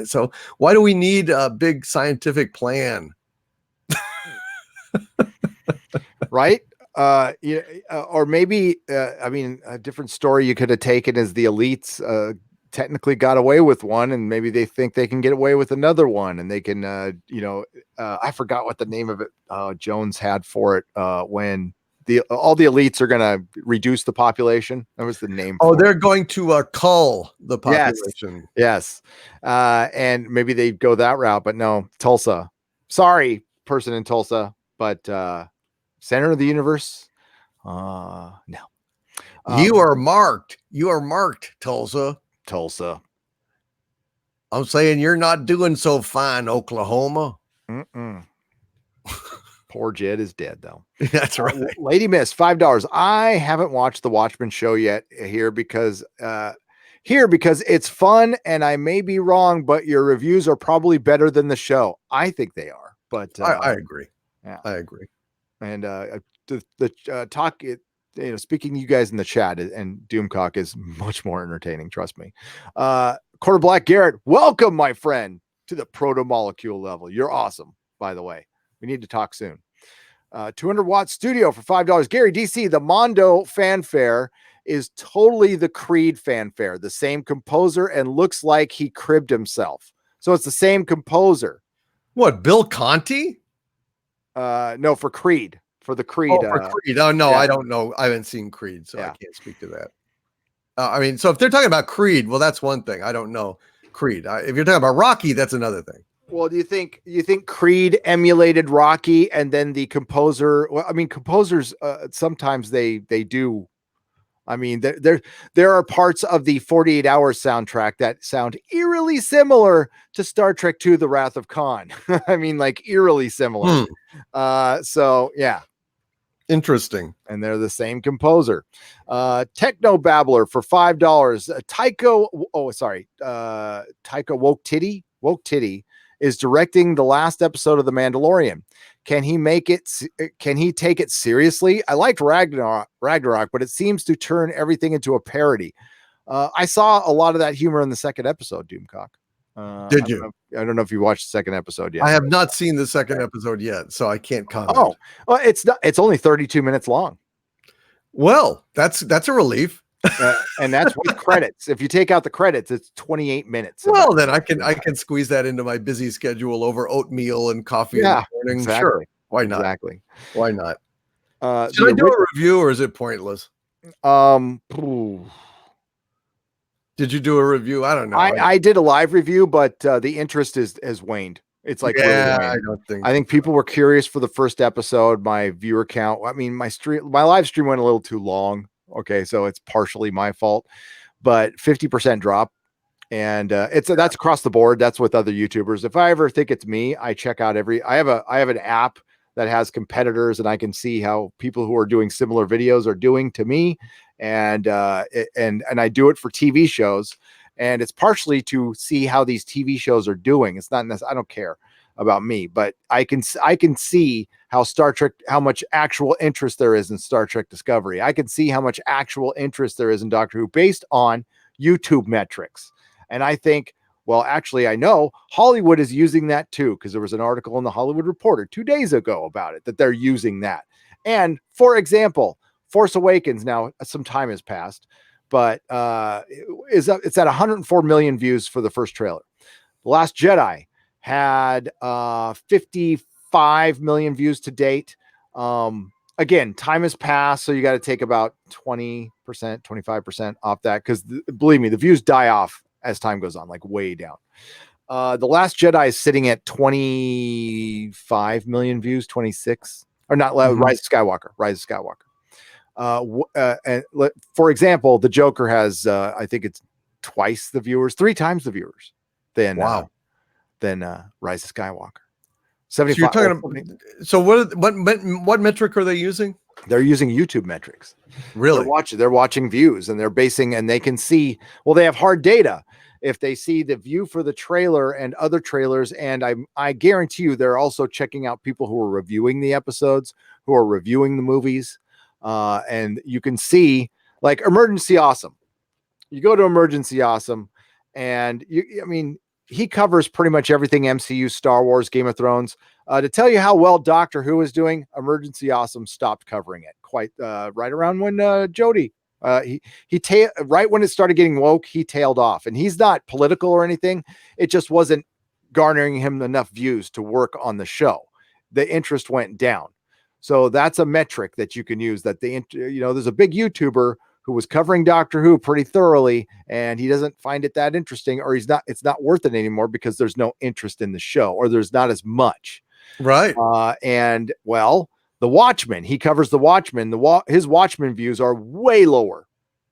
So why do we need a big scientific plan? Right? Or maybe, a different story you could have taken is the elites technically got away with one, and maybe they think they can get away with another one, and they can, I forgot what the name of it Jones had for it when all the elites are going to reduce the population. That was the name. Oh, they're going to cull the population. Yes. And maybe they go that route, but no, Tulsa. Sorry, person in Tulsa, but center of the universe. No. You are marked. You are marked, Tulsa. I'm saying you're not doing so fine, Oklahoma. Poor Jed is dead, though. That's right. Lady Miss, $5. I haven't watched the Watchmen show yet here because it's fun, and I may be wrong, but your reviews are probably better than the show. I think they are, but I agree. Yeah, I agree. And the talk, speaking to you guys in the chat, and Doomcock is much more entertaining. Trust me. Quarter Black Garrett, welcome, my friend, to the proto molecule level. You're awesome, by the way. We need to talk soon. 200 watt studio for $5. Gary DC, the Mondo fanfare is totally the Creed fanfare, the same composer, and looks like he cribbed himself. So it's the same composer. What, Bill Conti? No, for Creed. For the Creed. Oh, for Creed. Oh, no, yeah. I don't know. I haven't seen Creed, so I can't speak to that. So if they're talking about Creed, well, that's one thing. I don't know Creed. If you're talking about Rocky, that's another thing. Well, do you think Creed emulated Rocky, and then the composer? Well, I mean, composers sometimes they do. I mean, there are parts of the 48 Hours soundtrack that sound eerily similar to Star Trek II: The Wrath of Khan. I mean, like eerily similar. So yeah, interesting. And they're the same composer. Techno Babbler for $5. Taika Waititi is directing the last episode of The Mandalorian. Can he take it seriously? I liked Ragnarok, but it seems to turn everything into a parody. I saw a lot of that humor in the second episode, Doomcock. Did you? I don't know if you watched the second episode yet. I have not seen the second episode yet, so I can't comment. Oh, well, it's only 32 minutes long. Well, that's a relief. And that's with credits. If you take out the credits, it's 28 minutes. Well, then I can squeeze that into my busy schedule over oatmeal and coffee in the morning. Exactly. Sure. Why not? Exactly. Why not? Should I do a review, or is it pointless? Did you do a review? I don't know. I did a live review, but the interest has waned. It's like, I think people were curious for the first episode. My viewer count, I mean, my live stream went a little too long. Okay, so it's partially my fault, but 50% drop, and that's across the board. That's with other YouTubers. If I ever think it's me, I check out I have an app that has competitors, and I can see how people who are doing similar videos are doing to me, and I do it for TV shows, and it's partially to see how these TV shows are doing. It's not necessarily, I don't care about me, but I can see how how much actual interest there is in Star Trek Discovery. I can see how much actual interest there is in Doctor Who based on YouTube metrics. And I think, well, actually, I know Hollywood is using that too, because there was an article in the Hollywood Reporter 2 days ago about it, that they're using that. And for example, Force Awakens, now some time has passed, but it's at 104 million views for the first trailer. The Last Jedi had 55 million views to date. Again, time has passed, so you got to take about 20%, 25% off that, because believe me, the views die off as time goes on, like way down. The Last Jedi is sitting at 25 million views, 26 or not. Rise of Skywalker. For example, the Joker has, I think it's twice the viewers, 3 times the viewers than Rise of Skywalker. 75. So you're talking. So what metric are they using? They're using YouTube metrics. Really? They're watching views, and they're basing, and they can see. Well, they have hard data. If they see the view for the trailer and other trailers, and I guarantee you, they're also checking out people who are reviewing the episodes, who are reviewing the movies, and you can see like Emergency Awesome. You go to Emergency Awesome, and he covers pretty much everything MCU, Star Wars, Game of Thrones. To tell you how well Doctor Who is doing, Emergency Awesome stopped covering it quite right around when Jodie. Right when it started getting woke, he tailed off, and he's not political or anything. It just wasn't garnering him enough views to work on the show. The interest went down. So that's a metric that you can use, that there's a big YouTuber who was covering Doctor Who pretty thoroughly, and he doesn't find it that interesting, or it's not worth it anymore because there's no interest in the show, or there's not as much. Right. The Watchmen, he covers the Watchmen. His Watchmen views are way lower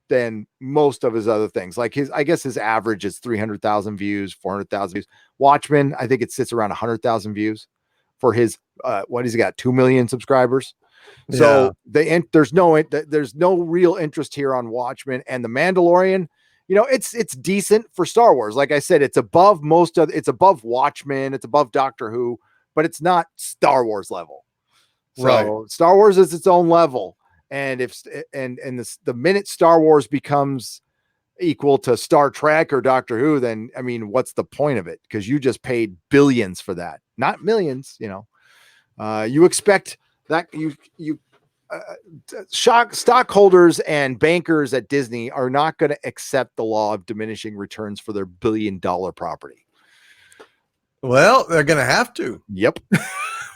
than most of his other things. Like I guess his average is 300,000 views, 400,000 views. Watchmen, I think it sits around 100,000 views for his, what has he got? 2 million subscribers. So there's no real interest here on Watchmen. And the Mandalorian, it's decent for Star Wars. Like I said, it's above it's above Watchmen, it's above Doctor Who, but it's not Star Wars level. So right. Star Wars is its own level. And the minute Star Wars becomes equal to Star Trek or Doctor Who, then what's the point of it? Because you just paid billions for that, not millions. You expect that stockholders and bankers at Disney are not going to accept the law of diminishing returns for their billion-dollar property. Well, they're going to have to. Yep.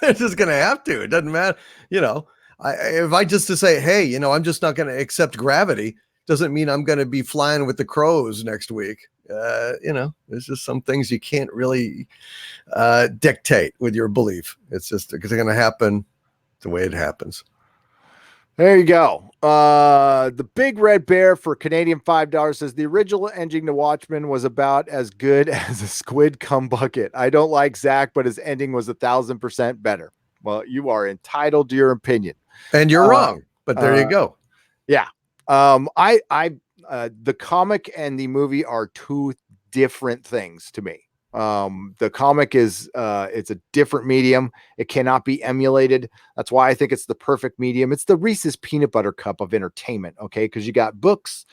They're just going to have to. It doesn't matter. If I just to say, hey, I'm just not going to accept gravity, doesn't mean I'm going to be flying with the crows next week. There's just some things you can't really dictate with your belief. It's just because they're going to happen the way it happens. There you go. The Big Red Bear for Canadian $5 says the original ending to Watchmen was about as good as a squid cum bucket. I don't like Zach, but his ending was 1,000% better. Well, you are entitled to your opinion, and you're wrong. But there you go. Yeah. The comic and the movie are 2 different things to me. The comic is it's a different medium. It cannot be emulated. That's why I think it's the perfect medium. It's the Reese's peanut butter cup of entertainment. Okay. Cause you got books,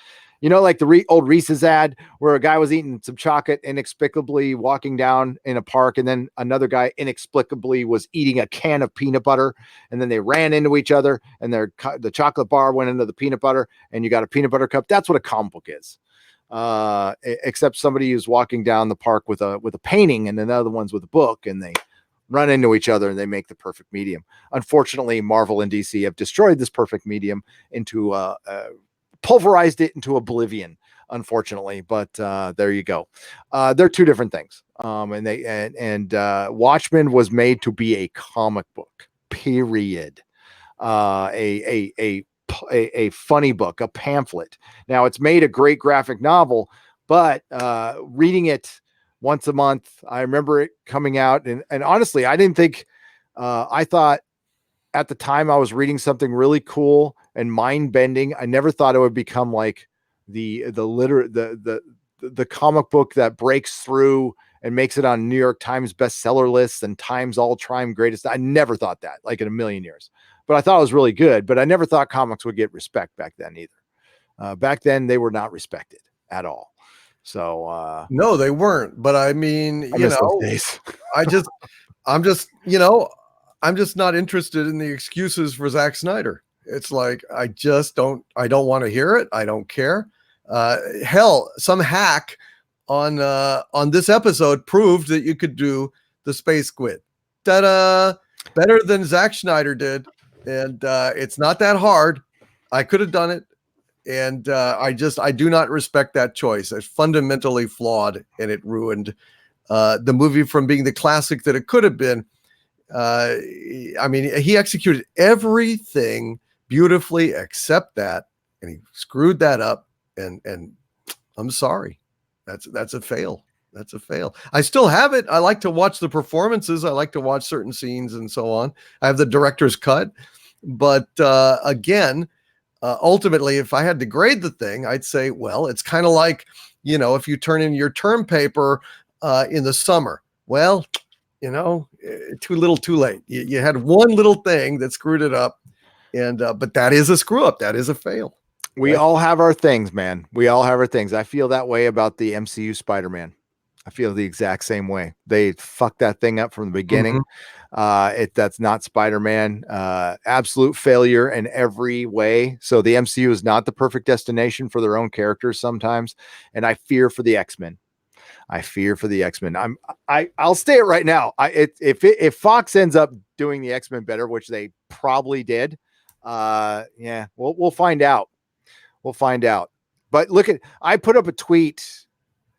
like the old Reese's ad where a guy was eating some chocolate, inexplicably walking down in a park. And then another guy inexplicably was eating a can of peanut butter. And then they ran into each other, and the chocolate bar went into the peanut butter, and you got a peanut butter cup. That's what a comic book is. Except somebody who's walking down the park with a painting, and then the other one's with a book, and they run into each other and they make the perfect medium. Unfortunately, Marvel and DC have destroyed this perfect medium into pulverized it into oblivion, unfortunately. But there you go. They're 2 different things. And Watchmen was made to be a comic book, period. A funny book, a pamphlet. Now it's made a great graphic novel, but reading it once a month, I remember it coming out, and honestly, I didn't think, I thought at the time I was reading something really cool and mind bending. I never thought it would become like the comic book that breaks through and makes it on New York Times bestseller lists and Times all-time greatest. I never thought that, like in a million years. But I thought it was really good, but I never thought comics would get respect back then either. Back then, they were not respected at all. So no, they weren't. But I mean, I'm just not interested in the excuses for Zack Snyder. It's like I don't want to hear it. I don't care. Hell, some hack on this episode proved that you could do the space squid. Ta-da! Better than Zack Snyder did. And it's not that hard. I could have done it. And I do not respect that choice. It's fundamentally flawed, and it ruined the movie from being the classic that it could have been. I mean, he executed everything beautifully except that, and he screwed that up. And I'm sorry, that's a fail. That's a fail. I still have it. I like to watch the performances. I like to watch certain scenes and so on. I have the director's cut, but again, ultimately, if I had to grade the thing, I'd say, well, it's kind of like, if you turn in your term paper in the summer. Well, too little, too late. You had one little thing that screwed it up, and but that is a screw up. That is a fail. We all have our things, man. We all have our things. I feel that way about the MCU Spider-Man. I feel the exact same way. They fucked that thing up from the beginning. That's not Spider-Man. Absolute failure in every way. So the MCU is not the perfect destination for their own characters sometimes. And I fear for the X-Men. I'll say it right now. If Fox ends up doing the X-Men better, which they probably did, we'll find out. We'll find out. But I put up a tweet.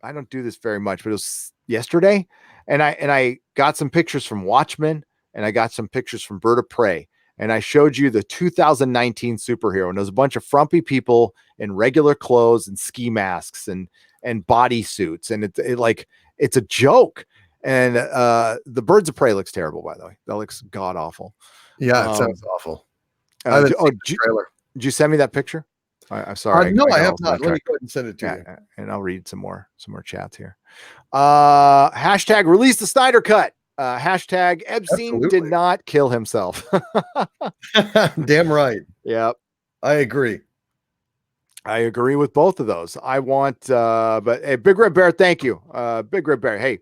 I don't do this very much, but it was yesterday, and I got some pictures from Watchmen, and I got some pictures from Bird of Prey, and I showed you the 2019 superhero, and there's a bunch of frumpy people in regular clothes and ski masks and body suits, and it's a joke. And the Birds of Prey looks terrible, by the way. That looks god awful. Yeah, it sounds awful. Did you send me that picture? I'm sorry. No, I have not. Let me go ahead and send it to you. And I'll read some more chats here. Hashtag release the Snyder cut. Hashtag Epstein did not kill himself. Damn right. Yep. I agree with both of those. I want, but hey, Big Red Bear, thank you. Big Red Bear. Hey,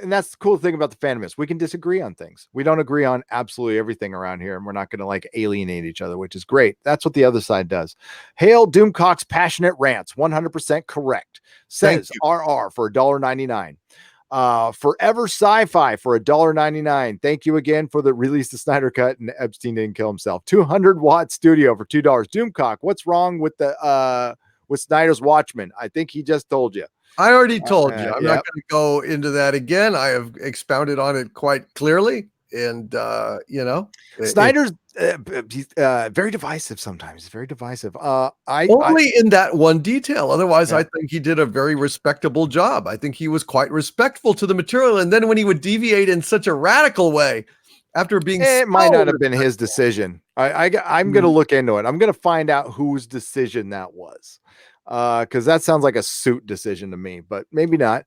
and that's the cool thing about the fandom is we can disagree on things. We don't agree on absolutely everything around here, and we're not going to alienate each other, which is great. That's what the other side does. Hail Doomcock's passionate rants, 100% correct. Says RR for $1.99. Forever Sci-Fi for $1.99. Thank you again for the release the Snyder cut, and Epstein didn't kill himself. 200-watt studio for $2. Doomcock, what's wrong with with Snyder's Watchmen? I think he just told you. I already told you. I'm not going to go into that again. I have expounded on it quite clearly. And, Snyder's he's very divisive sometimes. Very divisive. Only in that one detail. Otherwise, I think he did a very respectable job. I think he was quite respectful to the material. And then when he would deviate in such a radical way, after being it might not have been his decision. I'm going to look into it. I'm going to find out whose decision that was. Because that sounds like a suit decision to me, but maybe not.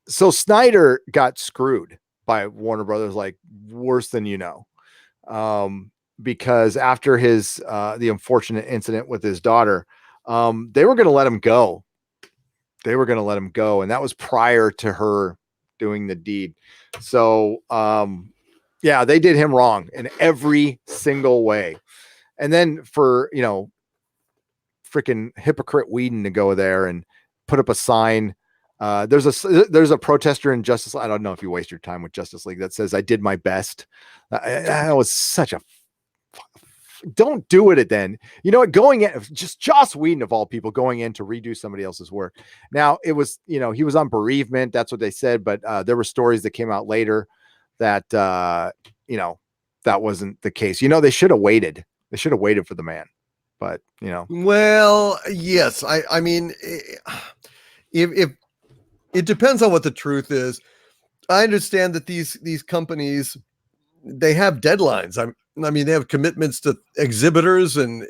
So Snyder got screwed by Warner Brothers, like worse than because after his the unfortunate incident with his daughter, they were going to let him go. And that was prior to her doing the deed. So they did him wrong in every single way. And then for freaking hypocrite Whedon to go there and put up a sign. There's a protester in Justice. I don't know if you waste your time with Justice League that says I did my best. That was such a. Don't do it then. You know what? Going in, just Joss Whedon of all people going in to redo somebody else's work. Now it was, he was on bereavement. That's what they said. But there were stories that came out later that that wasn't the case. They should have waited. They should have waited for the man. But well, yes. I mean, if it depends on what the truth is. I understand that these companies, they have deadlines. I mean, they have commitments to exhibitors and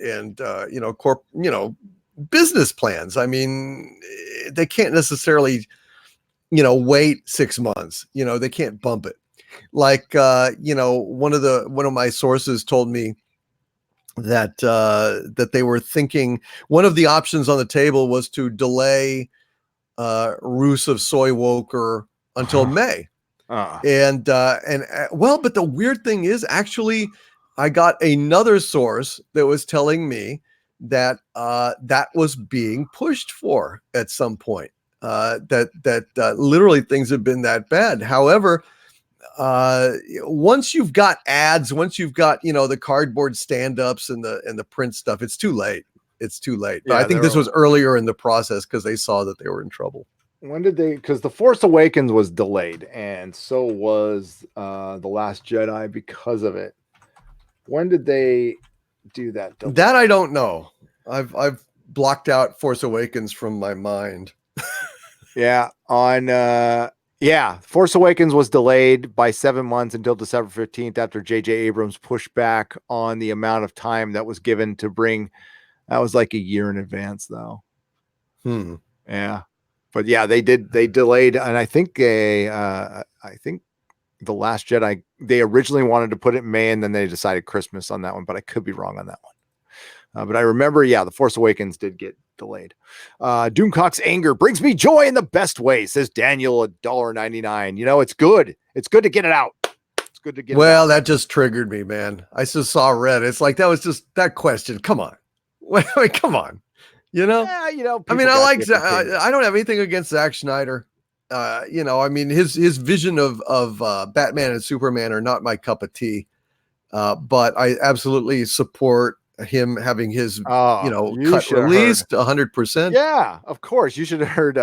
business plans. I mean, they can't necessarily, wait 6 months. They can't bump it. Like, one of my sources told me that they were thinking one of the options on the table was to delay Ruse of Soywoker until May. But the weird thing is, actually, I got another source that was telling me that that was being pushed for at some point. That literally things have been that bad. However, once you've got ads, once you've got the cardboard stand-ups and the print stuff, it's too late. But I think this was earlier in the process because they saw that they were in trouble. when did they? Because The Force Awakens was delayed, and so was The Last Jedi because of it. When did they do that? Delay? That I don't know. I've blocked out Force Awakens from my mind. Yeah, Force Awakens was delayed by 7 months until December 15th after J.J. Abrams pushed back on the amount of time that was given to bring. That was like a year in advance, though. Yeah, but yeah, they delayed, and I think The Last Jedi, they originally wanted to put it in May, and then they decided Christmas on that one, but I could be wrong on that one. But I remember, The Force Awakens did get delayed. Doomcock's anger brings me joy in the best way, says Daniel, $1.99. You know, it's good. It's good to get it out. It's good to get it out. Well, that just triggered me, man. I just saw red. It's like, that was just that question. Come on. Wait, come on. You know? Yeah, you know, I mean, I don't have anything against Zack Snyder. You know, I mean, his vision of Batman and Superman are not my cup of tea. But I absolutely support him having his, cut released 100%. Yeah, of course. You should have heard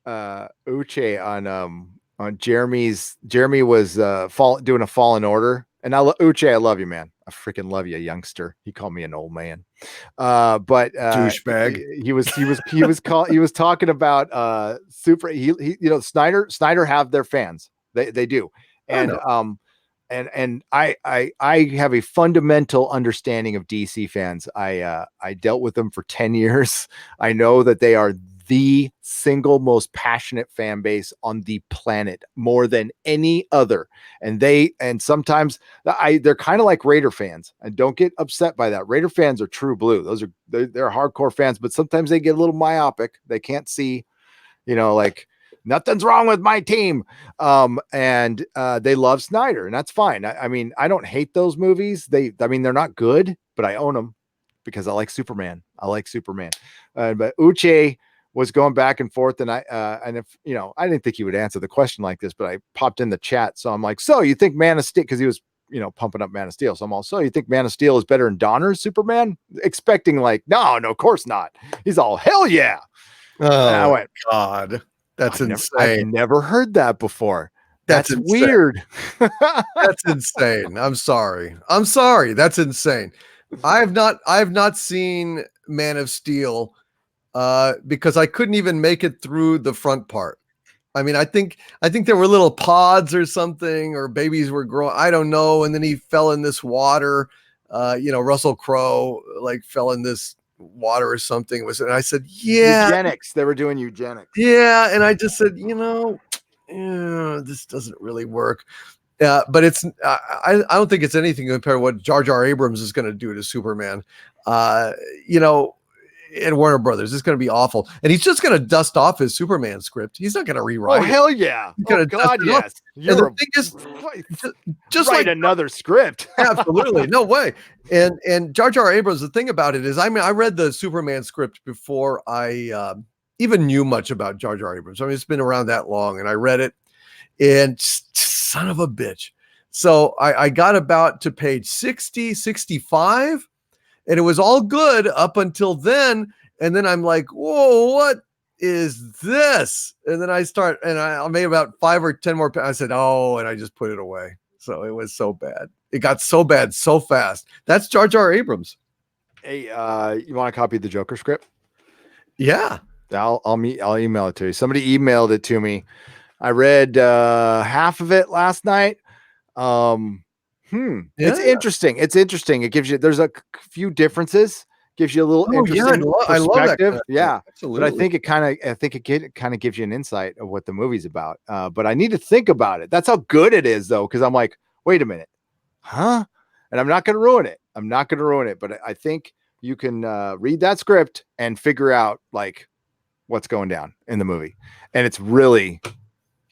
Uche on Jeremy was doing a Fallen Order. And Uche, I love you, man. I freaking love you, youngster. He called me an old man. But douchebag. He was talking about Snyder have their fans. They do. And I have a fundamental understanding of DC fans. I dealt with them for 10 years. I know that they are the single most passionate fan base on the planet, more than any other. And sometimes they're kind of like Raider fans. And don't get upset by that. Raider fans are true blue. They're hardcore fans, but sometimes they get a little myopic. They can't see, like, nothing's wrong with my team. And they love Snyder, and that's fine. I mean, I don't hate those movies. They're not good, but I own them because I like Superman. But Uche was going back and forth, and I didn't think he would answer the question like this, but I popped in the chat. So I'm like, so you think Man of Steel, because he was, pumping up Man of Steel. So I'm also, you think Man of Steel is better than Donner's Superman? Expecting like, no, of course not. He's all, hell yeah. Oh, and I went, God. That's insane. I've never heard that before. That's insane. Weird. That's insane. I'm sorry. That's insane. I have not seen Man of Steel because I couldn't even make it through the front part. I mean, I think there were little pods or something, or babies were growing. I don't know. And then he fell in this water. Russell Crowe like fell in this water or something. And I said, yeah, eugenics. They were doing eugenics. Yeah, and I just said, this doesn't really work. But it's I don't think it's anything compared to what Jar Jar Abrams is going to do to Superman. And Warner Brothers, it's going to be awful. And he's just going to dust off his Superman script. He's not going to rewrite. Oh, hell yeah. He's going to dust it off. And the thing is, just write like another script. Absolutely. No way. And Jar Jar Abrams, the thing about it is, I read the Superman script before I even knew much about Jar Jar Abrams. I mean, it's been around that long, and I read it, and son of a bitch. So I got about to page 60, 65, and it was all good up until then. And then I'm like, whoa, what is this? And then I made about 5 or 10 more. I said, oh, and I just put it away. So it was so bad. It got so bad so fast. That's Jar Jar Abrams. Hey, you want to copy the Joker script? Yeah. I'll email it to you. Somebody emailed it to me. I read half of it last night. It's interesting. It's interesting. It gives you, there's a few differences, gives you a little interesting perspective. I love that kind of thing. Yeah. Absolutely. But I think it kind of gives you an insight of what the movie's about. But I need to think about it. That's how good it is though. Cause I'm like, wait a minute. Huh? And I'm not going to ruin it. But I think you can read that script and figure out like what's going down in the movie. And it's really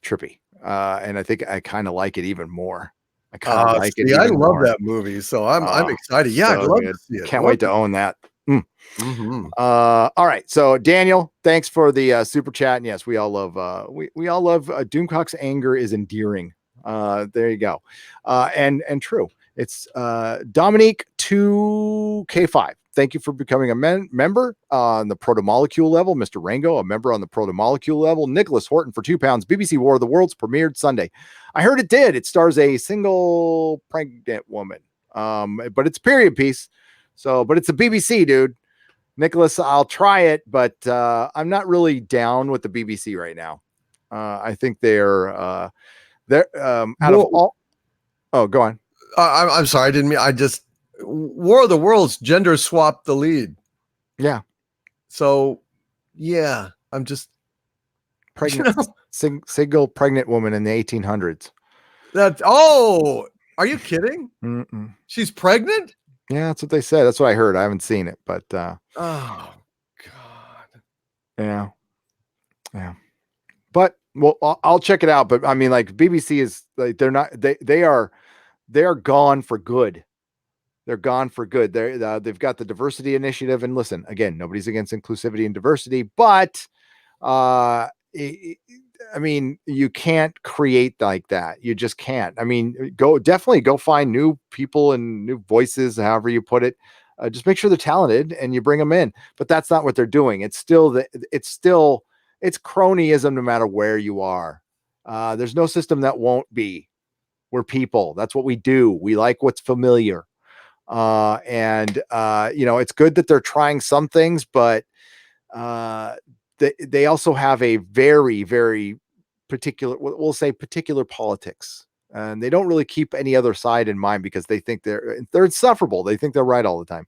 trippy. And I think I kind of like it even more. I kind of like it. I love that movie, so I'm excited. Yeah, I'd love to see it. Can't wait to own that. Mm-hmm. All right, so Daniel, thanks for the super chat. And yes, we all love Doomcock's anger is endearing. There you go. And true. It's Dominique 2K5. thank you for becoming a member on the proto-molecule level. Mr. Rango, a member on the proto-molecule level. Nicholas Horton for £2. BBC War of the Worlds premiered Sunday. I heard it did. It stars a single pregnant woman, but it's a period piece. So, but it's a BBC, dude. Nicholas, I'll try it, but I'm not really down with the BBC right now. I think they're out of all. Oh, go on. I'm sorry. I didn't mean. I just War of the Worlds gender swapped the lead. Yeah. So, yeah, I'm just pregnant, single pregnant woman in the 1800s. Are you kidding? Mm-mm. She's pregnant? Yeah, that's what they said. That's what I heard. I haven't seen it, but oh God. Yeah. But well, I'll check it out. But I mean, like BBC is like they are gone for good. They're gone for good. They've got the diversity initiative, and listen, again, nobody's against inclusivity and diversity, but I mean, you can't create like that. You just can't. I mean, definitely go find new people and new voices, however you put it. Just make sure they're talented and you bring them in. But that's not what they're doing. It's cronyism no matter where you are. There's no system that won't be. We're people. That's what we do. We like what's familiar. It's good that they're trying some things, but they also have a very, very particular, we'll say particular politics, and they don't really keep any other side in mind because they think they're insufferable. They think they're right all the time.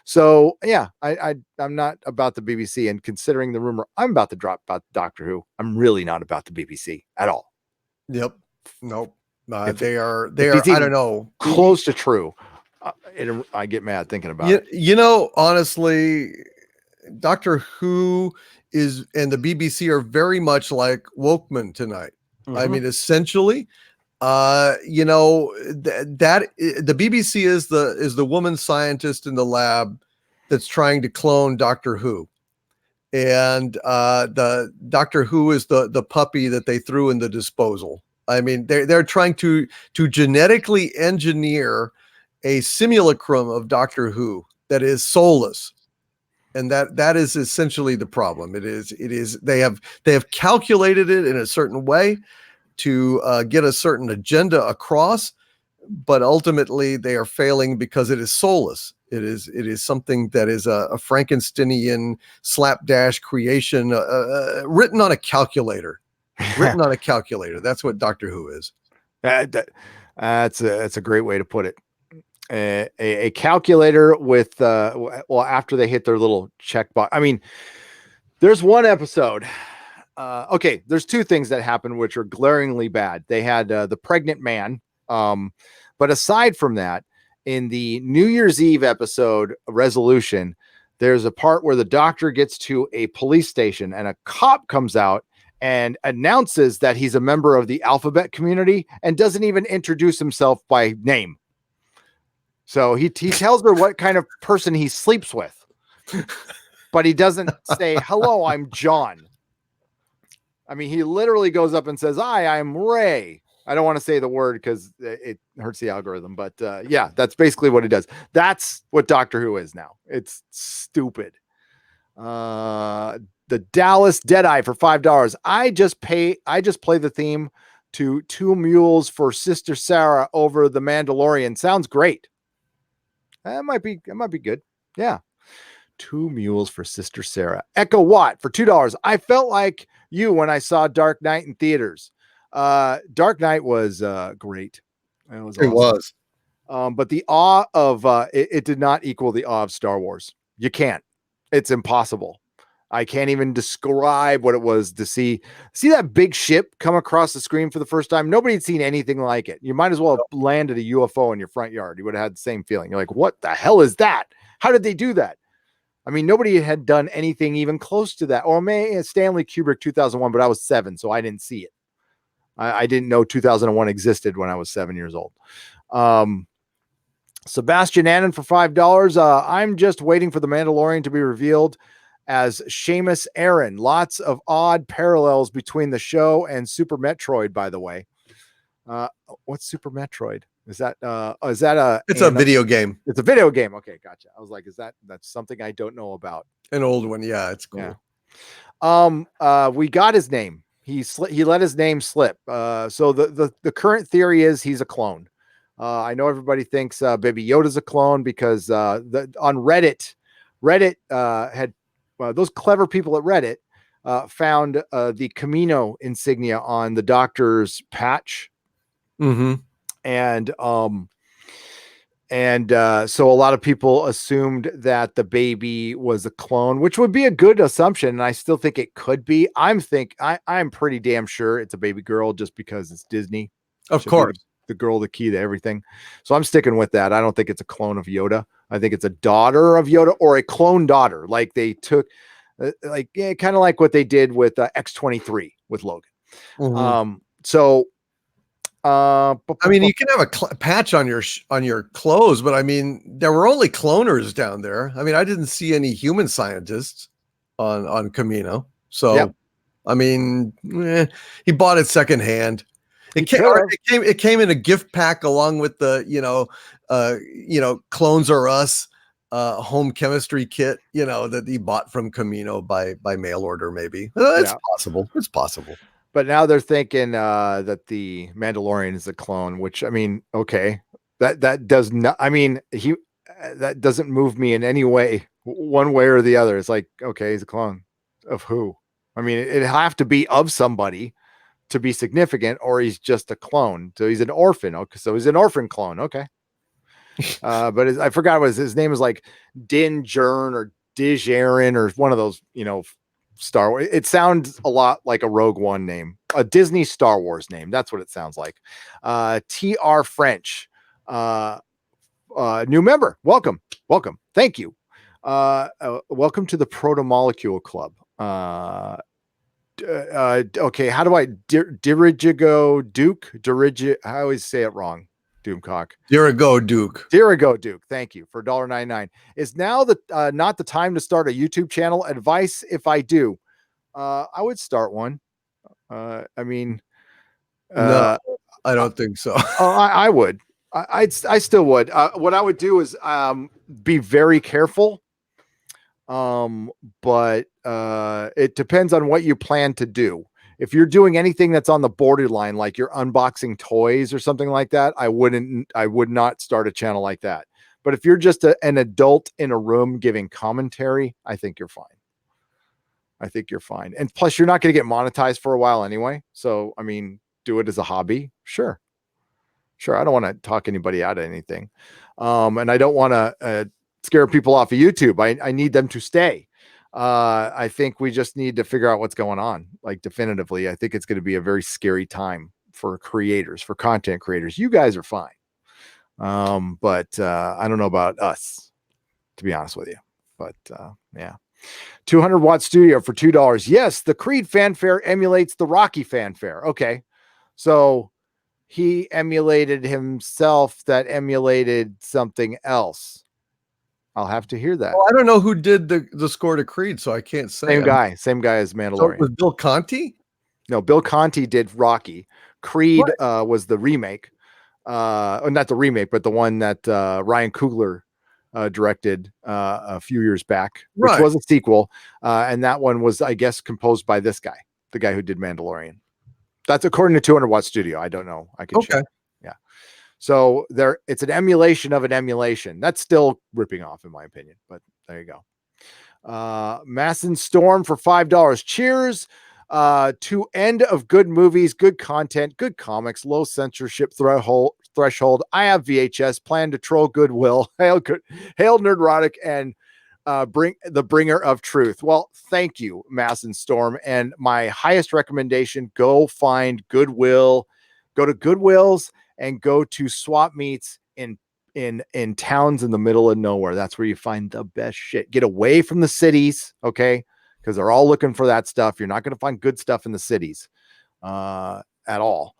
So yeah, I'm not about the BBC, and considering the rumor I'm about to drop about Doctor Who, I'm really not about the BBC at all. Yep. Nope. They are, I don't know, close to true. I get mad thinking about it. Honestly, Doctor Who and the BBC are very much like Watchmen tonight. Mm-hmm. I mean, essentially, the BBC is the woman scientist in the lab that's trying to clone Doctor Who, and the Doctor Who is the puppy that they threw in the disposal. I mean, they're trying to genetically engineer a simulacrum of Doctor Who that is soulless. And that is essentially the problem. It is they have calculated it in a certain way to get a certain agenda across, but ultimately they are failing because it is soulless. It is something that is a Frankensteinian slapdash creation written on a calculator. Written on a calculator. That's what Doctor Who is. That's a great way to put it. A calculator with after they hit their little checkbox. I mean, there's one episode. Okay, there's two things that happen which are glaringly bad. They had the pregnant man, but aside from that, in the New Year's Eve episode Resolution, there's a part where the doctor gets to a police station and a cop comes out and announces that he's a member of the alphabet community and doesn't even introduce himself by name. So he tells her what kind of person he sleeps with, but he doesn't say, hello, I'm John. I mean, he literally goes up and says, hi, I'm Ray. I don't want to say the word because it hurts the algorithm, but yeah, that's basically what he does. That's what Doctor Who is now. It's stupid. The Dallas Deadeye for $5. I just play the theme to Two Mules for Sister Sarah over the Mandalorian. Sounds great. That might be good. Yeah. Two Mules for Sister Sarah. Echo Watt for $2. I felt like you when I saw Dark Knight in theaters. Dark Knight was great. It was awesome. It was. But the awe of it did not equal the awe of Star Wars. You can't. It's impossible. I can't even describe what it was to see that big ship come across the screen for the first time. Nobody had seen anything like it. You might as well have landed a UFO in your front yard. You would have had the same feeling. You're like, what the hell is that? How did they do that? I mean, nobody had done anything even close to that. Or Stanley Kubrick 2001, but I was 7, so I didn't see it. I didn't know 2001 existed when I was 7 years old. Sebastian Annan for $5. I'm just waiting for the Mandalorian to be revealed as Seamus Aaron. Lots of odd parallels between the show and Super Metroid, by the way. What's Super Metroid? Is that a It's a video game. It's a video game. Okay, gotcha. I was like, that's something I don't know about. An old one. Yeah, it's cool. Yeah. We got his name. He let his name slip. So the current theory is he's a clone. I know everybody thinks Baby Yoda's a clone because on Reddit had those clever people at Reddit found the Camino insignia on the doctor's patch. Mm-hmm. And so a lot of people assumed that the baby was a clone, which would be a good assumption. And I still think it could be. I'm pretty damn sure it's a baby girl just because it's Disney. Of course. The girl, the key to everything. So I'm sticking with that. I don't think it's a clone of Yoda. I think it's a daughter of Yoda or a clone daughter. Like they took kind of like what they did with X-23 with Logan. Mm-hmm. I mean, you can have a patch on your clothes, but I mean, there were only cloners down there. I mean, I didn't see any human scientists on Camino. So, yep. I mean, he bought it secondhand. It came in a gift pack along with the Clones Are Us home chemistry kit, that he bought from Camino by mail order. Maybe it's possible. It's possible. But now they're thinking that the Mandalorian is a clone, which I mean, okay, that does not. I mean, that doesn't move me in any way, one way or the other. It's like, okay, he's a clone of who? I mean, it'd have to be of somebody to be significant, or he's just a clone. So he's an orphan. Okay, so he's an orphan clone. Okay, but I forgot what his name is, like Din Djarin or Dijarin or one of those, Star Wars. It sounds a lot like a Rogue One name, a Disney Star Wars name. That's what it sounds like. TR French, new member. Welcome. Thank you. Welcome to the Proto Molecule Club. Okay. How do I Dirigigo Duke? I always say it wrong. Doomcock. Dirigo Duke. Thank you for $1.99. Is now not the time to start a YouTube channel? Advice if I do. I would start one. I mean, no, I don't think so. I would. I still would. What I would do is be very careful. But it depends on what you plan to do. If you're doing anything that's on the borderline, like you're unboxing toys or something like that, I would not start a channel like that. But if you're just an adult in a room giving commentary, I think you're fine. And plus you're not going to get monetized for a while anyway. So, I mean, do it as a hobby. Sure. I don't want to talk anybody out of anything. And I don't want to, scare people off of YouTube. I need them to stay. I think we just need to figure out what's going on. Like definitively, I think it's going to be a very scary time for creators, for content creators. You guys are fine. But I don't know about us, to be honest with you. But yeah. 200 watt studio for $2. Yes, the Creed fanfare emulates the Rocky fanfare. Okay. So he emulated himself that emulated something else. I'll have to hear that. Well, I don't know who did the score to Creed, so I can't say. Same guy as Mandalorian. So it was Bill Conti? No, Bill Conti did Rocky. Creed was the remake. Not the remake, but the one that Ryan Coogler directed a few years back, which was a sequel. And that one was, I guess, composed by this guy, the guy who did Mandalorian. That's according to 200 Watt Studio. I don't know. I can check. Yeah. So it's an emulation of an emulation. That's still ripping off, in my opinion. But there you go. Masson Storm for $5. Cheers to end of good movies, good content, good comics, low censorship threshold. I have VHS. Plan to troll Goodwill. Hail Nerdrotic and bring the bringer of truth. Well, thank you, Masson Storm. And my highest recommendation: go find Goodwill. Go to Goodwills. And go to swap meets in towns in the middle of nowhere. That's where you find the best shit. Get away from the cities, okay? Because they're all looking for that stuff. You're not going to find good stuff in the cities. at all.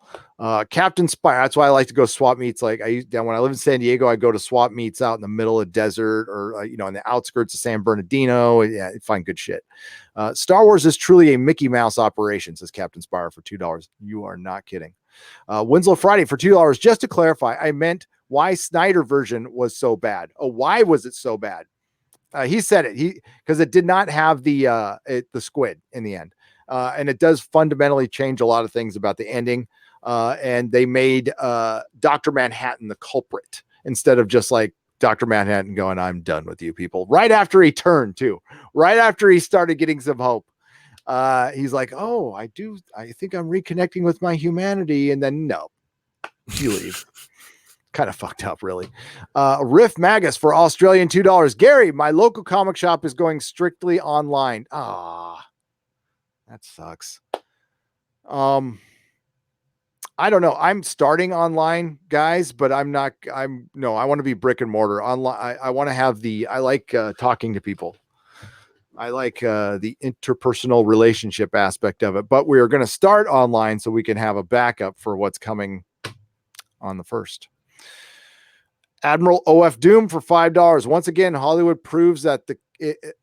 Captain Spire. That's why I like to go swap meets. Like when I live in San Diego, I go to swap meets out in the middle of the desert or in the outskirts of San Bernardino. Yeah, find good shit. Star Wars is truly a Mickey Mouse operation, says Captain Spire for $2. You are not kidding. Winslow Friday for $2. Just to clarify, I meant why Snyder version was so bad. Oh, why was it so bad? He said it because it did not have the squid in the end, and it does fundamentally change a lot of things about the ending. And they made Dr. Manhattan the culprit instead of just like Dr. Manhattan going, "I'm done with you people." Right after he turned too, right after he started getting some hope, he's like, "Oh, I think I'm reconnecting with my humanity," and then no, you leave. Kind of fucked up, really. Riff Magus for Australian $2. Gary, my local comic shop is going strictly online. Ah, that sucks. I don't know. I'm starting online, guys, but I want to be brick and mortar online. I want to have I like talking to people. I like the interpersonal relationship aspect of it, but we are going to start online so we can have a backup for what's coming on the 1st. Admiral OF Doom for $5. Once again, Hollywood proves that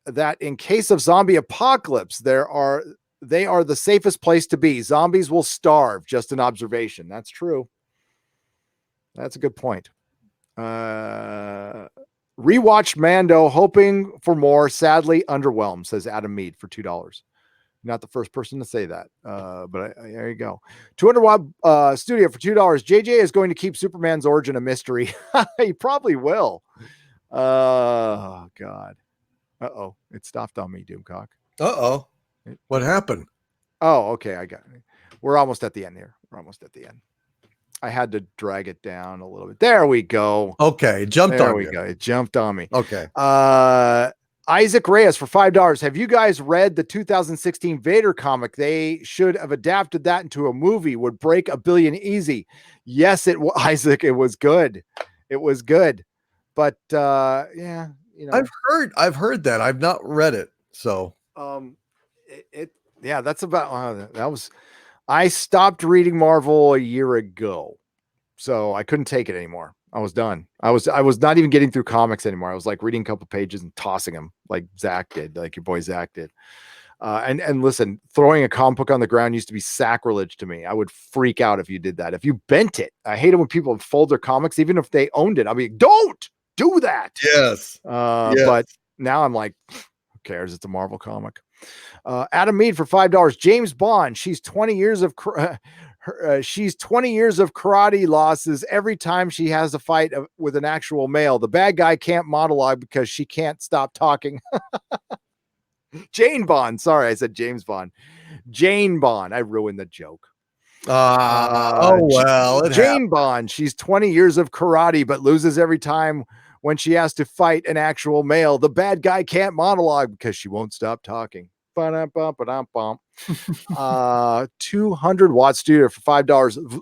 that in case of zombie apocalypse, they are the safest place to be. Zombies will starve. Just an observation. That's true. That's a good point. Rewatched Mando, hoping for more. Sadly, underwhelmed, says Adam Mead for $2. Not the first person to say that, but there you go. 200 Watt Studio for $2. JJ is going to keep Superman's origin a mystery. He probably will. Oh, God. Uh-oh. It stopped on me, Doomcock. Uh-oh. What happened? Oh, okay. I got it. We're almost at the end here. I had to drag it down a little bit. There we go. Okay. It jumped on you. There we go. It jumped on me. Okay. Isaac Reyes for $5. Have you guys read the 2016 Vader comic? They should have adapted that into a movie. Would break $1 billion easy. Yes, Isaac. It was good. But yeah, I've heard that. I've not read it. So that's about that was. I stopped reading Marvel a year ago, so I couldn't take it anymore. I was done. I was not even getting through comics anymore. I was like reading a couple pages and tossing them like Zach did, like your boy Zach did. And listen, throwing a comic book on the ground used to be sacrilege to me. I would freak out if you did that. If you bent it, I hate it when people fold their comics, even if they owned it. I'll be like, don't do that. Yes. But now I'm like, who cares? It's a Marvel comic. Adam Mead for $5. James Bond. She's 20 years of karate losses every time she has a fight with an actual male. The bad guy can't monologue because she can't stop talking. Jane Bond. Sorry, I said James Bond. Jane Bond. I ruined the joke. Jane Bond. She's 20 years of karate, but loses every time when she has to fight an actual male. The bad guy can't monologue because she won't stop talking. 200 Watt Studio for $5.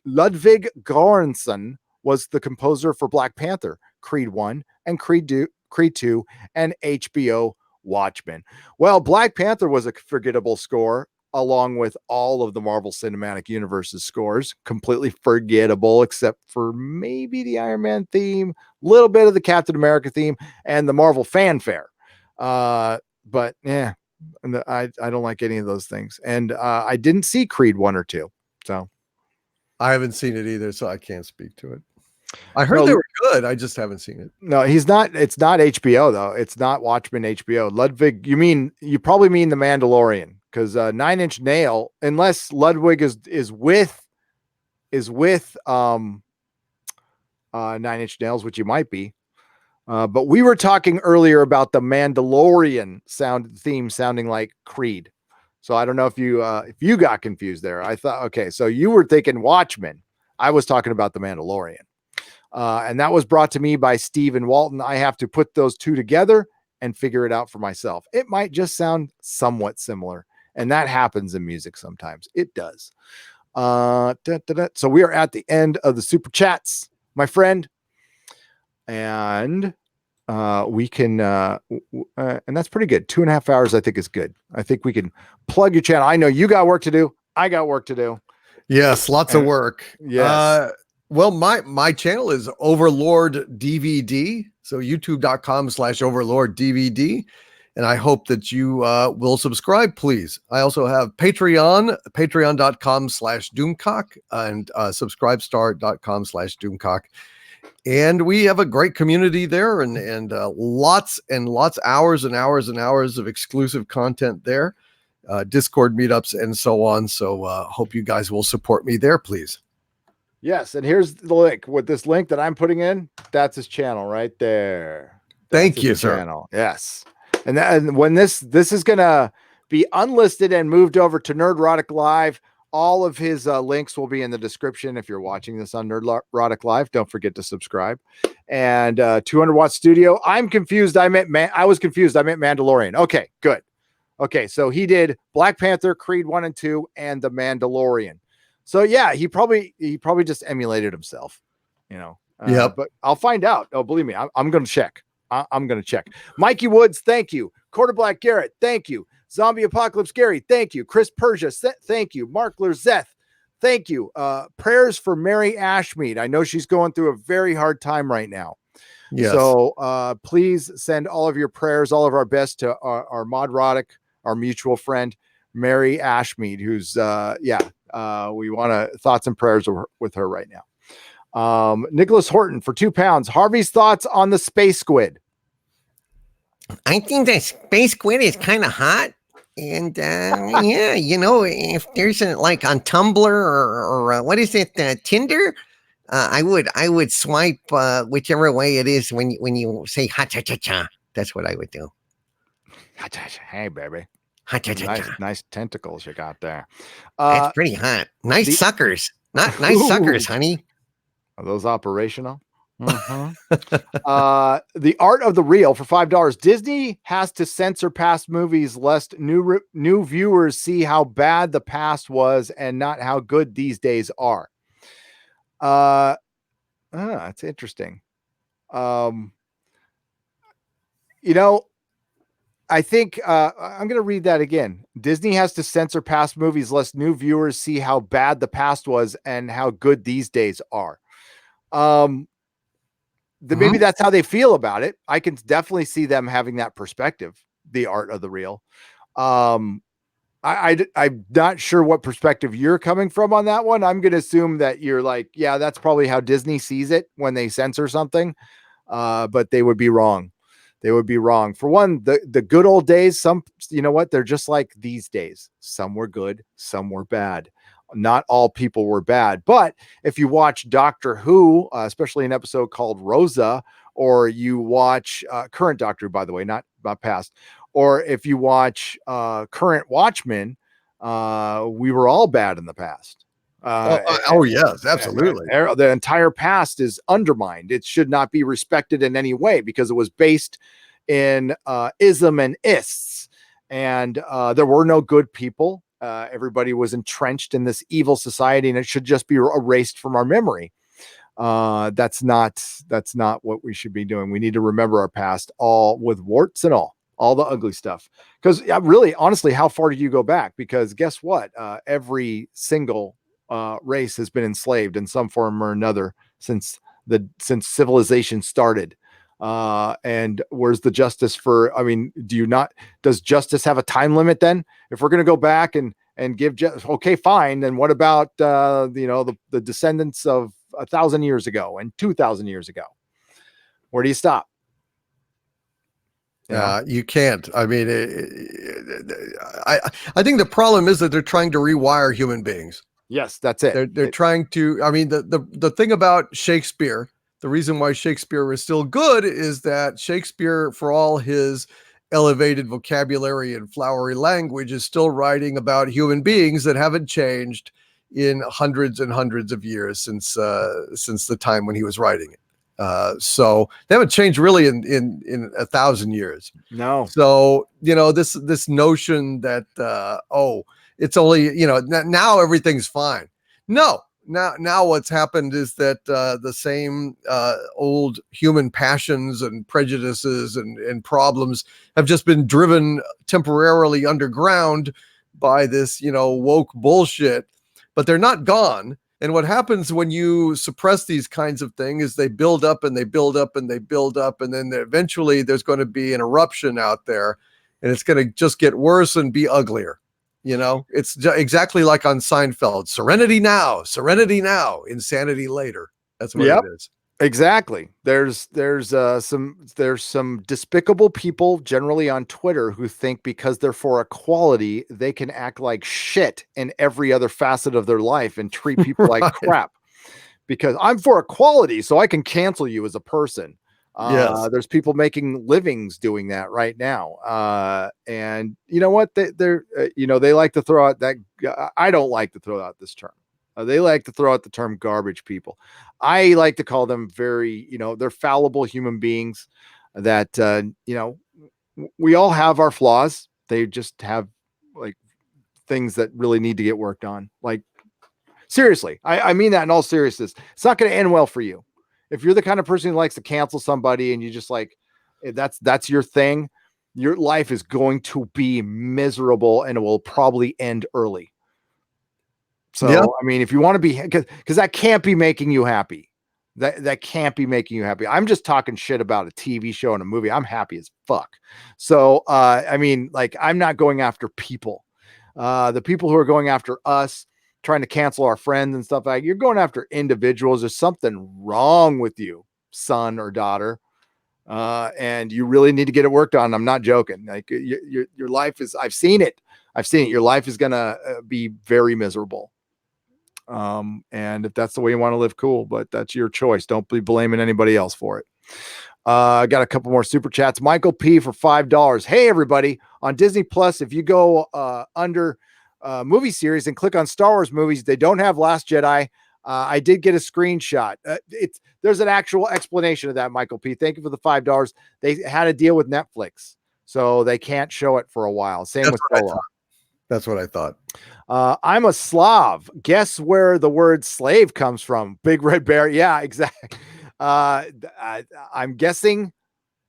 Ludwig Göransson was the composer for Black Panther, Creed 1 and Creed 2 and HBO Watchmen. Well, Black Panther was a forgettable score along with all of the Marvel Cinematic Universe's scores. Completely forgettable except for maybe the Iron Man theme, a little bit of the Captain America theme, and the Marvel fanfare. But yeah. And I don't like any of those things. And I didn't see Creed 1 or 2. So I haven't seen it either, so I can't speak to it. I heard they were good. I just haven't seen it. No, it's not HBO though. It's not Watchmen HBO. Ludwig, you probably mean the Mandalorian, because 9 Inch Nail, unless Ludwig is with 9 Inch Nails, which you might be. But we were talking earlier about the Mandalorian theme sounding like Creed. So I don't know if you got confused there. I thought, okay, so you were thinking Watchmen. I was talking about the Mandalorian. And that was brought to me by Stephen Walton. I have to put those two together and figure it out for myself. It might just sound somewhat similar. And that happens in music sometimes. It does. So we are at the end of the super chats, my friend. And we can and that's pretty good. 2.5 hours I think is good. I think we can plug your channel. I know you got work to do. I got work to do. Yes, lots of work. Yes. Well, my channel is Overlord DVD. So youtube.com/Overlord DVD. And I hope that you will subscribe, please. I also have Patreon, patreon.com/Doomcock and subscribestar.com/Doomcock. And we have a great community there and lots hours and hours and hours of exclusive content there. Discord meetups and so on. So hope you guys will support me there, please. Yes, and here's the link. With this link that I'm putting in, that's his channel right there. Thank you, sir. Channel. Yes, and when this is gonna be unlisted and moved over to Nerdrotic Live, all of his links will be in the description. If you're watching this on Nerdrotic Live, don't forget to subscribe. And 200 Watt Studio. I'm confused. I was confused. I meant Mandalorian. Okay, good. Okay, so he did Black Panther, Creed 1 and 2, and The Mandalorian. So yeah, he probably just emulated himself, Yeah, but I'll find out. Oh, believe me, I'm going to check. I'm going to check. Mikey Woods, thank you. Quarter Black Garrett, thank you. Zombie Apocalypse Gary, thank you. Chris Persia, thank you. Mark Lerzeth, thank you. Prayers for Mary Ashmead. I know she's going through a very hard time right now. Yes. So please send all of your prayers, all of our best to our Modrotic, our mutual friend, Mary Ashmead, who's, we want thoughts and prayers with her right now. Nicholas Horton for £2. Harvey's thoughts on the space squid. I think the space squid is kind of hot. And yeah, if there's like on Tumblr or what is it, Tinder, I would swipe whichever way it is when you say ha cha cha cha. That's what I would do. Hey, baby. Ha cha cha cha. Nice tentacles you got there. That's pretty hot. Nice suckers. Not nice suckers, honey. Are those operational? The Art of the Real for $5. Disney has to censor past movies lest new viewers see how bad the past was and not how good these days are. That's interesting. I think I'm going to read that again. Disney has to censor past movies lest new viewers see how bad the past was and how good these days are. Maybe that's how they feel about it. I can definitely see them having that perspective, the Art of the Real. I'm not sure what perspective you're coming from on that one. I'm going to assume that you're like, yeah, that's probably how Disney sees it when they censor something. But they would be wrong. They would be wrong. For one, the good old days, they're just like these days. Some were good, some were bad. Not all people were bad. But if you watch Doctor Who, especially an episode called Rosa, or you watch current Doctor Who, by the way, not past, or if you watch current Watchmen, we were all bad in the past. Yes, absolutely. The entire past is undermined. It should not be respected in any way because it was based in ism and ists, and there were no good people. Everybody was entrenched in this evil society, and it should just be erased from our memory. That's not what we should be doing. We need to remember our past, all with warts and all the ugly stuff. Because really, honestly, how far do you go back? Because guess what? Every single race has been enslaved in some form or another since civilization started. And where's the justice does justice have a time limit then? If we're going to go back and give okay, fine. Then what about, the descendants of 1,000 years ago and 2,000 years ago? Where do you stop? You can't. I mean, I think the problem is that they're trying to rewire human beings. Yes, that's it. They're trying to. I mean, the thing about Shakespeare, the reason why Shakespeare is still good is that Shakespeare, for all his elevated vocabulary and flowery language, is still writing about human beings that haven't changed in hundreds and hundreds of years since the time when he was writing it. So they haven't changed really in 1,000 years. No. So, this notion that, it's only, now everything's fine. No, now what's happened is that, the same, old human passions and prejudices and problems have just been driven temporarily underground by this, woke bullshit but they're not gone. And what happens when you suppress these kinds of things is they build up and they build up and they build up. And then eventually there's going to be an eruption out there, and it's going to just get worse and be uglier. You know, it's exactly like on Seinfeld. Serenity now, insanity later. That's what it is. Exactly. There's some despicable people generally on Twitter who think because they're for equality, they can act like shit in every other facet of their life and treat people like crap. Because I'm for equality, so I can cancel you as a person. Yes. There's people making livings doing that right now. And you know what? They're they like to throw out that. I don't like to throw out this term. They like to throw out the term garbage people. I like to call them very, they're fallible human beings that, we all have our flaws. They just have like things that really need to get worked on. Like, seriously, I mean that in all seriousness. It's not going to end well for you. If you're the kind of person who likes to cancel somebody and you just like, that's your thing, your life is going to be miserable and it will probably end early. So, I mean, if you want to be, because that can't be making you happy. That can't be making you happy. I'm just talking shit about a TV show and a movie. I'm happy as fuck. So, I mean, like, I'm not going after people. The people who are going after us, trying to cancel our friends and stuff like that, you're going after individuals. There's something wrong with you, son or daughter. And you really need to get it worked on. I'm not joking. Like your life is, I've seen it. Your life is going to be very miserable. And if that's the way you want to live, cool, but that's your choice. Don't be blaming anybody else for it. I got a couple more super chats. Michael P for $5. Hey, everybody, on Disney Plus, if you go under movie series and click on Star Wars movies, they don't have Last Jedi. I did get a screenshot. There's an actual explanation of that, Michael P. Thank you for the $5. They had a deal with Netflix, so they can't show it for a while. Same with Solo. That's what I thought. I'm a Slav. Guess where the word slave comes from? Big Red Bear. Yeah, exactly. I'm guessing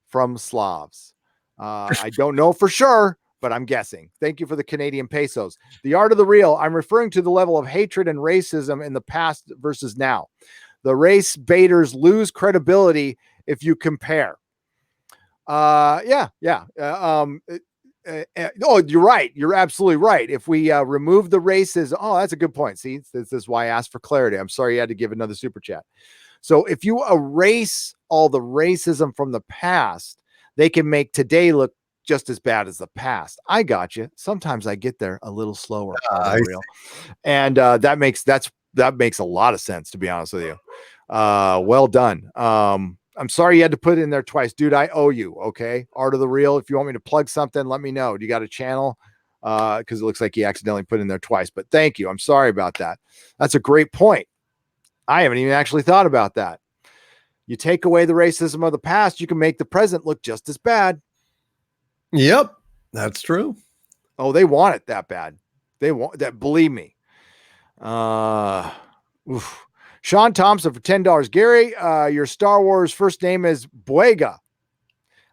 from Slavs. I don't know for sure, but I'm guessing. Thank you for the Canadian pesos. The art of the real. I'm referring to the level of hatred and racism in the past versus now. The race baiters lose credibility if you compare. Yeah. Oh, you're right. You're absolutely right. If we remove the races, that's a good point. See, this is why I asked for clarity. I'm sorry you had to give another super chat. So if you erase all the racism from the past, they can make today look just as bad as the past. I got you. Sometimes I get there a little slower. And that makes a lot of sense, to be honest with you. Well done. I'm sorry you had to put it in there twice, dude. I owe you. Okay. Art of the Real. If you want me to plug something, let me know. Do you got a channel? Because it looks like you accidentally put in there twice, but thank you. I'm sorry about that. That's a great point. I haven't even actually thought about that. You take away the racism of the past, you can make the present look just as bad. Yep. That's true. Oh, they want it that bad. They want that. Believe me. Sean Thompson for $10. Gary, your Star Wars first name is Boyega.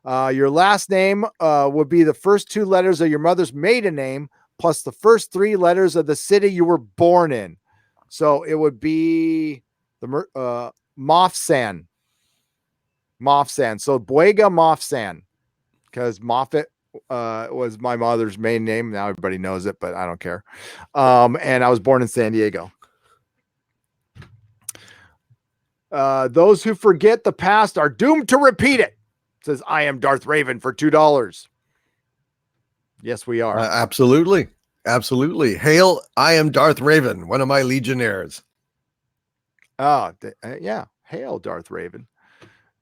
Your last name would be the first two letters of your mother's maiden name plus the first three letters of the city you were born in. So it would be the Moffsan. So Boyega Moffsan, because Moffat was my mother's maiden name. Now everybody knows it, but I don't care. And I was born in San Diego. Those who forget the past are doomed to repeat it. Says I am Darth Raven for $2. Yes, we are. Absolutely. Hail, I am Darth Raven, one of my legionnaires. Yeah. Hail, Darth Raven.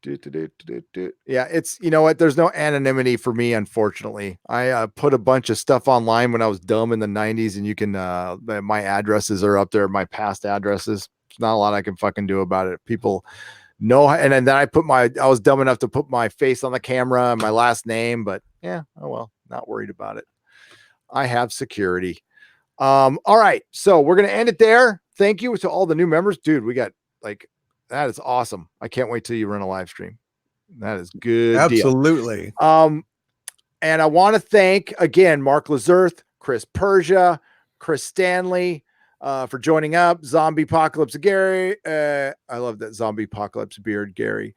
Yeah, it's, you know what? There's no anonymity for me, unfortunately. I put a bunch of stuff online when I was dumb in the 90s, and you can, my addresses are up there, my past addresses. There's not a lot I can fucking do about it. People know, and then I was dumb enough to put my face on the camera and my last name, but yeah, oh well, not worried about it. I have security. All right, so we're gonna end it there. Thank you to all the new members, dude. We got that is awesome. I can't wait till you run a live stream. That is good. Absolutely. Deal. And I want to thank again Mark Lazerth, Chris Persia, Chris Stanley, for joining up. Zombie Apocalypse Gary. I love that Zombie Apocalypse beard, Gary.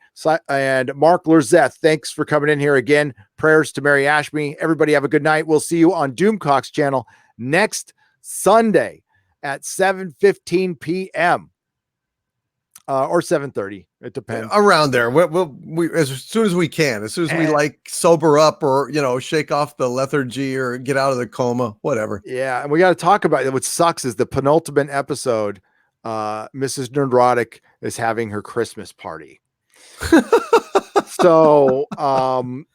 And Mark Lurzeth, thanks for coming in here again. Prayers to Mary Ashby. Everybody have a good night. We'll see you on Doomcock's channel next Sunday at 7:15 p.m. Or 7:30. It depends. Around there. We as soon as we can, as soon as we like sober up or, shake off the lethargy or get out of the coma, whatever. Yeah. And we got to talk about it. What sucks is the penultimate episode, Mrs. Nerdrotic is having her Christmas party. So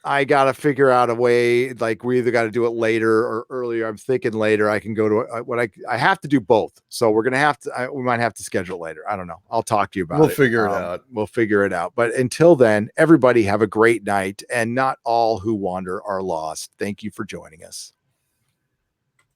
I got to figure out a way, like we either got to do it later or earlier. I'm thinking later I can go to I have to do both. So we're going to have to, we might have to schedule later. I don't know. I'll talk to you about it. We'll figure it out. We'll figure it out. But until then, everybody have a great night, and not all who wander are lost. Thank you for joining us.